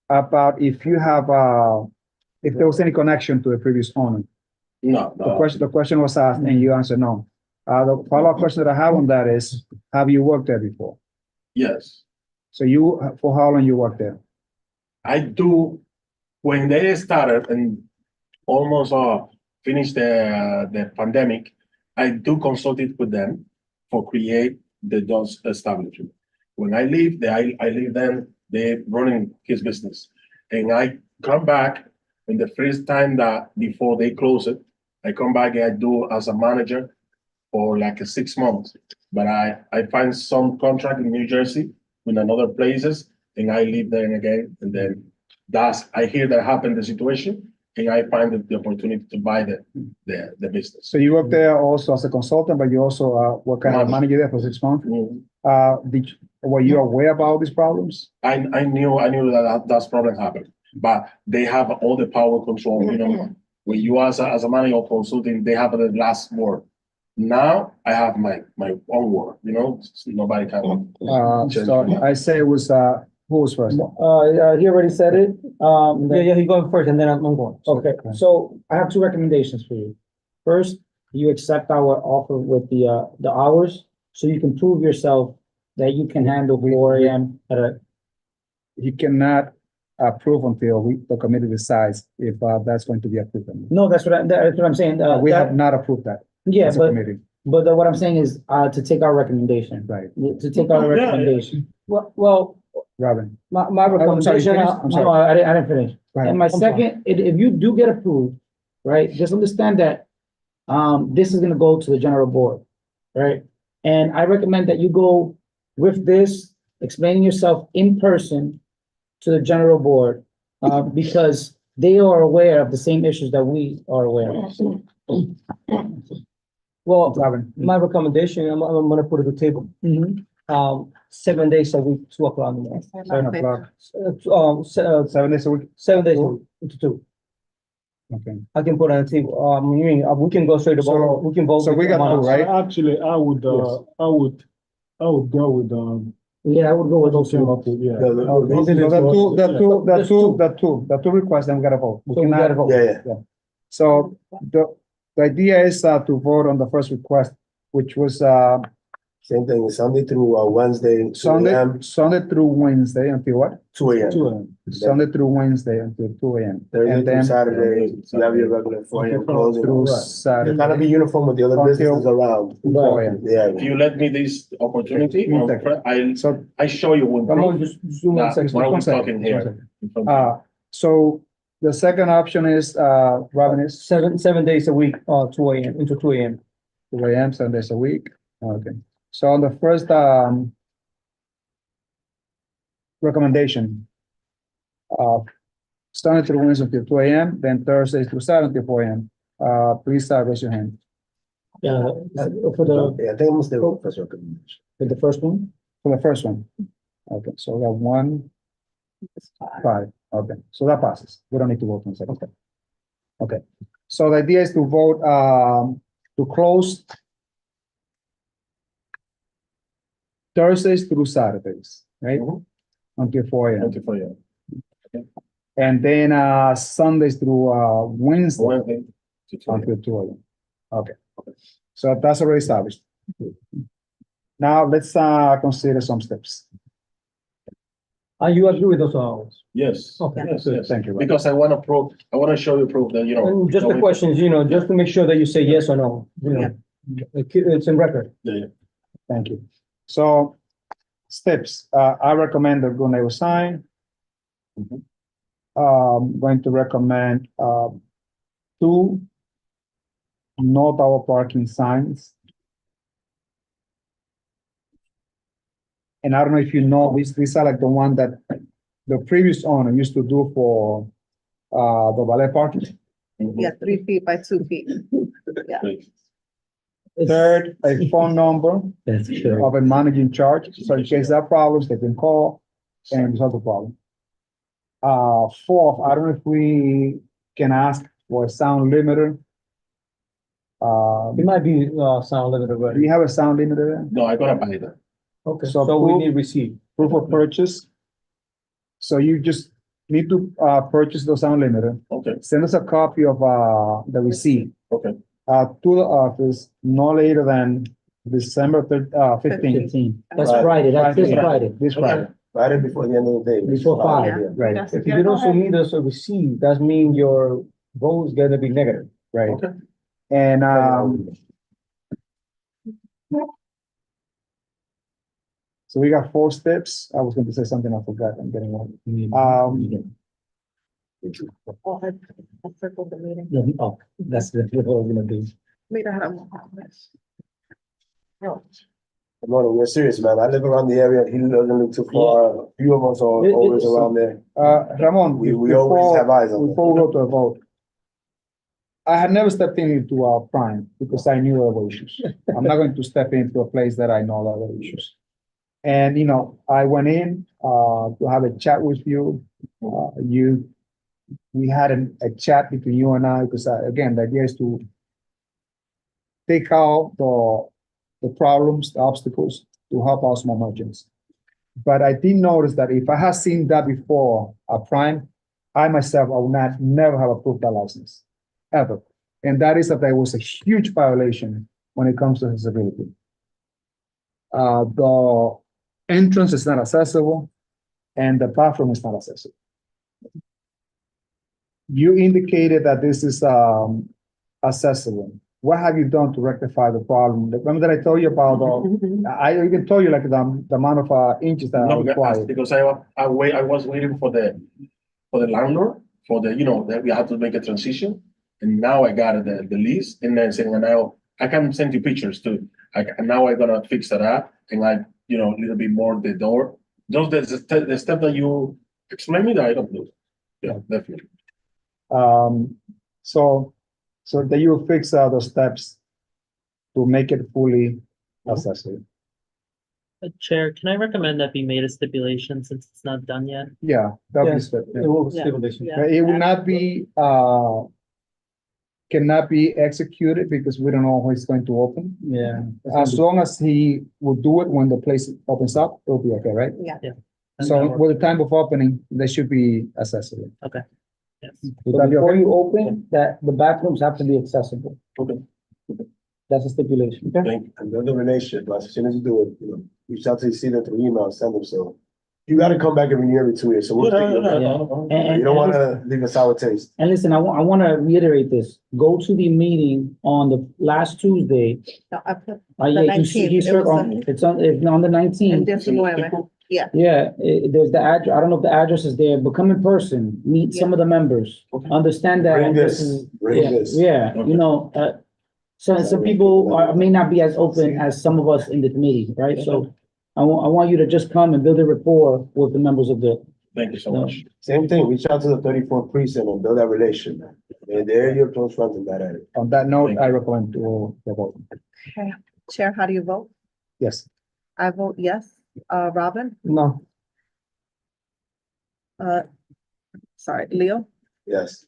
Speaker 6: about if you have, if there was any connection to the previous owner.
Speaker 8: No,
Speaker 6: The question was asked and you answered no. The follow-up question that I have on that is, have you worked there before?
Speaker 8: Yes,
Speaker 6: So for how long you worked there?
Speaker 8: I do. When they started and almost finished the pandemic, I do consulted with them for create those establishment. When I leave, I leave them, they running his business. And I come back in the first time that before they close it, I come back and I do as a manager for like 6 months. But I find some contract in New Jersey with another places and I leave them again. And then I hear that happened the situation and I find the opportunity to buy the business.
Speaker 6: So you worked there also as a consultant, but you also work as a manager there for 6 months. Were you aware about these problems?
Speaker 8: I knew that problem happened, but they have all the power control, you know. When you as a manager or consulting, they have the last word. Now I have my own word, you know, nobody can.
Speaker 6: So I say it was, who was first?
Speaker 9: He already said it.
Speaker 19: Yeah, he going first and then I'm going.
Speaker 9: Okay, so I have two recommendations for you. First, you accept our offer with the hours, so you can prove yourself that you can handle 4 AM at a.
Speaker 6: You cannot approve until the committee decides if that's going to be approved.
Speaker 9: No, that's what I'm saying.
Speaker 6: We have not approved that.
Speaker 9: Yeah,
Speaker 6: as a committee.
Speaker 9: but what I'm saying is, to take our recommendation.
Speaker 6: Right.
Speaker 9: To take our recommendation.
Speaker 19: Well,
Speaker 6: Robin.
Speaker 19: my
Speaker 6: I'm sorry,
Speaker 19: recommendation,
Speaker 6: finish? I'm sorry.
Speaker 9: No, I didn't finish.
Speaker 6: Right.
Speaker 9: And my
Speaker 19: I'm sorry.
Speaker 9: second, if you do get approved, right, just understand that, this is gonna go to the general board, right? And I recommend that you go with this, explaining yourself in person to the general board, because they are aware of the same issues that we are aware of.
Speaker 19: well,
Speaker 6: Robin.
Speaker 19: my recommendation, I'm gonna put it on the table. 7 days a week, 2:00 in the morning.
Speaker 6: 7 o'clock.
Speaker 19: 7
Speaker 6: days a week.
Speaker 19: 7 days a week, into 2.
Speaker 6: Okay.
Speaker 19: I can put on the table. We can go straight to vote. We can vote.
Speaker 6: So we got two, right?
Speaker 17: Actually, I would go with,
Speaker 9: Yeah, I would go with those two.
Speaker 17: yeah.
Speaker 6: The two requests, then we gotta vote.
Speaker 9: So we gotta vote.
Speaker 11: Yeah.
Speaker 6: So the idea is to vote on the first request, which was
Speaker 11: Same thing, Sunday through Wednesday, 2 a.m.,
Speaker 6: Sunday through Wednesday until what?
Speaker 11: 2 a.m.
Speaker 6: 2 a.m. Sunday through Wednesday until 2 a.m.
Speaker 11: Thursday
Speaker 6: And
Speaker 11: through
Speaker 6: then
Speaker 11: Saturday, you have your regular 4 a.m. closing.
Speaker 6: through
Speaker 11: They're
Speaker 6: Saturday.
Speaker 11: trying to be uniform with the other businesses around.
Speaker 6: 4 a.m.
Speaker 11: Yeah.
Speaker 8: If you let me this opportunity,
Speaker 6: So
Speaker 8: I show you with
Speaker 19: Ramon,
Speaker 8: proof
Speaker 19: just zoom in a
Speaker 8: that
Speaker 19: second.
Speaker 8: what
Speaker 6: One
Speaker 8: we're
Speaker 6: second,
Speaker 8: talking
Speaker 6: one
Speaker 8: here.
Speaker 6: second. So the second option is Robin is
Speaker 19: 7 days a week, 2 AM into 2 AM.
Speaker 6: 2 a.m. 7 days a week. Okay. So on the first recommendation, Sunday through Wednesday until 2 a.m., then Thursdays through Saturday until 4 a.m. Please raise your hand.
Speaker 9: Yeah, for the,
Speaker 11: Yeah, I think I'm still with first recommendation.
Speaker 9: for the first one.
Speaker 6: For the first one. Okay, so we got 1, 5. Okay, so that passes. We don't need to vote on second. Okay. So the idea is to vote to close Thursdays through Saturdays, right? Until 4 a.m.
Speaker 8: Until 4 a.m.
Speaker 6: And then Sundays through Wednesday
Speaker 8: Wednesday to 2 a.m.
Speaker 6: until 2 a.m. Okay. So that's already established. Now let's consider some steps.
Speaker 19: You agree with those hours?
Speaker 8: Yes.
Speaker 19: Okay.
Speaker 8: Yes.
Speaker 6: Thank you. Robin.
Speaker 8: Because I want to show you proof that, you know.
Speaker 19: And just the questions, just to make sure that you say yes or no, it's in record.
Speaker 8: Yeah.
Speaker 6: Thank you. So steps, I recommend the good neighbor sign. Going to recommend 2 no tower parking signs. And I don't know if you know, these are like the one that the previous owner used to do for the valet parking.
Speaker 1: Yeah, 3 feet by 2 feet. Yeah.
Speaker 6: Third, a phone number
Speaker 9: That's true.
Speaker 6: of a managing charge, so in case there are problems, they can call and resolve the problem. Fourth, I don't know if we can ask for a sound limiter.
Speaker 19: It might be, sound limit
Speaker 6: Do
Speaker 19: already.
Speaker 6: you have a sound limiter there?
Speaker 8: No, I gotta buy that.
Speaker 19: Okay,
Speaker 6: So
Speaker 19: so we
Speaker 6: proof-
Speaker 19: need receipt.
Speaker 6: Proof of purchase. So you just need to, purchase the sound limiter.
Speaker 8: Okay,
Speaker 6: Send us a copy of, the receipt,
Speaker 8: okay.
Speaker 6: to the office no later than December 15th.
Speaker 9: 15. That's
Speaker 11: Right.
Speaker 9: Friday, that's this
Speaker 6: Friday.
Speaker 9: Friday.
Speaker 6: This Friday.
Speaker 11: Right before the end of the day.
Speaker 9: Before 5.
Speaker 1: Yeah.
Speaker 6: Right,
Speaker 1: Yes,
Speaker 19: If
Speaker 1: yeah,
Speaker 19: you
Speaker 1: go
Speaker 19: also
Speaker 1: ahead.
Speaker 19: need us a receipt, that means your vote is gonna be negative.
Speaker 6: right.
Speaker 8: Okay.
Speaker 6: And, so we got 4 steps. I was going to say something, I forgot. I'm getting one.
Speaker 1: Oh, I circled the meeting.
Speaker 9: Oh, that's what we're gonna do.
Speaker 1: Wait, I had a this. No.
Speaker 11: Good morning, we're serious, man. I live around the area. He doesn't live too far. A few of us are always around there.
Speaker 6: Ramon,
Speaker 11: We always have eyes on them.
Speaker 6: before we go to a vote. I had never stepped into a Prime because I knew there were issues. I'm not going to step into a place that I know there were issues. And, you know, I went in, to have a chat with you. We had a chat between you and I, because again, the idea is to take out the problems, the obstacles to help our small merchants. But I did notice that if I had seen that before a Prime, I myself, I would not never have approved that license, ever. And that is that there was a huge violation when it comes to accessibility. The entrance is not accessible and the bathroom is not accessible. You indicated that this is accessible. What have you done to rectify the problem? Remember that I told you about I even told you like the amount of inches that are
Speaker 8: No,
Speaker 6: required.
Speaker 8: because I was waiting for the landlord, for the, you know, that we had to make a transition. And now I got the lease, and then saying, now I can send you pictures too. Now I'm gonna fix that up, and a little bit more the door. Just the step that you explained me that I don't do. Yeah, definitely.
Speaker 6: So that you will fix those steps to make it fully accessible.
Speaker 4: Chair, can I recommend that be made a stipulation since it's not done yet?
Speaker 6: Yeah, that'll be
Speaker 19: Yes,
Speaker 6: step.
Speaker 19: it will be stipulation.
Speaker 1: Yeah.
Speaker 6: It will not be, cannot be executed because we don't know when it's going to open.
Speaker 19: Yeah.
Speaker 6: As long as he will do it when the place opens up, it'll be okay, right?
Speaker 1: Yeah.
Speaker 6: So with the time of opening, they should be accessible.
Speaker 4: Okay. Yes.
Speaker 6: Would
Speaker 19: So
Speaker 6: that be
Speaker 19: before
Speaker 6: okay?
Speaker 19: you open, that the bathrooms have to be accessible.
Speaker 8: Okay.
Speaker 19: That's a stipulation. Okay.
Speaker 8: Thank you.
Speaker 11: And build a relationship, as soon as you do it, reach out to see them through email, send them, so. You gotta come back every year, every 2 years, so we'll figure it out.
Speaker 9: And-
Speaker 11: You don't wanna leave a sour taste.
Speaker 9: And listen, I want to reiterate this. Go to the meeting on the last Tuesday.
Speaker 1: No, I put
Speaker 9: Yeah,
Speaker 1: the
Speaker 9: you
Speaker 1: 19th.
Speaker 9: you
Speaker 1: It
Speaker 9: serve
Speaker 1: was
Speaker 9: on, it's on the
Speaker 1: in
Speaker 9: 19th.
Speaker 1: District. Yeah.
Speaker 9: Yeah, there's the address. I don't know if the address is there, but come in person, meet some of the members, understand that.
Speaker 11: Bring
Speaker 9: this
Speaker 11: this,
Speaker 9: is-
Speaker 11: bring
Speaker 9: yeah,
Speaker 11: this.
Speaker 9: Yeah, some people may not be as open as some of us in the committee, right? So I want you to just come and build a rapport with the members of the.
Speaker 8: Thank you so much.
Speaker 11: Same thing, reach out to the 34th precinct and build that relation. They're your close friends in that area.
Speaker 6: On that note, I recommend to vote.
Speaker 1: Okay. Chair, how do you vote?
Speaker 6: Yes.
Speaker 1: I vote yes. Robin?
Speaker 19: No.
Speaker 1: Sorry, Leo?
Speaker 11: Yes.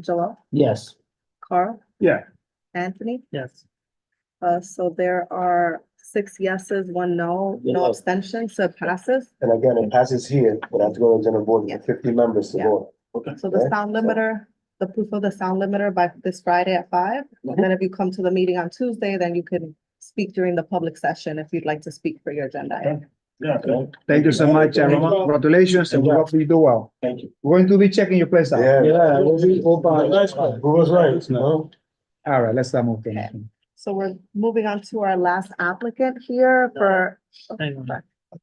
Speaker 1: Joel?
Speaker 9: Yes.
Speaker 1: Carl?
Speaker 6: Yeah.
Speaker 1: Anthony?
Speaker 4: Yes.
Speaker 1: So there are 6 yeses, 1 no, no
Speaker 11: Yeah.
Speaker 1: abstentions, so it passes.
Speaker 11: And again, it passes here, but I have to go to the general board with 50 members to
Speaker 1: Yeah.
Speaker 11: vote.
Speaker 1: So the
Speaker 11: Okay.
Speaker 1: sound limiter, the proof of the sound limiter by this Friday at 5. And then if you come to the meeting on Tuesday, then you can speak during the public session if you'd like to speak for your agenda item.
Speaker 8: Yeah,
Speaker 6: Thank you so much, Ramon. Congratulations, and we hope you do well.
Speaker 8: thank you.
Speaker 6: We're going to be checking your place out.
Speaker 9: Yeah, we'll buy.
Speaker 11: Who was right, no?
Speaker 6: All right, let's move to the next one.
Speaker 1: So we're moving on to our last applicant here for.
Speaker 4: Hang on.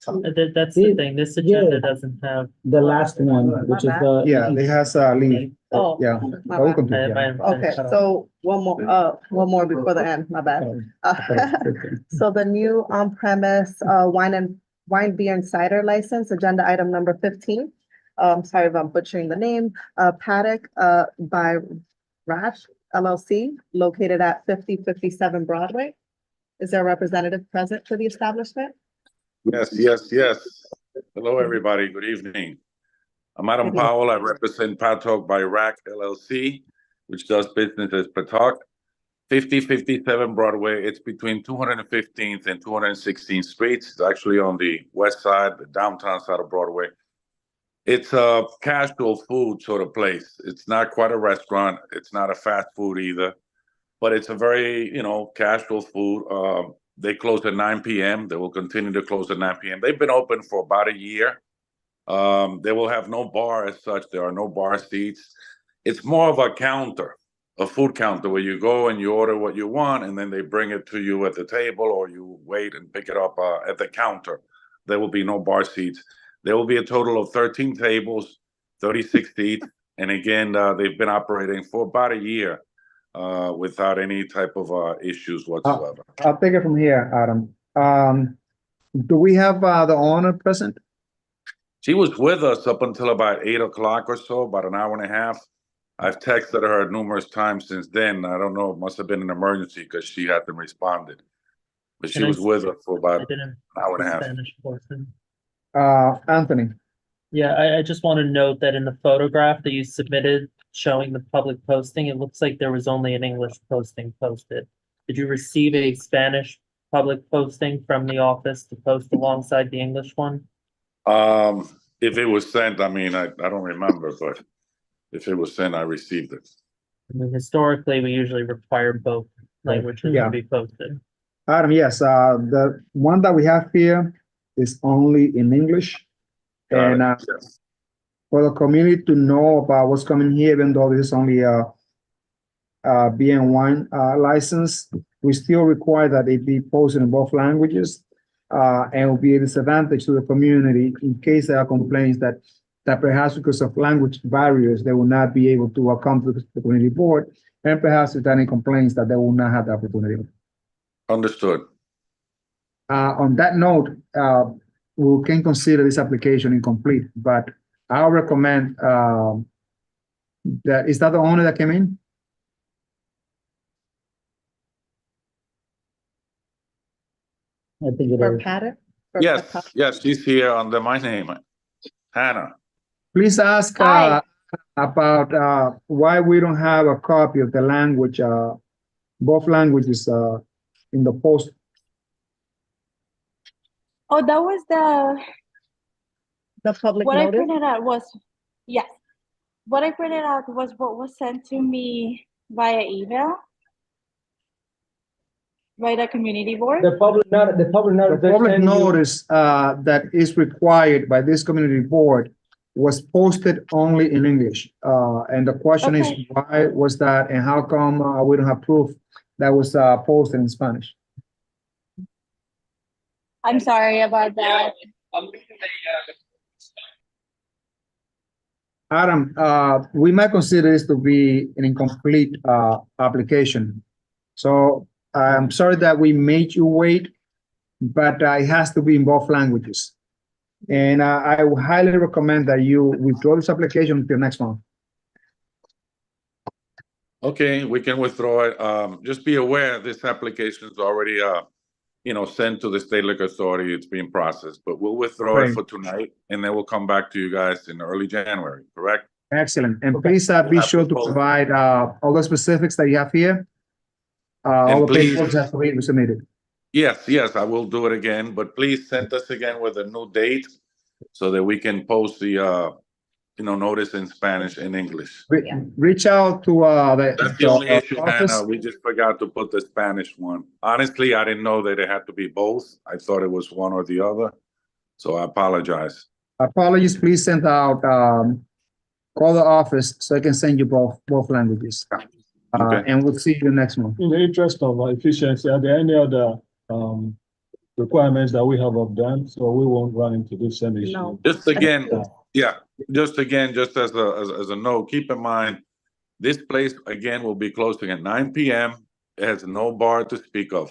Speaker 1: Sorry.
Speaker 4: That's the thing, this agenda doesn't have.
Speaker 9: The last one, which is the.
Speaker 6: Yeah, it has leave.
Speaker 1: Oh,
Speaker 6: Yeah.
Speaker 1: my
Speaker 6: But we'll
Speaker 1: bad.
Speaker 6: continue, yeah.
Speaker 1: Okay, so one more before the end, my bad. So the new on-premise wine, beer and cider license, agenda item number 15. Sorry if I'm butchering the name, Paddock by Rash, LLC located at 5057 Broadway. Is there a representative present for the establishment?
Speaker 10: Yes, yes, yes. Hello, everybody. Good evening. I'm Adam
Speaker 1: Good evening.
Speaker 10: Powell. I represent Patalk by Rack LLC, which does business as Patalk. 5057 Broadway. It's between 215th and 216th Streets. It's actually on the west side, the downtown side of Broadway. It's a casual food sort of place. It's not quite a restaurant. It's not a fast food either, but it's a very, casual food. They close at 9 p.m. They will continue to close at 9 p.m. They've been open for about a year. They will have no bar as such. There are no bar seats. It's more of a counter, a food counter, where you go and you order what you want, and then they bring it to you at the table, or you wait and pick it up at the counter. There will be no bar seats. There will be a total of 13 tables, 36 seats. And again, they've been operating for about a year without any type of issues whatsoever.
Speaker 6: I'll take it from here, Adam. Do we have the owner present?
Speaker 10: She was with us up until about 8 o'clock or so, about an hour and a half. I've texted her numerous times since then. I don't know, it must have been an emergency because she hadn't responded. But she was with us for about an hour and a half.
Speaker 4: Spanish portion.
Speaker 6: Anthony.
Speaker 4: Yeah, I just want to note that in the photograph that you submitted showing the public posting, it looks like there was only an English posting posted. Did you receive a Spanish public posting from the office to post alongside the English one?
Speaker 10: If it was sent, I mean, I don't remember, but if it was sent, I received it.
Speaker 4: I mean, historically, we usually require both languages
Speaker 6: Yeah.
Speaker 4: to be posted.
Speaker 6: Adam, yes, the one that we have here is only in English. And for the community to know about what's coming here, even though this is only a BN1 license, we still require that it be posted in both languages. And it will be a disadvantage to the community in case there are complaints that perhaps because of language barriers, they will not be able to come to the community board. And perhaps if there are any complaints that they will not have the opportunity.
Speaker 10: Understood.
Speaker 6: On that note, we can consider this application incomplete, but I'll recommend that, is that the owner that came in?
Speaker 9: I think it
Speaker 1: For
Speaker 9: is.
Speaker 1: Paddock?
Speaker 10: Yes, she's here under my name, Hannah.
Speaker 6: Please ask about why we don't have a copy of the language, both languages in the post.
Speaker 22: Oh, that was
Speaker 1: the public
Speaker 22: what I
Speaker 1: notice?
Speaker 22: printed out was, yes. What I printed out was what was sent to me via email by the community board.
Speaker 19: The public notice.
Speaker 6: The public notice that is required by this community board was posted only in English. And the question is, why was that, and how come we don't have proof that was posted in Spanish?
Speaker 22: I'm sorry about that.
Speaker 6: Adam, we might consider this to be an incomplete application. So I'm sorry that we made you wait, but it has to be in both languages. And I would highly recommend that you withdraw this application until next month.
Speaker 10: Okay, we can withdraw it. Just be aware this application is already sent to the State Liquor Authority. It's being processed, but we'll withdraw it for tonight, and then we'll come back to you guys in early January, correct?
Speaker 6: Excellent. And please be sure to provide all the specifics that you have here. All the paperwork has to be submitted.
Speaker 10: Yes, I will do it again, but please send us again with a new date so that we can post the notice in Spanish and English.
Speaker 6: Reach out to
Speaker 10: That's the only issue,
Speaker 6: office.
Speaker 10: Hannah. We just forgot to put the Spanish one. Honestly, I didn't know that it had to be both. I thought it was one or the other. So I apologize.
Speaker 6: Apologies, please send out, call the office so I can send you both languages. And we'll see you next month.
Speaker 17: In the interest of efficiency, are there any other requirements that we have done so we won't run into this same issue?
Speaker 1: No.
Speaker 10: Just again, just as a note, keep in mind, this place again will be closing at 9 p.m. It has no bar to speak of,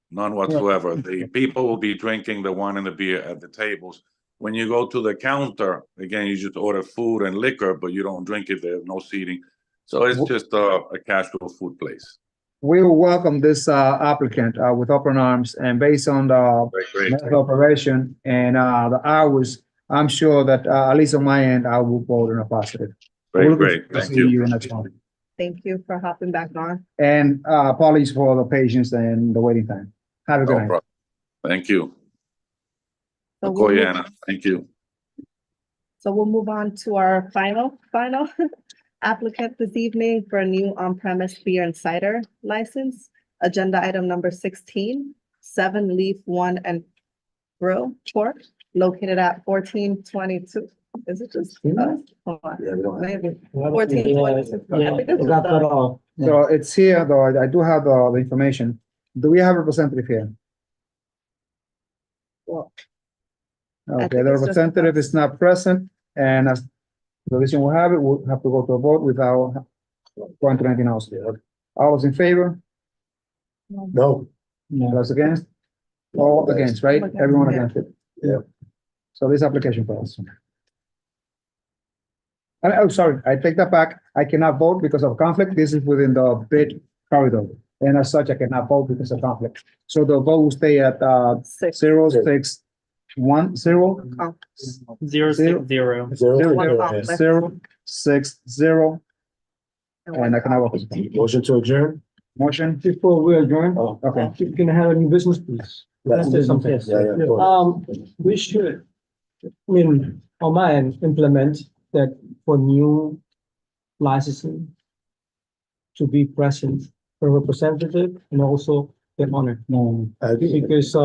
Speaker 10: none whatsoever. The people will be drinking the wine and the beer at the tables. When you go to the counter, again, you just order food and liquor, but you don't drink it. There's no seating. So it's just a casual food place.
Speaker 6: We will welcome this applicant with open arms, and based on the
Speaker 10: Great.
Speaker 6: method of operation and the hours, I'm sure that at least on my end, I will vote in a positive. We're looking
Speaker 10: Great.
Speaker 6: forward to
Speaker 10: Thank
Speaker 6: seeing
Speaker 10: you.
Speaker 6: next month.
Speaker 1: Thank you for hopping back on.
Speaker 6: And apologies for the patience and the waiting time. Have a good
Speaker 10: No
Speaker 6: night.
Speaker 10: problem. Thank you.
Speaker 1: So we'll move-
Speaker 10: Okoyana, thank you.
Speaker 1: So we'll move on to our final applicant this evening for a new on-premise beer and cider license. Agenda item number 16, 7 Leaf 1 and Grill Corp. Located at 1422. Is it just? Hold on.
Speaker 11: Yeah, we don't have.
Speaker 1: Maybe 1422.
Speaker 9: Yeah,
Speaker 1: I think this
Speaker 9: it got
Speaker 1: is
Speaker 9: cut
Speaker 1: the-
Speaker 9: off.
Speaker 6: So it's here, though, I do have the information. Do we have a representative here?
Speaker 1: Well,
Speaker 6: Okay,
Speaker 1: think
Speaker 6: the
Speaker 1: it's just
Speaker 6: representative
Speaker 1: us.
Speaker 6: is not present, and as the reason we have it, we'll have to go to a vote without going to anything else. All those in favor?
Speaker 11: No,
Speaker 6: Those against? All against, right?
Speaker 1: against,
Speaker 6: Everyone
Speaker 1: yeah.
Speaker 6: against it.
Speaker 11: Yeah.
Speaker 6: So this application fails. Oh, sorry, I take that back. I cannot vote because of conflict. This is within the bid corridor. And as such, I cannot vote because of conflict. So the vote will stay at 0-6-1-0.
Speaker 4: 060.
Speaker 6: 0-6-0. And I cannot vote.
Speaker 11: motion to adjourn?
Speaker 6: Motion?
Speaker 19: Before we adjourn,
Speaker 11: Oh.
Speaker 19: can I have a new business, please?
Speaker 11: Yeah.
Speaker 19: Can I say something?
Speaker 11: Yeah, of course.
Speaker 19: We should, I mean, on my end, implement that for new licensing to be present, a representative and also the owner.
Speaker 9: No.
Speaker 11: I agree.
Speaker 19: Because,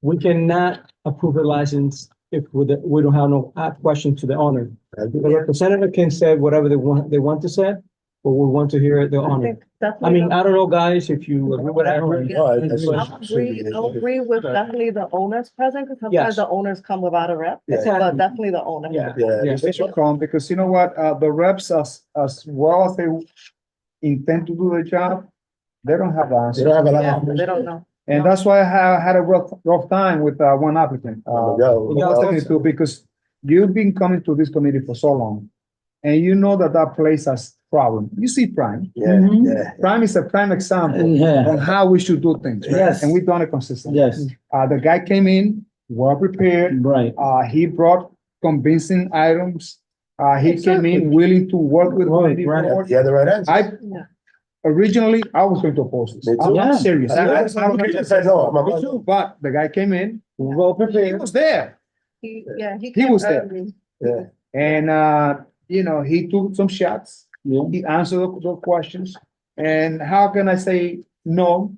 Speaker 19: we cannot approve a license if we don't have no question to the owner.
Speaker 11: I agree.
Speaker 19: The representative can say whatever they want to say, but we want to hear the
Speaker 1: I
Speaker 19: owner.
Speaker 1: think definitely
Speaker 19: I mean,
Speaker 1: the-
Speaker 19: I don't know, guys, if you agree with that.
Speaker 11: No, I should-
Speaker 1: I'll agree with definitely the owners present, because
Speaker 19: Yes.
Speaker 1: sometimes the owners come without a rep,
Speaker 19: Exactly.
Speaker 1: but definitely the owner.
Speaker 19: Yeah.
Speaker 11: Yeah.
Speaker 6: They should come, because you know what, the reps, as well as they intend to do the job, they don't have the
Speaker 11: They
Speaker 6: answer.
Speaker 11: don't have a lot
Speaker 1: Yeah,
Speaker 11: of.
Speaker 1: they don't know.
Speaker 6: And that's why I had a rough time with one applicant. Because you've been coming to this committee for so long, and you know that place has problem. You see Prime.
Speaker 11: Yeah, yeah.
Speaker 6: Prime is a prime example
Speaker 9: Yeah.
Speaker 6: on how we should do things. right?
Speaker 9: Yes.
Speaker 6: And we've done it consistently.
Speaker 9: Yes,
Speaker 6: The guy came in, well prepared.
Speaker 9: right.
Speaker 6: He brought convincing items. He came
Speaker 19: Exactly.
Speaker 6: in willing to work with.
Speaker 9: Right,
Speaker 6: committee
Speaker 9: right.
Speaker 6: board.
Speaker 11: You had the right answer.
Speaker 1: Yeah.
Speaker 6: Originally, I was going to oppose this.
Speaker 11: Me too.
Speaker 6: I'm
Speaker 9: Yeah.
Speaker 6: serious.
Speaker 11: I said no.
Speaker 6: Me too. But the guy came in,
Speaker 9: Well
Speaker 6: he
Speaker 9: prepared.
Speaker 6: was there.
Speaker 1: He
Speaker 6: He
Speaker 1: came
Speaker 6: was there.
Speaker 1: early.
Speaker 11: Yeah.
Speaker 6: And, he took some shots.
Speaker 9: Yeah.
Speaker 6: He answered those questions. And how can I say no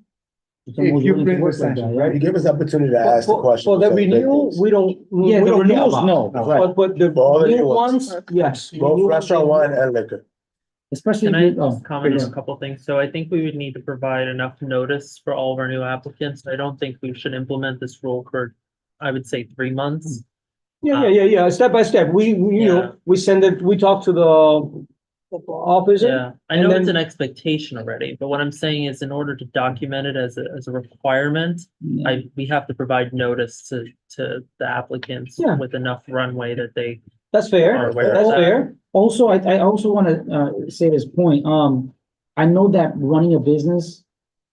Speaker 6: if you bring the sanction,
Speaker 11: You
Speaker 6: right?
Speaker 11: give us the opportunity to ask the question.
Speaker 19: For the renewal, we don't.
Speaker 9: Yeah,
Speaker 19: we
Speaker 9: the
Speaker 19: don't care
Speaker 9: renewals,
Speaker 19: about.
Speaker 9: no, right.
Speaker 19: But the
Speaker 11: For all the
Speaker 19: new
Speaker 11: new ones.
Speaker 19: ones, yes.
Speaker 11: Both
Speaker 19: New
Speaker 11: restaurant,
Speaker 19: ones,
Speaker 11: wine and liquor.
Speaker 9: Especially.
Speaker 4: Can I
Speaker 9: with,
Speaker 4: just comment on
Speaker 9: yeah.
Speaker 4: a couple things? So I think we would need to provide enough notice for all of our new applicants. I don't think we should implement this rule for, I would say, 3 months.
Speaker 19: Yeah, step by step. You know,
Speaker 4: Yeah.
Speaker 19: we send it, we talk to the officer.
Speaker 4: Yeah, I
Speaker 19: and
Speaker 4: know
Speaker 19: then-
Speaker 4: it's an expectation already, but what I'm saying is in order to document it as a requirement, we have to provide notice to the applicants
Speaker 19: Yeah.
Speaker 4: with enough runway that they
Speaker 19: That's fair.
Speaker 4: are aware of
Speaker 19: That's
Speaker 4: that.
Speaker 19: fair.
Speaker 9: Also, I also want to say this point. I know that running a business,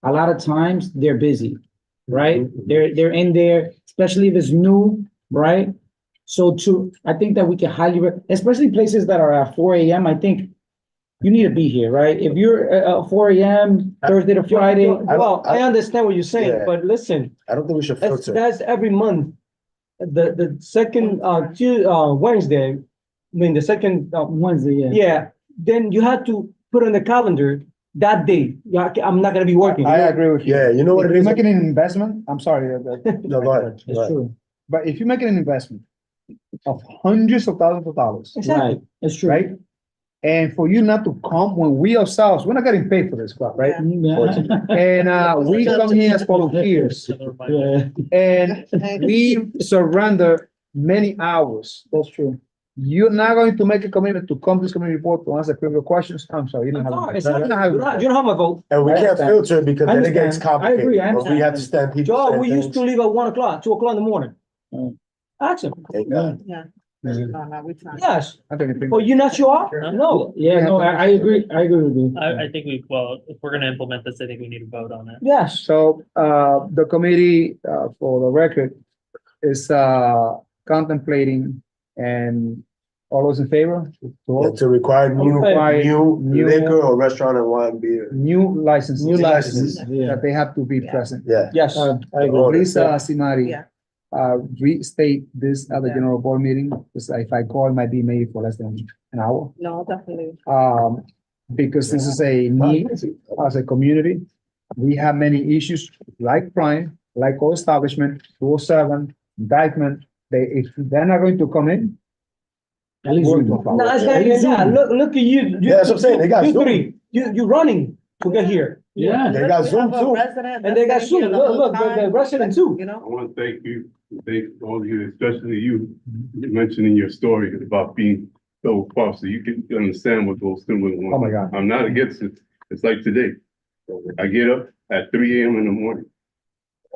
Speaker 9: a lot of times they're busy, right? They're in there, especially if it's new, right? So I think that we can especially places that are at 4 a.m. I think you need to be here, right? If you're at 4 a.m. Thursday to Friday,
Speaker 19: Well, I understand what you're saying,
Speaker 11: Yeah.
Speaker 19: but listen,
Speaker 11: I don't think we should filter.
Speaker 19: that's every month. The second, Wednesday, I mean, the second,
Speaker 9: Wednesday, yeah.
Speaker 19: yeah, then you have to put on the calendar that day. Yeah, I'm not gonna be working.
Speaker 6: I agree with you.
Speaker 11: Yeah, you know what
Speaker 6: If
Speaker 11: it
Speaker 6: you're
Speaker 11: is?
Speaker 6: making an investment, I'm sorry,
Speaker 11: No, go ahead. Go
Speaker 9: It's
Speaker 11: ahead.
Speaker 9: true.
Speaker 6: but if you're making an investment of hundreds of thousands of dollars,
Speaker 19: Exactly.
Speaker 9: Right, it's true.
Speaker 6: right? And for you not to come when we ourselves, we're not getting paid for this crap, right?
Speaker 9: Yeah.
Speaker 6: And we come here as volunteers
Speaker 9: Yeah,
Speaker 6: and we surrender many hours.
Speaker 9: that's true.
Speaker 6: You're not going to make a commitment to come to this community board to answer critical questions. I'm sorry, you don't have.
Speaker 19: No,
Speaker 6: it.
Speaker 19: it's
Speaker 6: You
Speaker 19: not-
Speaker 6: don't have
Speaker 19: You
Speaker 6: it.
Speaker 19: don't have my vote.
Speaker 11: And we
Speaker 6: I
Speaker 11: can't
Speaker 6: understand.
Speaker 11: filter it because
Speaker 9: I
Speaker 11: then it gets
Speaker 9: understand. I
Speaker 11: complicated.
Speaker 9: agree, I
Speaker 11: But we
Speaker 9: understand.
Speaker 11: have to stand people.
Speaker 19: Joe,
Speaker 11: stand
Speaker 19: we used to
Speaker 11: things.
Speaker 19: leave at 1 o'clock, 2 o'clock in the morning.
Speaker 9: Mm.
Speaker 19: Ask him.
Speaker 11: Thank God.
Speaker 1: Yeah. No, we time.
Speaker 19: Yes.
Speaker 6: I think it-
Speaker 19: Oh, you not show up? No.
Speaker 9: Yeah, no, I agree with you.
Speaker 4: I think well, if we're gonna implement this, I think we need to vote on it.
Speaker 19: Yes.
Speaker 6: So, the committee, for the record, is, contemplating and all those in favor?
Speaker 11: Yeah, to require
Speaker 6: Require
Speaker 11: new liquor or restaurant and wine beer.
Speaker 6: New licenses.
Speaker 11: New licenses,
Speaker 9: yeah.
Speaker 6: That they have to be present.
Speaker 11: Yeah.
Speaker 19: Yes.
Speaker 9: I agree.
Speaker 6: Please, Simari,
Speaker 1: Yeah.
Speaker 6: restate this at the
Speaker 1: Yeah.
Speaker 6: general board meeting, because if I call, it might be maybe for less than an hour.
Speaker 1: No, definitely.
Speaker 6: Because this is a need as a community. We have many issues like crime, like co-establishment, 207, indictment. If they're not going to come in.
Speaker 9: At least
Speaker 6: we're
Speaker 9: we-
Speaker 6: going to follow.
Speaker 19: No, it's not even that. Look at you.
Speaker 11: Yeah, that's what I'm saying. They got
Speaker 19: you
Speaker 11: Zoom.
Speaker 19: three. You running to get here.
Speaker 9: Yeah.
Speaker 11: They got Zoom too.
Speaker 19: And they got Zoom. Look, the resident too.
Speaker 1: You
Speaker 12: I
Speaker 1: know?
Speaker 12: want to thank you, thank all of you, especially you, mentioning your story about being so far, so you can understand what those things went on.
Speaker 6: Oh, my God.
Speaker 12: I'm not against it. It's like today. I get up at 3 a.m. in the morning.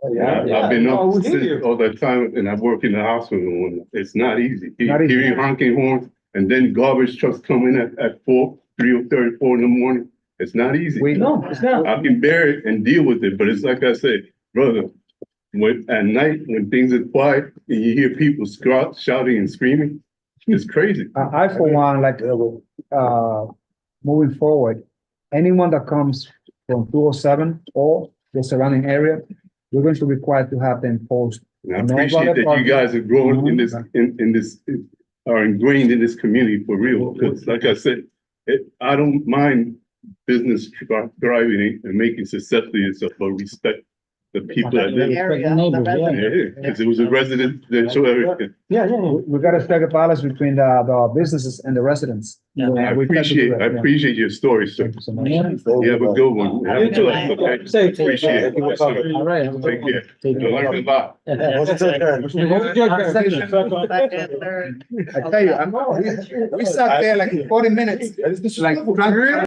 Speaker 12: I've been
Speaker 19: Oh,
Speaker 12: up
Speaker 19: we hear
Speaker 12: since
Speaker 19: you.
Speaker 12: all that time, and I work in the hospital. And it's not easy.
Speaker 6: Not easy.
Speaker 12: Hearing honking horns, and then garbage trucks coming at 3:30, 4 in the morning. It's not easy.
Speaker 19: No, it's not.
Speaker 12: I can bear it and deal with it, but it's like I said, brother, when at night, when things are quiet and you hear people shouting and screaming, it's crazy.
Speaker 6: I for one, like, moving forward, anyone that comes from 207 or the surrounding area, we're going to require to have them post.
Speaker 12: And I appreciate that you guys are growing in this, in this, are ingrained in this community for real, because like I said, I don't mind business thriving and making successfully and stuff, but respect the people that live.
Speaker 1: Area, the
Speaker 9: neighbors, yeah.
Speaker 1: resident.
Speaker 12: Because it was a residential area.
Speaker 19: Yeah.
Speaker 6: We gotta strike a balance between the businesses and the residents.
Speaker 4: Yeah.
Speaker 6: And
Speaker 12: I
Speaker 6: we try to do that,
Speaker 12: I
Speaker 6: yeah.
Speaker 12: appreciate your story, sir.
Speaker 6: Thank you so much.
Speaker 9: Yeah.
Speaker 12: You have a good one. Have a
Speaker 19: You too.
Speaker 12: blessed, okay?
Speaker 19: Safe.
Speaker 12: Appreciate it. Yes, sir.
Speaker 9: All right.
Speaker 12: Take care.
Speaker 9: Take
Speaker 12: You learned a lot.
Speaker 11: Motion to adjourn.
Speaker 1: Second, third.
Speaker 6: I tell you, we sat there like 40 minutes, like, trying to